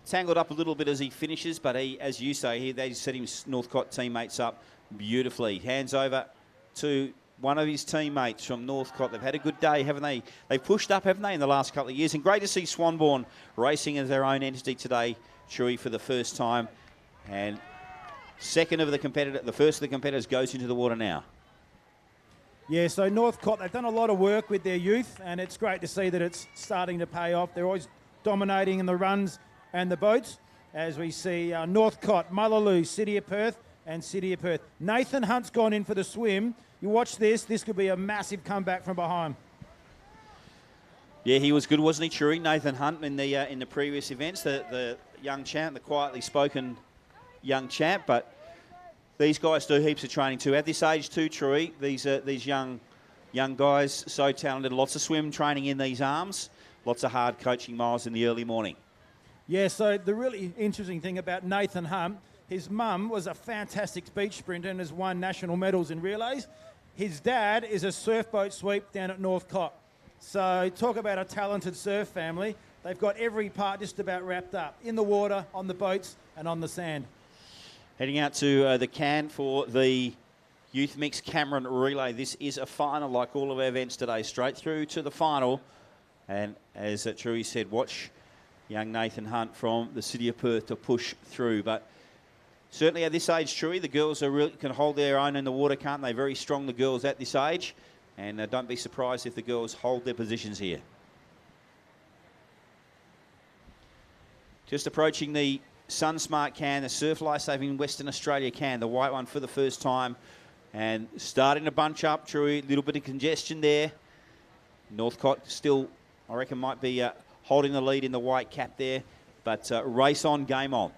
tangled up a little bit as he finishes, but he, as you say, they set his Northcott teammates up beautifully. Hands over to one of his teammates from Northcott. They've had a good day, haven't they? They've pushed up, haven't they, in the last couple of years? And great to see Swanbourne racing as their own entity today, Truey, for the first time. And the first of the competitors goes into the water now. Yeah, so Northcott, they've done a lot of work with their youth, and it's great to see that it's starting to pay off. They're always dominating in the runs and the boats, as we see Northcott, Mullaloo, City of Perth, and City of Perth. Nathan Hunt's gone in for the swim. You watch this. This could be a massive comeback from behind. Yeah, he was good, wasn't he, Truey? Nathan Hunt in the previous events, the young champ, the quietly spoken young champ, but these guys do heaps of training too. At this age too, Truey, these young guys, so talented. Lots of swim training in these arms. Lots of hard coaching miles in the early morning. Yeah, so the really interesting thing about Nathan Hunt, his mum was a fantastic beach sprinter and has won national medals in relays. His dad is a surfboat sweep down at Northcott. So talk about a talented surf family. They've got every part just about wrapped up, in the water, on the boats, and on the sand. Heading out to the can for the Youth Mix Cameron Relay. This is a final, like all of our events today, straight through to the final. And as Truey said, watch young Nathan Hunt from the City of Perth to push through. But certainly at this age, Truey, the girls can hold their own in the water, can't they? Very strong, the girls at this age. And don't be surprised if the girls hold their positions here. Just approaching the SunSmart can, the Surf Lifesaving Western Australia can, the white one for the first time. And starting to bunch up, Truey, a little bit of congestion there. Northcott still, I reckon, might be holding the lead in the white cap there. But race on, game on.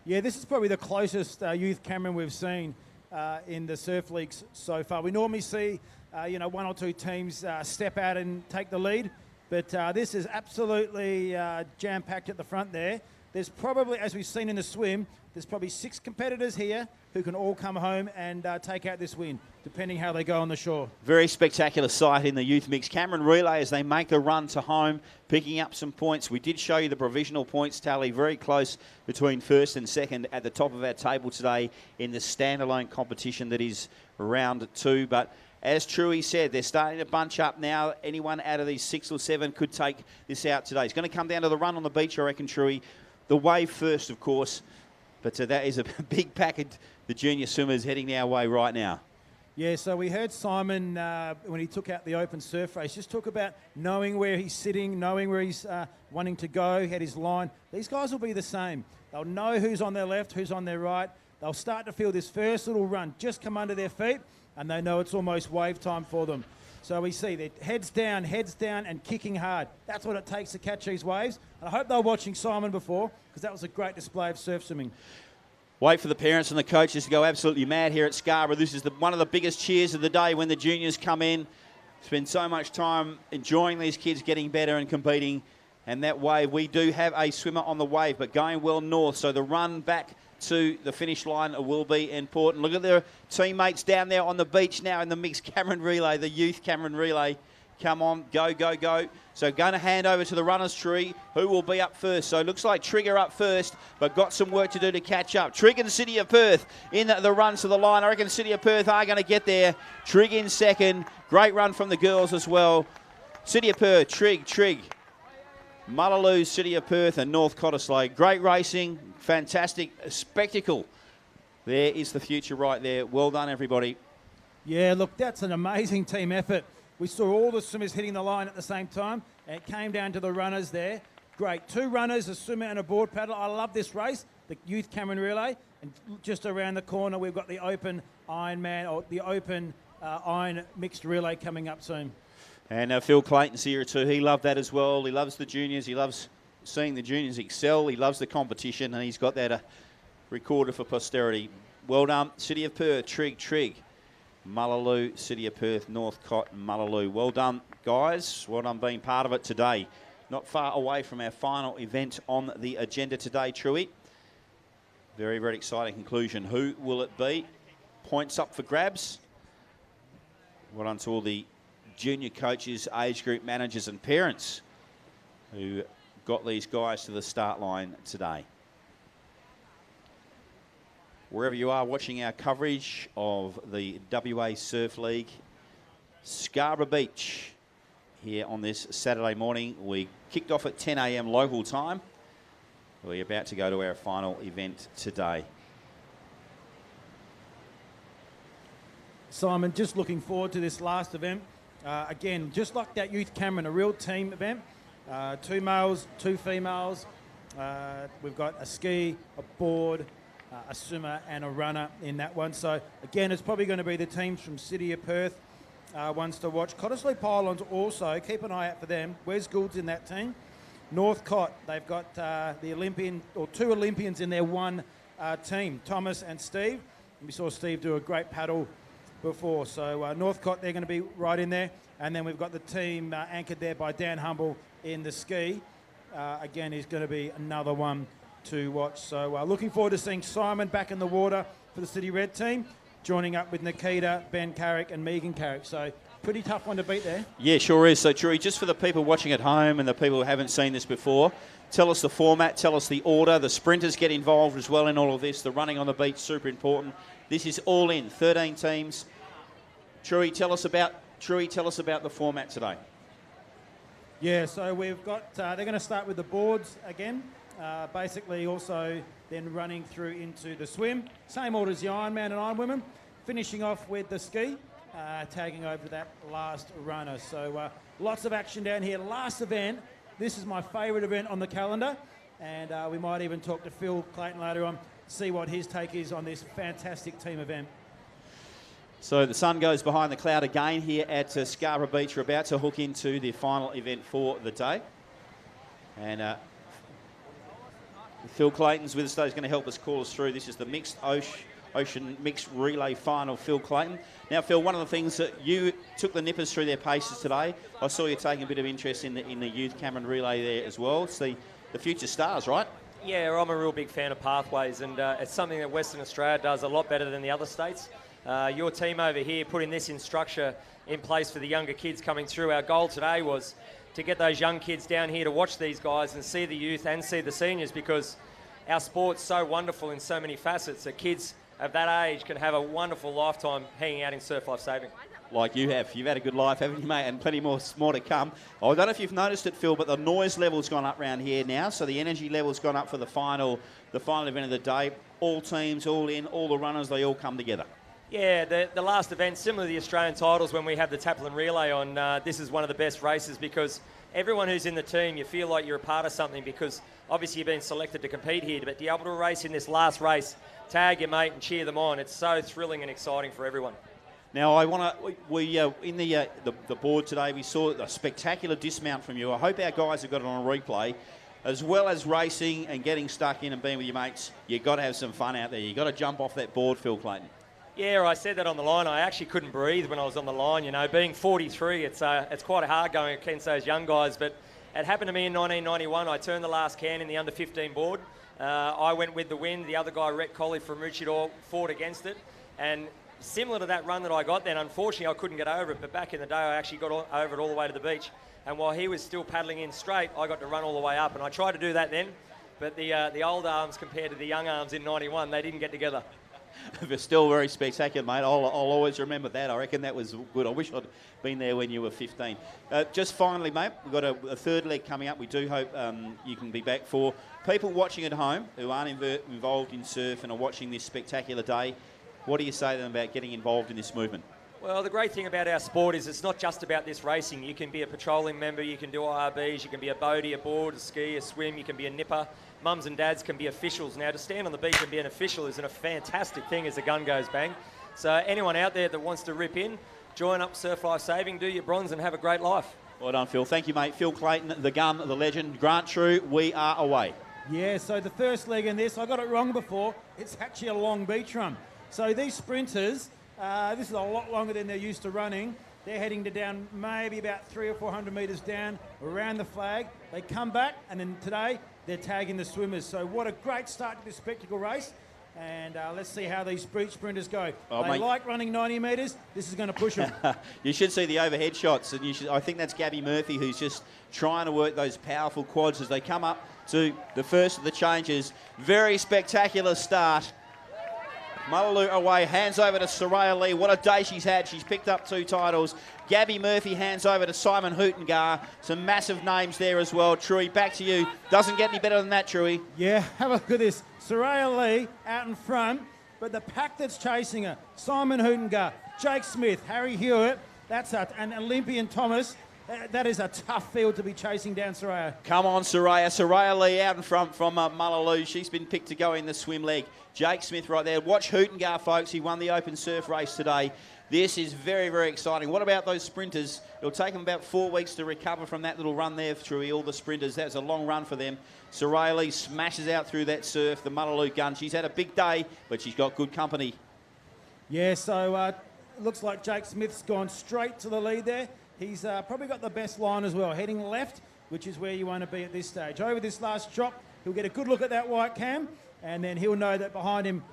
Yeah, this is probably the closest youth Cameron we've seen in the surf leagues so far. We normally see, one or two teams step out and take the lead, but this is absolutely jam-packed at the front there. There's probably, as we've seen in the swim, there's probably 6 competitors here who can all come home and take out this win, depending how they go on the shore. Very spectacular sight in the Youth Mix Cameron Relay as they make a run to home, picking up some points. We did show you the provisional points tally, very close between first and second at the top of our table today in the standalone competition that is round 2. But as Truey said, they're starting to bunch up now. Anyone out of these 6 or 7 could take this out today. It's going to come down to the run on the beach, I reckon, Truey. The wave first, of course, but that is a big packet. The junior swimmers heading our way right now. Yeah, so we heard Simon, when he took out the open surf race, just talk about knowing where he's sitting, knowing where he's wanting to go, had his line. These guys will be the same. They'll know who's on their left, who's on their right. They'll start to feel this first little run just come under their feet, and they know it's almost wave time for them. So we see that heads down, and kicking hard. That's what it takes to catch these waves. And I hope they were watching Simon before, because that was a great display of surf swimming. Wait for the parents and the coaches to go absolutely mad here at Scarborough. This is one of the biggest cheers of the day when the juniors come in. Spend so much time enjoying these kids getting better and competing. And that wave, we do have a swimmer on the wave, but going well north. So the run back to the finish line will be important. Look at their teammates down there on the beach now in the mixed Cameron relay, the youth Cameron relay. Come on, go, go, go. So going to hand over to the runners tree. Who will be up first? So it looks like Trigger up first, but got some work to do to catch up. Trig and City of Perth in the runs to the line. I reckon City of Perth are going to get there. Trig in second. Great run from the girls as well. City of Perth, Trig. Mullaloo, City of Perth and North Cottesloe. Great racing, fantastic spectacle. There is the future right there. Well done, everybody. Yeah, look, that's an amazing team effort. We saw all the swimmers hitting the line at the same time, and it came down to the runners there. Great. 2 runners, a swimmer and a board paddler. I love this race, the Youth Cameron Relay. And just around the corner, we've got the Open Ironman, or the Open Iron Mixed Relay coming up soon. And Phil Clayton's here too. He loved that as well. He loves the juniors. He loves seeing the juniors excel. He loves the competition, and he's got that recorded for posterity. Well done, City of Perth, Trig. Mullaloo, City of Perth, Northcott, Mullaloo. Well done, guys. Well done being part of it today. Not far away from our final event on the agenda today, Truey. Very, very exciting conclusion. Who will it be? Points up for grabs. Well done to all the junior coaches, age group managers and parents who got these guys to the start line today. Wherever you are watching our coverage of the WA Surf League, Scarborough Beach here on this Saturday morning. We kicked off at 10 a.m. local time. We're about to go to our final event today. Simon, just looking forward to this last event. Again, just like that Youth Cameron, a real team event. 2 males, 2 females. We've got a ski, a board, a swimmer and a runner in that one. So again, it's probably going to be the teams from City of Perth ones to watch. Cottesloe Pylons also, keep an eye out for them. Wes Gould's in that team. Northcott, they've got the Olympian, or 2 Olympians in their one team, Thomas and Steve. And we saw Steve do a great paddle before. So Northcott, they're going to be right in there. And then we've got the team anchored there by Dan Humble in the ski. Again, he's going to be another one to watch. So looking forward to seeing Simon back in the water for the City Red team, joining up with Nikita, Ben Carrick and Megan Carrick. So pretty tough one to beat there. Yeah, sure is. So, Drew, just for the people watching at home and the people who haven't seen this before, tell us the format, tell us the order. The sprinters get involved as well in all of this. The running on the beach, super important. This is all in, 13 teams. Truey, tell us about the format today. Yeah, so we've got, they're going to start with the boards again. Basically also then running through into the swim. Same order as the Ironman and Ironwomen. Finishing off with the ski, tagging over that last runner. So lots of action down here. Last event, this is my favourite event on the calendar. And we might even talk to Phil Clayton later on, see what his take is on this fantastic team event. So the sun goes behind the cloud again here at Scarborough Beach. We're about to hook into the final event for the day. And Phil Clayton's with us today. He's going to help us call us through. This is the mixed ocean mixed relay final, Phil Clayton. Now, Phil, one of the things that you took the nippers through their paces today. I saw you taking a bit of interest in the youth Cameron relay there as well. It's the future stars, right? Yeah, I'm a real big fan of pathways, and it's something that Western Australia does a lot better than the other states. Your team over here putting this in structure in place for the younger kids coming through. Our goal today was to get those young kids down here to watch these guys and see the youth and see the seniors, because our sport's so wonderful in so many facets that kids of that age can have a wonderful lifetime hanging out in Surf Life Saving. Like you have. You've had a good life, haven't you, mate? And plenty more to come. I don't know if you've noticed it, Phil, but the noise level's gone up around here now. So the energy level's gone up for the final event of the day. All teams, all in, all the runners, they all come together. Yeah, the last event, similar to the Australian titles when we have the Taplin Relay on, this is one of the best races because everyone who's in the team, you feel like you're a part of something because obviously you've been selected to compete here, but to be able to race in this last race, tag your mate and cheer them on, it's so thrilling and exciting for everyone. Now, I want to, we in the board today, we saw a spectacular dismount from you. I hope our guys have got it on a replay. As well as racing and getting stuck in and being with your mates, you've got to have some fun out there. You've got to jump off that board, Phil Clayton. Yeah, I said that on the line. I actually couldn't breathe when I was on the line. You know, being 43, it's quite hard going against those young guys. But it happened to me in 1991. I turned the last can in the under-15 board. I went with the wind. The other guy, Rhett Colley from Maroochydore, fought against it. And similar to that run that I got then, unfortunately, I couldn't get over it. But back in the day, I actually got over it all the way to the beach. And while he was still paddling in straight, I got to run all the way up. And I tried to do that then. But the old arms compared to the young arms in 91, they didn't get together. But still very spectacular, mate. I'll always remember that. I reckon that was good. I wish I'd been there when you were 15. Just finally, mate, we've got a third leg coming up. We do hope you can be back. For people watching at home who aren't involved in surf and are watching this spectacular day, what do you say to them about getting involved in this movement? Well, the great thing about our sport is it's not just about this racing. You can be a patrolling member, you can do IRBs, you can be a boatie, a board, a ski, a swim, you can be a nipper. Mums and dads can be officials. Now, to stand on the beach and be an official is a fantastic thing as the gun goes bang. So anyone out there that wants to rip in, join up Surf Life Saving, do your bronze and have a great life. Well done, Phil. Thank you, mate. Phil Clayton, the gun, the legend. Grant True, we are away. Yeah, so the first leg in this, I got it wrong before. It's actually a long beach run. So these sprinters, this is a lot longer than they're used to running. They're heading to down maybe about 300 or 400 metres down around the flag. They come back, and then today they're tagging the swimmers. So what a great start to this spectacle race. And let's see how these beach sprinters go. They like running 90 metres. This is going to push them. You should see the overhead shots. And I think that's Gabby Murphy, who's just trying to work those powerful quads as they come up to the first of the changes. Very spectacular start. Mullaloo away, hands over to Soraya Lee. What a day she's had. She's picked up 2 titles. Gabby Murphy hands over to Simon Hootengar. Some massive names there as well. Truey, back to you. Doesn't get any better than that, Truey. Yeah, have a look at this. Soraya Lee out in front, but the pack that's chasing her, Simon Hootengar, Jake Smith, Harry Hewitt, and Olympian Thomas. That is a tough field to be chasing down Soraya. Come on, Soraya. Soraya Lee out in front from Mullaloo. She's been picked to go in the swim leg. Jake Smith right there. Watch Hootengar, folks. He won the open surf race today. This is very, very exciting. What about those sprinters? It'll take them about 4 weeks to recover from that little run there through all the sprinters. That was a long run for them. Soraya Lee smashes out through that surf. The Mullaloo gun. She's had a big day, but she's got good company. Yeah, so it looks like Jake Smith's gone straight to the lead there. He's probably got the best line as well, heading left, which is where you want to be at this stage. Over this last drop, he'll get a good look at that white cam, and then he'll know that behind him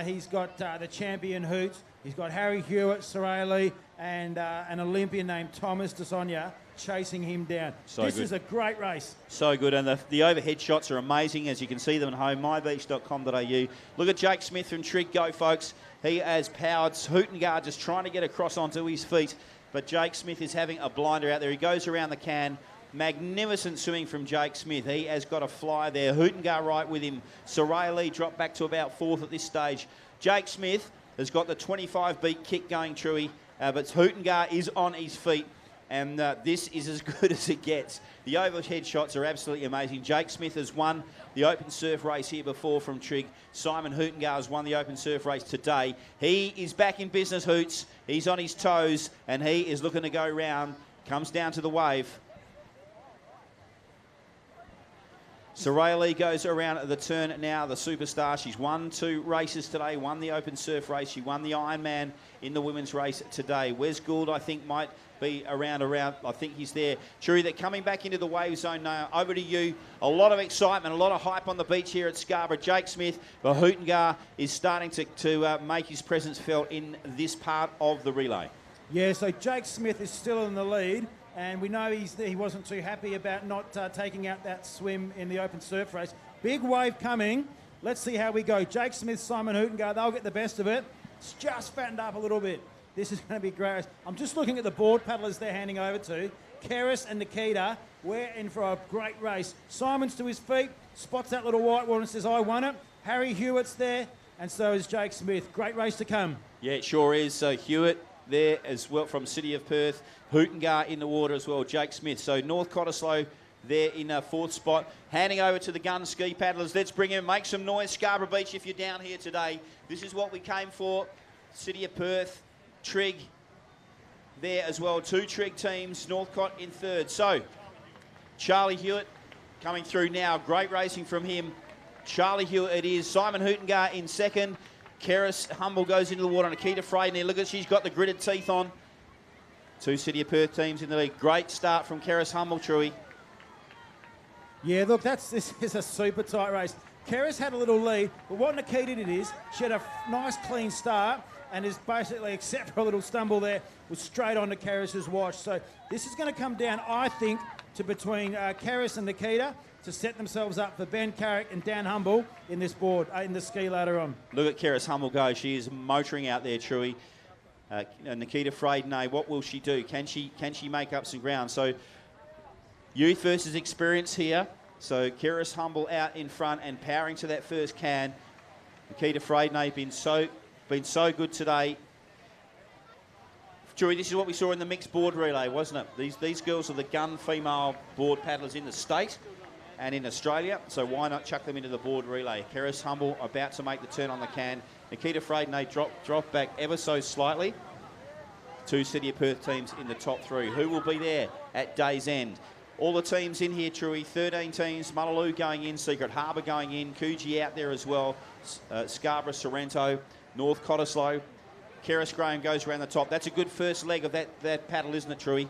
he's got the champion Hoots. He's got Harry Hewitt, Soraya Lee, and an Olympian named Thomas DeSonia chasing him down. This is a great race. So good, and the overhead shots are amazing, as you can see them at home, mybeach.com.au. Look at Jake Smith from Trig go, folks. He has powered. Hootengar just trying to get across onto his feet, but Jake Smith is having a blinder out there. He goes around the can. Magnificent swimming from Jake Smith. He has got a fly there. Hootengar right with him. Soraya Lee dropped back to about 4th at this stage. Jake Smith has got the 25-beat kick going, Truey, but Hootengar is on his feet, and this is as good as it gets. The overhead shots are absolutely amazing. Jake Smith has won the open surf race here before from Trig. Simon Hootengar has won the open surf race today. He is back in business, Hoots. He's on his toes, and he is looking to go round. Comes down to the wave. Soraya Lee goes around the turn now, the superstar. She's won 2 races today, won the open surf race. She won the Ironman in the women's race today. Wes Gould, I think, might be around. I think he's there. Truey, they're coming back into the wave zone now. Over to you. A lot of excitement, a lot of hype on the beach here at Scarborough. Jake Smith, but Hootengar is starting to make his presence felt in this part of the relay. Yeah, so Jake Smith is still in the lead. And we know he wasn't too happy about not taking out that swim in the open surf race. Big wave coming. Let's see how we go. Jake Smith, Simon Hootengar, they'll get the best of it. It's just fattened up a little bit. This is going to be great. I'm just looking at the board paddlers they're handing over to. Keris and Nikita, we're in for a great race. Simon's to his feet, spots that little white one and says, I won it. Harry Hewitt's there, and so is Jake Smith. Great race to come. Yeah, it sure is. So Hewitt there as well from City of Perth. Hootengar in the water as well, Jake Smith. So North Cottesloe there in 4th spot. Handing over to the gun ski paddlers. Let's bring him, make some noise, Scarborough Beach, if you're down here today. This is what we came for. City of Perth, Trigg there as well. 2 Trigg teams, Northcott in third. So, Charlie Hewitt coming through now. Great racing from him. Charlie Hewitt it is. Simon Hootengar in second. Keris Humble goes into the water. Nikita Freyden, look at, she's got the gritted teeth on. 2 City of Perth teams in the league. Great start from Keris Humble, Truey. Yeah, look, this is a super tight race. Keris had a little lead, but what Nikita did is she had a nice clean start and is basically, except for a little stumble there, was straight on to Keris's watch. So this is going to come down, I think, to between Keris and Nikita to set themselves up for Ben Carrick and Dan Humble in this board, in the ski later on. Look at Keris Humble go. She is motoring out there, Truey. Nikita Freyden, what will she do? Can she make up some ground? So youth versus experience here. So Keris Humble out in front and powering to that first can. Nikita Freyden been so good today. Truey, this is what we saw in the mixed board relay, wasn't it? These girls are the gun female board paddlers in the state and in Australia, so why not chuck them into the board relay? Keris Humble about to make the turn on the can. Nikita Freyden drop back ever so slightly. 2 City of Perth teams in the top 3. Who will be there at day's end? All the teams in here, Truey. 13 teams. Mullaloo going in. Secret Harbour going in. Coogee out there as well. Scarborough, Sorrento. North Cottesloe. Keris Graham goes around the top. That's a good first leg of that paddle, isn't it, Truey?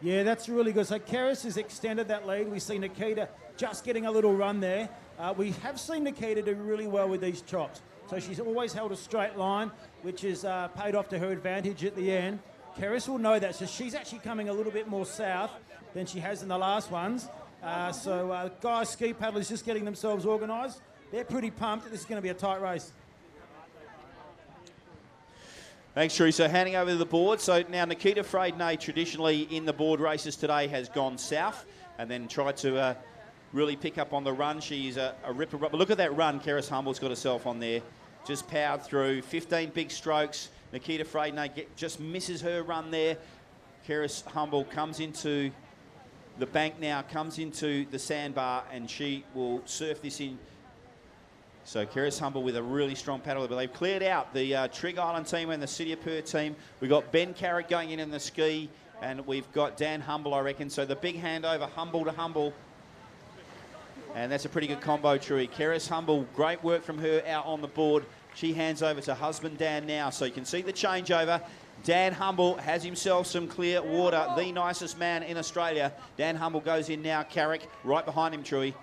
Yeah, that's really good. So Keris has extended that lead. We see Nikita just getting a little run there. We have seen Nikita do really well with these chops. So she's always held a straight line, which has paid off to her advantage at the end. Keris will know that. So she's actually coming a little bit more south than she has in the last ones. Guys, ski paddlers just getting themselves organised. They're pretty pumped. This is going to be a tight race. Thanks, Drew. So handing over to the board. So now Nikita Freyden, traditionally in the board races today, has gone south and then tried to really pick up on the run. She's a ripper. But look at that run Keris Humble's got herself on there. Just powered through. 15 big strokes. Nikita Freyden just misses her run there. Keris Humble comes into the bank now, comes into the sandbar, and she will surf this in. So Keris Humble with a really strong paddle, but they've cleared out the Trigg Island team and the City of Perth team. We've got Ben Carrick going in the ski, and we've got Dan Humble, I reckon. So the big handover, Humble to Humble. And that's a pretty good combo, Truey. Keris Humble, great work from her out on the board. She hands over to husband Dan now, so you can see the changeover. Dan Humble has himself some clear water, the nicest man in Australia. Dan Humble goes in now, Carrick right behind him, Truey.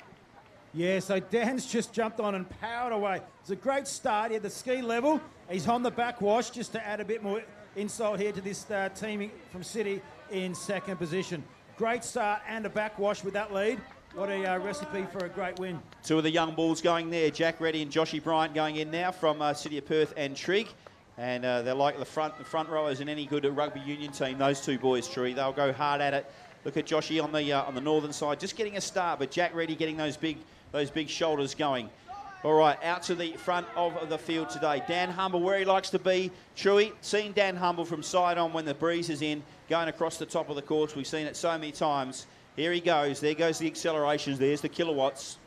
Yeah, so Dan's just jumped on and powered away. It's a great start. He had the ski level. He's on the backwash just to add a bit more insult here to this team from City in second position. Great start and a backwash with that lead. What a recipe for a great win. 2 of the young bulls going there. Jack Reddy and Joshy Bryant going in now from City of Perth and Trigg. And they're like the front rowers in any good rugby union team, those 2 boys, Truey. They'll go hard at it. Look at Joshy on the northern side, just getting a start, but Jack Reddy getting those big shoulders going. All right, out to the front of the field today. Dan Humble, where he likes to be. Truey, seen Dan Humble from side on when the breeze is in, going across the top of the course. We've seen it so many times. Here he goes. There goes the accelerations. There's the kilowatts.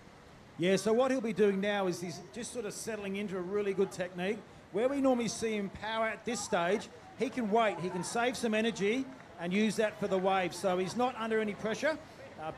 Yeah, so what he'll be doing now is he's just sort of settling into a really good technique. Where we normally see him power at this stage, he can wait. He can save some energy and use that for the wave. So he's not under any pressure.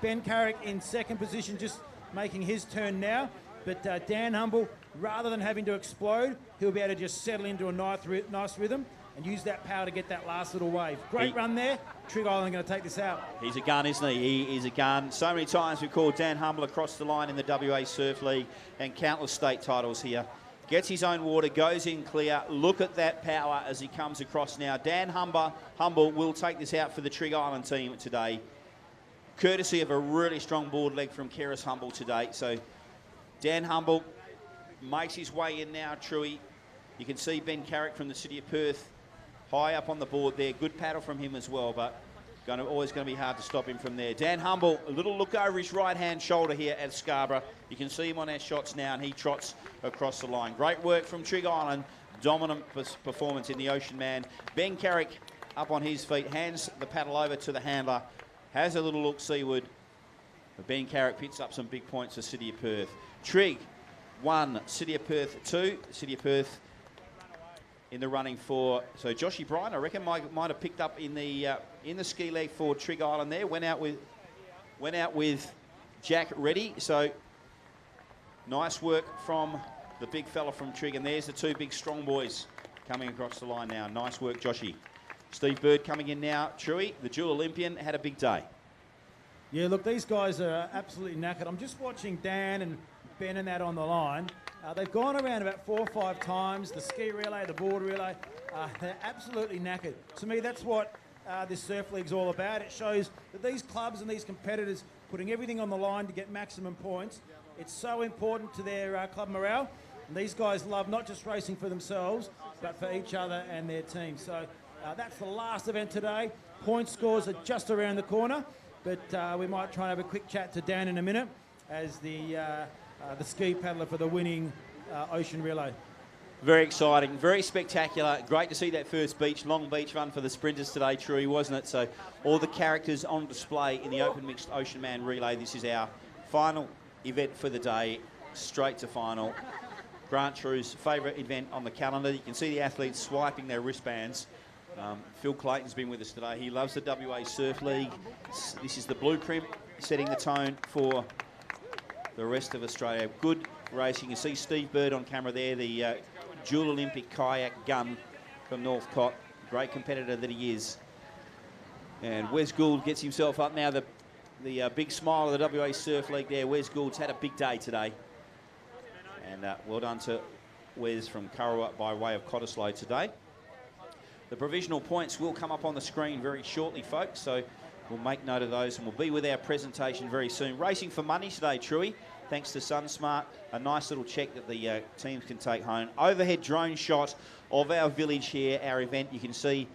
Ben Carrick in second position, just making his turn now. But Dan Humble, rather than having to explode, he'll be able to just settle into a nice rhythm and use that power to get that last little wave. Great run there. Trigg Island going to take this out. He's a gun, isn't he? He is a gun. So many times we've called Dan Humble across the line in the WA Surf League and countless state titles here. Gets his own water, goes in clear. Look at that power as he comes across now. Dan Humble will take this out for the Trigg Island team today, courtesy of a really strong board leg from Keris Humble today. So Dan Humble makes his way in now, Truey. You can see Ben Carrick from the City of Perth high up on the board there. Good paddle from him as well, but always going to be hard to stop him from there. Dan Humble, a little look over his right-hand shoulder here at Scarborough. You can see him on our shots now, and he trots across the line. Great work from Trigg Island. Dominant performance in the Ocean Man. Ben Carrick up on his feet, hands the paddle over to the handler, has a little look seaward. But Ben Carrick picks up some big points for City of Perth. Trigg 1, City of Perth 2. City of Perth in the running for. So Joshy Bryan, I reckon, might have picked up in the ski leg for Trig Island there. Went out with Jack Reddy. So nice work from the big fella from Trig. And there's the two big strong boys coming across the line now. Nice work, Joshy. Steve Bird coming in now. Truey, the dual Olympian, had a big day. Yeah, look, these guys are absolutely knackered. I'm just watching Dan and Ben and that on the line. They've gone around about 4 or 5 times, the ski relay, the board relay. They're absolutely knackered. To me, that's what this surf league's all about. It shows that these clubs and these competitors putting everything on the line to get maximum points. It's so important to their club morale. And these guys love not just racing for themselves, but for each other and their team. So that's the last event today. Point scores are just around the corner, but we might try and have a quick chat to Dan in a minute as the ski paddler for the winning ocean relay. Very exciting, very spectacular. Great to see that first long beach run for the sprinters today, Truey, wasn't it? So all the characters on display in the open mixed Ocean Man relay. This is our final event for the day, straight to final. Grant True's favourite event on the calendar. You can see the athletes swiping their wristbands. Phil Clayton's been with us today. He loves the WA Surf League. This is the blueprint, setting the tone for the rest of Australia. Good racing. You see Steve Bird on camera there, the dual Olympic kayak gun from Northcott. Great competitor that he is. And Wes Gould gets himself up now. The big smile of the WA Surf League there. Wes Gould's had a big day today. And well done to Wes from Currawat by way of Cottesloe today. The provisional points will come up on the screen very shortly, folks, so we'll make note of those and we'll be with our presentation very soon. Racing for money today, Truey, thanks to SunSmart. A nice little check that the teams can take home. Overhead drone shot of our village here, our event. You can see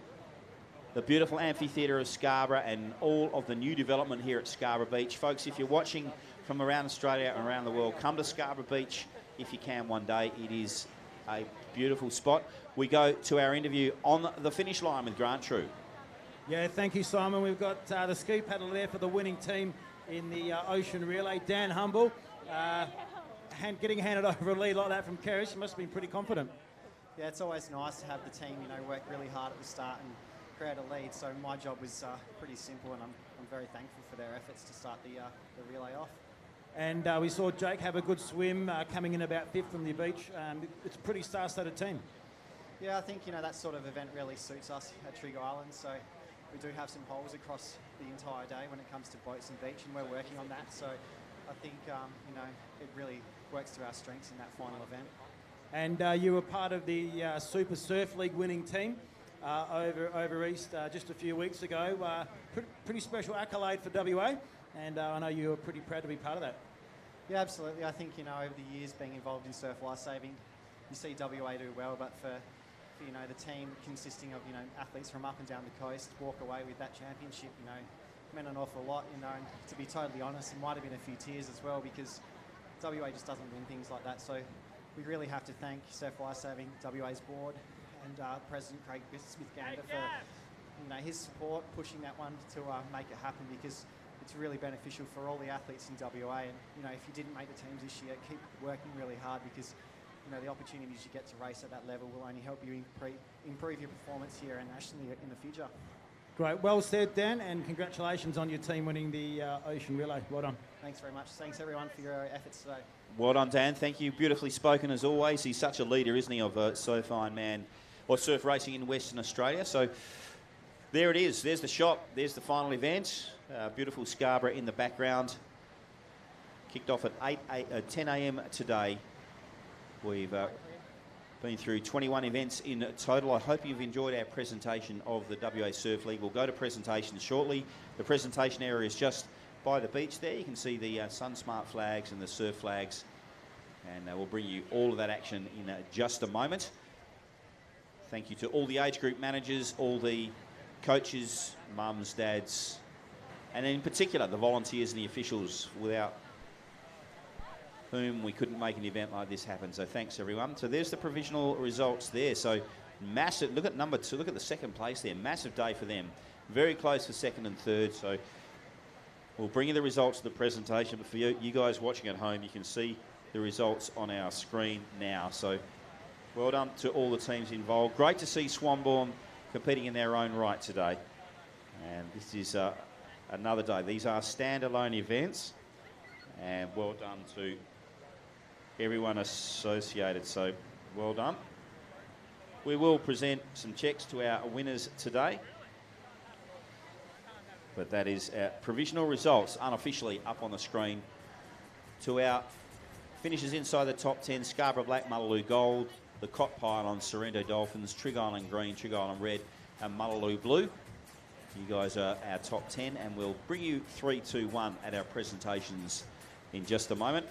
the beautiful amphitheatre of Scarborough and all of the new development here at Scarborough Beach. Folks, if you're watching from around Australia and around the world, come to Scarborough Beach if you can one day. It is a beautiful spot. We go to our interview on the finish line with Grant True. Yeah, thank you, Simon. We've got the ski paddler there for the winning team in the Ocean Relay, Dan Humble. Getting handed over a lead like that from Kerrish, must have been pretty confident. Yeah, it's always nice to have the team, work really hard at the start and create a lead. So my job was pretty simple, and I'm very thankful for their efforts to start the relay off. And we saw Jake have a good swim, coming in about 5th from the beach. It's a pretty star-studded team. Yeah, I think, that sort of event really suits us at Trig Island. So we do have some holes across the entire day when it comes to boats and beach, and we're working on that. So I think, it really works to our strengths in that final event. And you were part of the Super Surf League winning team over East just a few weeks ago. Pretty special accolade for WA, and I know you were pretty proud to be part of that. Yeah, absolutely. I think, over the years being involved in surf lifesaving, you see WA do well, but for the team consisting of, athletes from up and down the coast walk away with that championship, meant an awful lot, and to be totally honest, it might have been a few tears as well, because WA just doesn't win things like that. So we really have to thank Surf Lifesaving, WA's board, and President Craig Smith-Gander for, his support, pushing that one to make it happen, because it's really beneficial for all the athletes in WA. And, if you didn't make the teams this year, keep working really hard, because the opportunities you get to race at that level will only help you improve your performance here and nationally in the future. Great. Well said, Dan, and congratulations on your team winning the Ocean Relay. Well done. Thanks very much. Thanks, everyone, for your efforts today. Well done, Dan. Thank you. Beautifully spoken, as always. He's such a leader, isn't he, of surf Ironman or surf racing in Western Australia. So there it is. There's the shot. There's the final event. Beautiful Scarborough in the background. Kicked off at 10 a.m. today. We've been through 21 events in total. I hope you've enjoyed our presentation of the WA Surf League. We'll go to presentations shortly. The presentation area is just by the beach there. You can see the SunSmart flags and the surf flags. And we'll bring you all of that action in just a moment. Thank you to all the age group managers, all the coaches, mums, dads, and in particular the volunteers and the officials, without whom we couldn't make an event like this happen. So thanks, everyone. So there's the provisional results there. So massive, look at number 2, look at the second place there. Massive day for them. Very close for second and third. So we'll bring you the results of the presentation. But for you guys watching at home, you can see the results on our screen now. So Well done to all the teams involved. Great to see Swanbourne competing in their own right today. And this is another day. These are standalone events. And well done to everyone associated. So well done. We will present some checks to our winners today. But that is our provisional results, unofficially up on the screen. To our finishers inside the top 10, Scarborough Black, Mullaloo Gold, the Cot Pylon, Sorrento Dolphins, Trig Island Green, Trig Island Red, and Mullaloo Blue. You guys are our top 10, and we'll bring you 3, 2, 1 at our presentations in just a moment.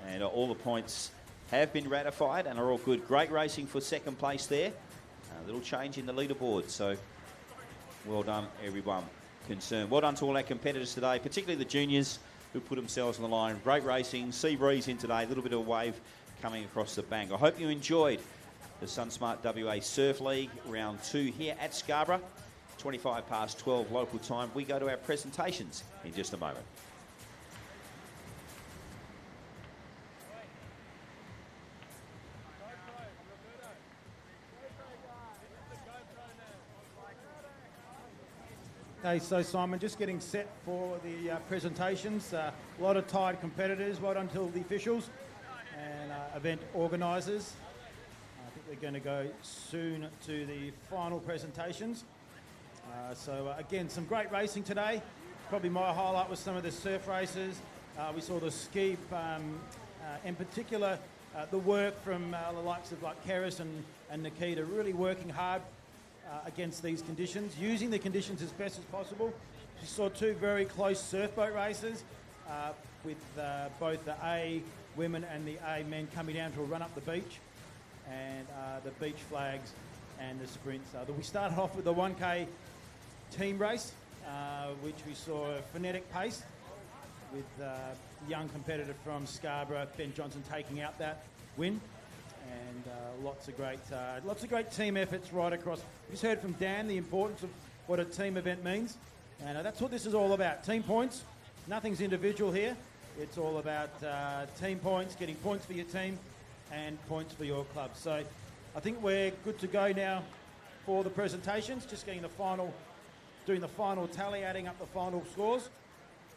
And all the points have been ratified and are all good. Great racing for second place there. A little change in the leaderboard, so well done everyone concerned. Well done to all our competitors today, particularly the juniors who put themselves on the line. Great racing, sea breeze in today, a little bit of a wave coming across the bank. I hope you enjoyed the SunSmart WA Surf League round 2 here at Scarborough. 25 past 12 local time. We go to our presentations in just a moment. Okay, so Simon, just getting set for the presentations. A lot of tired competitors. Well done to the officials and event organisers. I think we're going to go soon to the final presentations. Again, some great racing today. Probably my highlight was some of the surf races. We saw the ski, in particular, the work from the likes of like Keris and Nikita, really working hard against these conditions, using the conditions as best as possible. We saw 2 very close surf boat races with both the A women and the A men coming down to a run up the beach, and the beach flags and the sprints. We started off with the 1K team race, which we saw a frenetic pace with a young competitor from Scarborough, Ben Johnson, taking out that win. And lots of great team efforts right across. We just heard from Dan the importance of what a team event means, and that's what this is all about. Team points. Nothing's individual here. It's all about team points, getting points for your team and points for your club. So I think we're good to go now for the presentations. Just getting doing the final tally, adding up the final scores,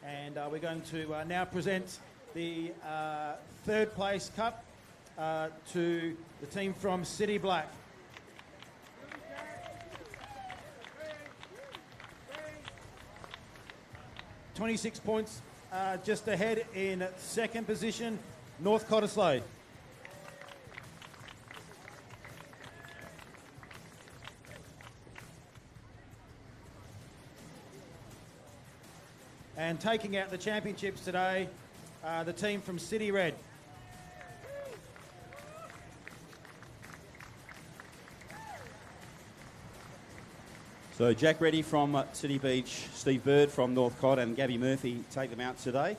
and we're going to now present the 3rd place cup to the team from City Black. $26 points just ahead in 2nd position, North Cottesloe. And taking out the championships today, the team from City Red. So Jack Reddy from City Beach, Steve Bird from North Cod, and Gabby Murphy take them out today.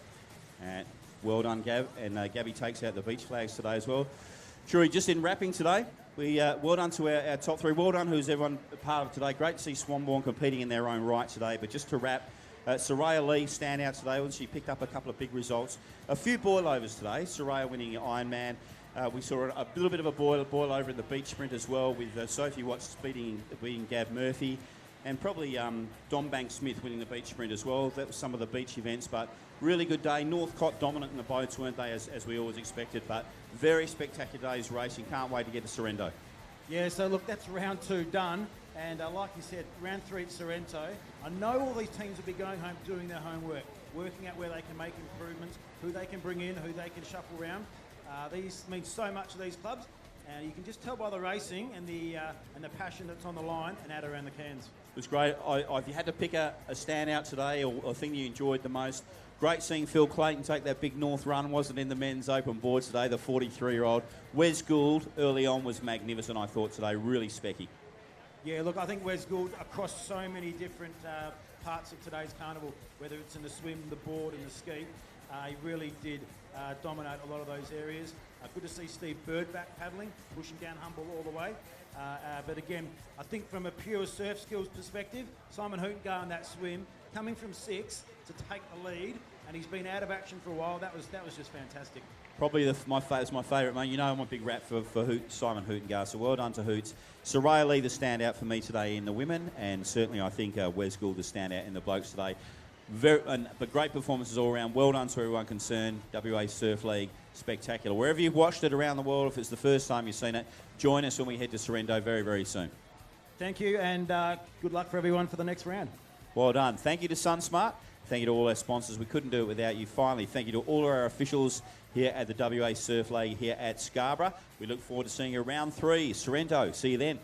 And well done, Gab. And Gabby takes out the beach flags today as well. Shuri, just in wrapping today, we well done to our top 3. Well done, who's everyone part of today. Great to see Swanbourne competing in their own right today. But just to wrap, Soraya Lee stand out today. She picked up a couple of big results. A few boilovers today. Soraya winning Ironman. We saw a little bit of a boil over in the beach sprint as well, with Sophie Watts beating Gab Murphy. And probably Dom Banks-Smith winning the beach sprint as well. That was some of the beach events, but really good day. Northcott dominant in the boats, weren't they, as we always expected, but very spectacular day's racing. Can't wait to get to Sorrento. Yeah, so look, that's round 2 done. And like you said, round 3 at Sorrento. I know all these teams will be going home doing their homework, working out where they can make improvements, who they can bring in, who they can shuffle around. These mean so much to these clubs. And you can just tell by the racing and the passion that's on the line and out around the cans. It was great. If you had to pick a standout today or a thing you enjoyed the most, great seeing Phil Clayton take that big north run. Wasn't in the men's open board today, the 43-year-old. Wes Gould early on was magnificent, I thought, today. Really specky. Yeah, look, I think Wes Gould across so many different parts of today's carnival, whether it's in the swim, the board and the ski, he really did dominate a lot of those areas. Good to see Steve Bird back paddling, pushing down Humble all the way. But again, I think from a pure surf skills perspective, Simon Hootengar in that swim, coming from 6 to take the lead, and he's been out of action for a while. That was just fantastic. Probably it's my favourite, mate. You know I'm a big rap for Simon Hootengar, so well done to Hoots. Soraya Lee, the standout for me today in the women, and certainly I think Wes Gould, the standout in the blokes today. But great performances all around. Well done to everyone concerned. WA Surf League, spectacular. Wherever you've watched it around the world, if it's the first time you've seen it, join us when we head to Sorrento very, very soon. Thank you, and good luck for everyone for the next round. Well done. Thank you to SunSmart. Thank you to all our sponsors. We couldn't do it without you. Finally, thank you to all of our officials here at the WA Surf League here at Scarborough. We look forward to seeing you round 3, Sorrento. See you then.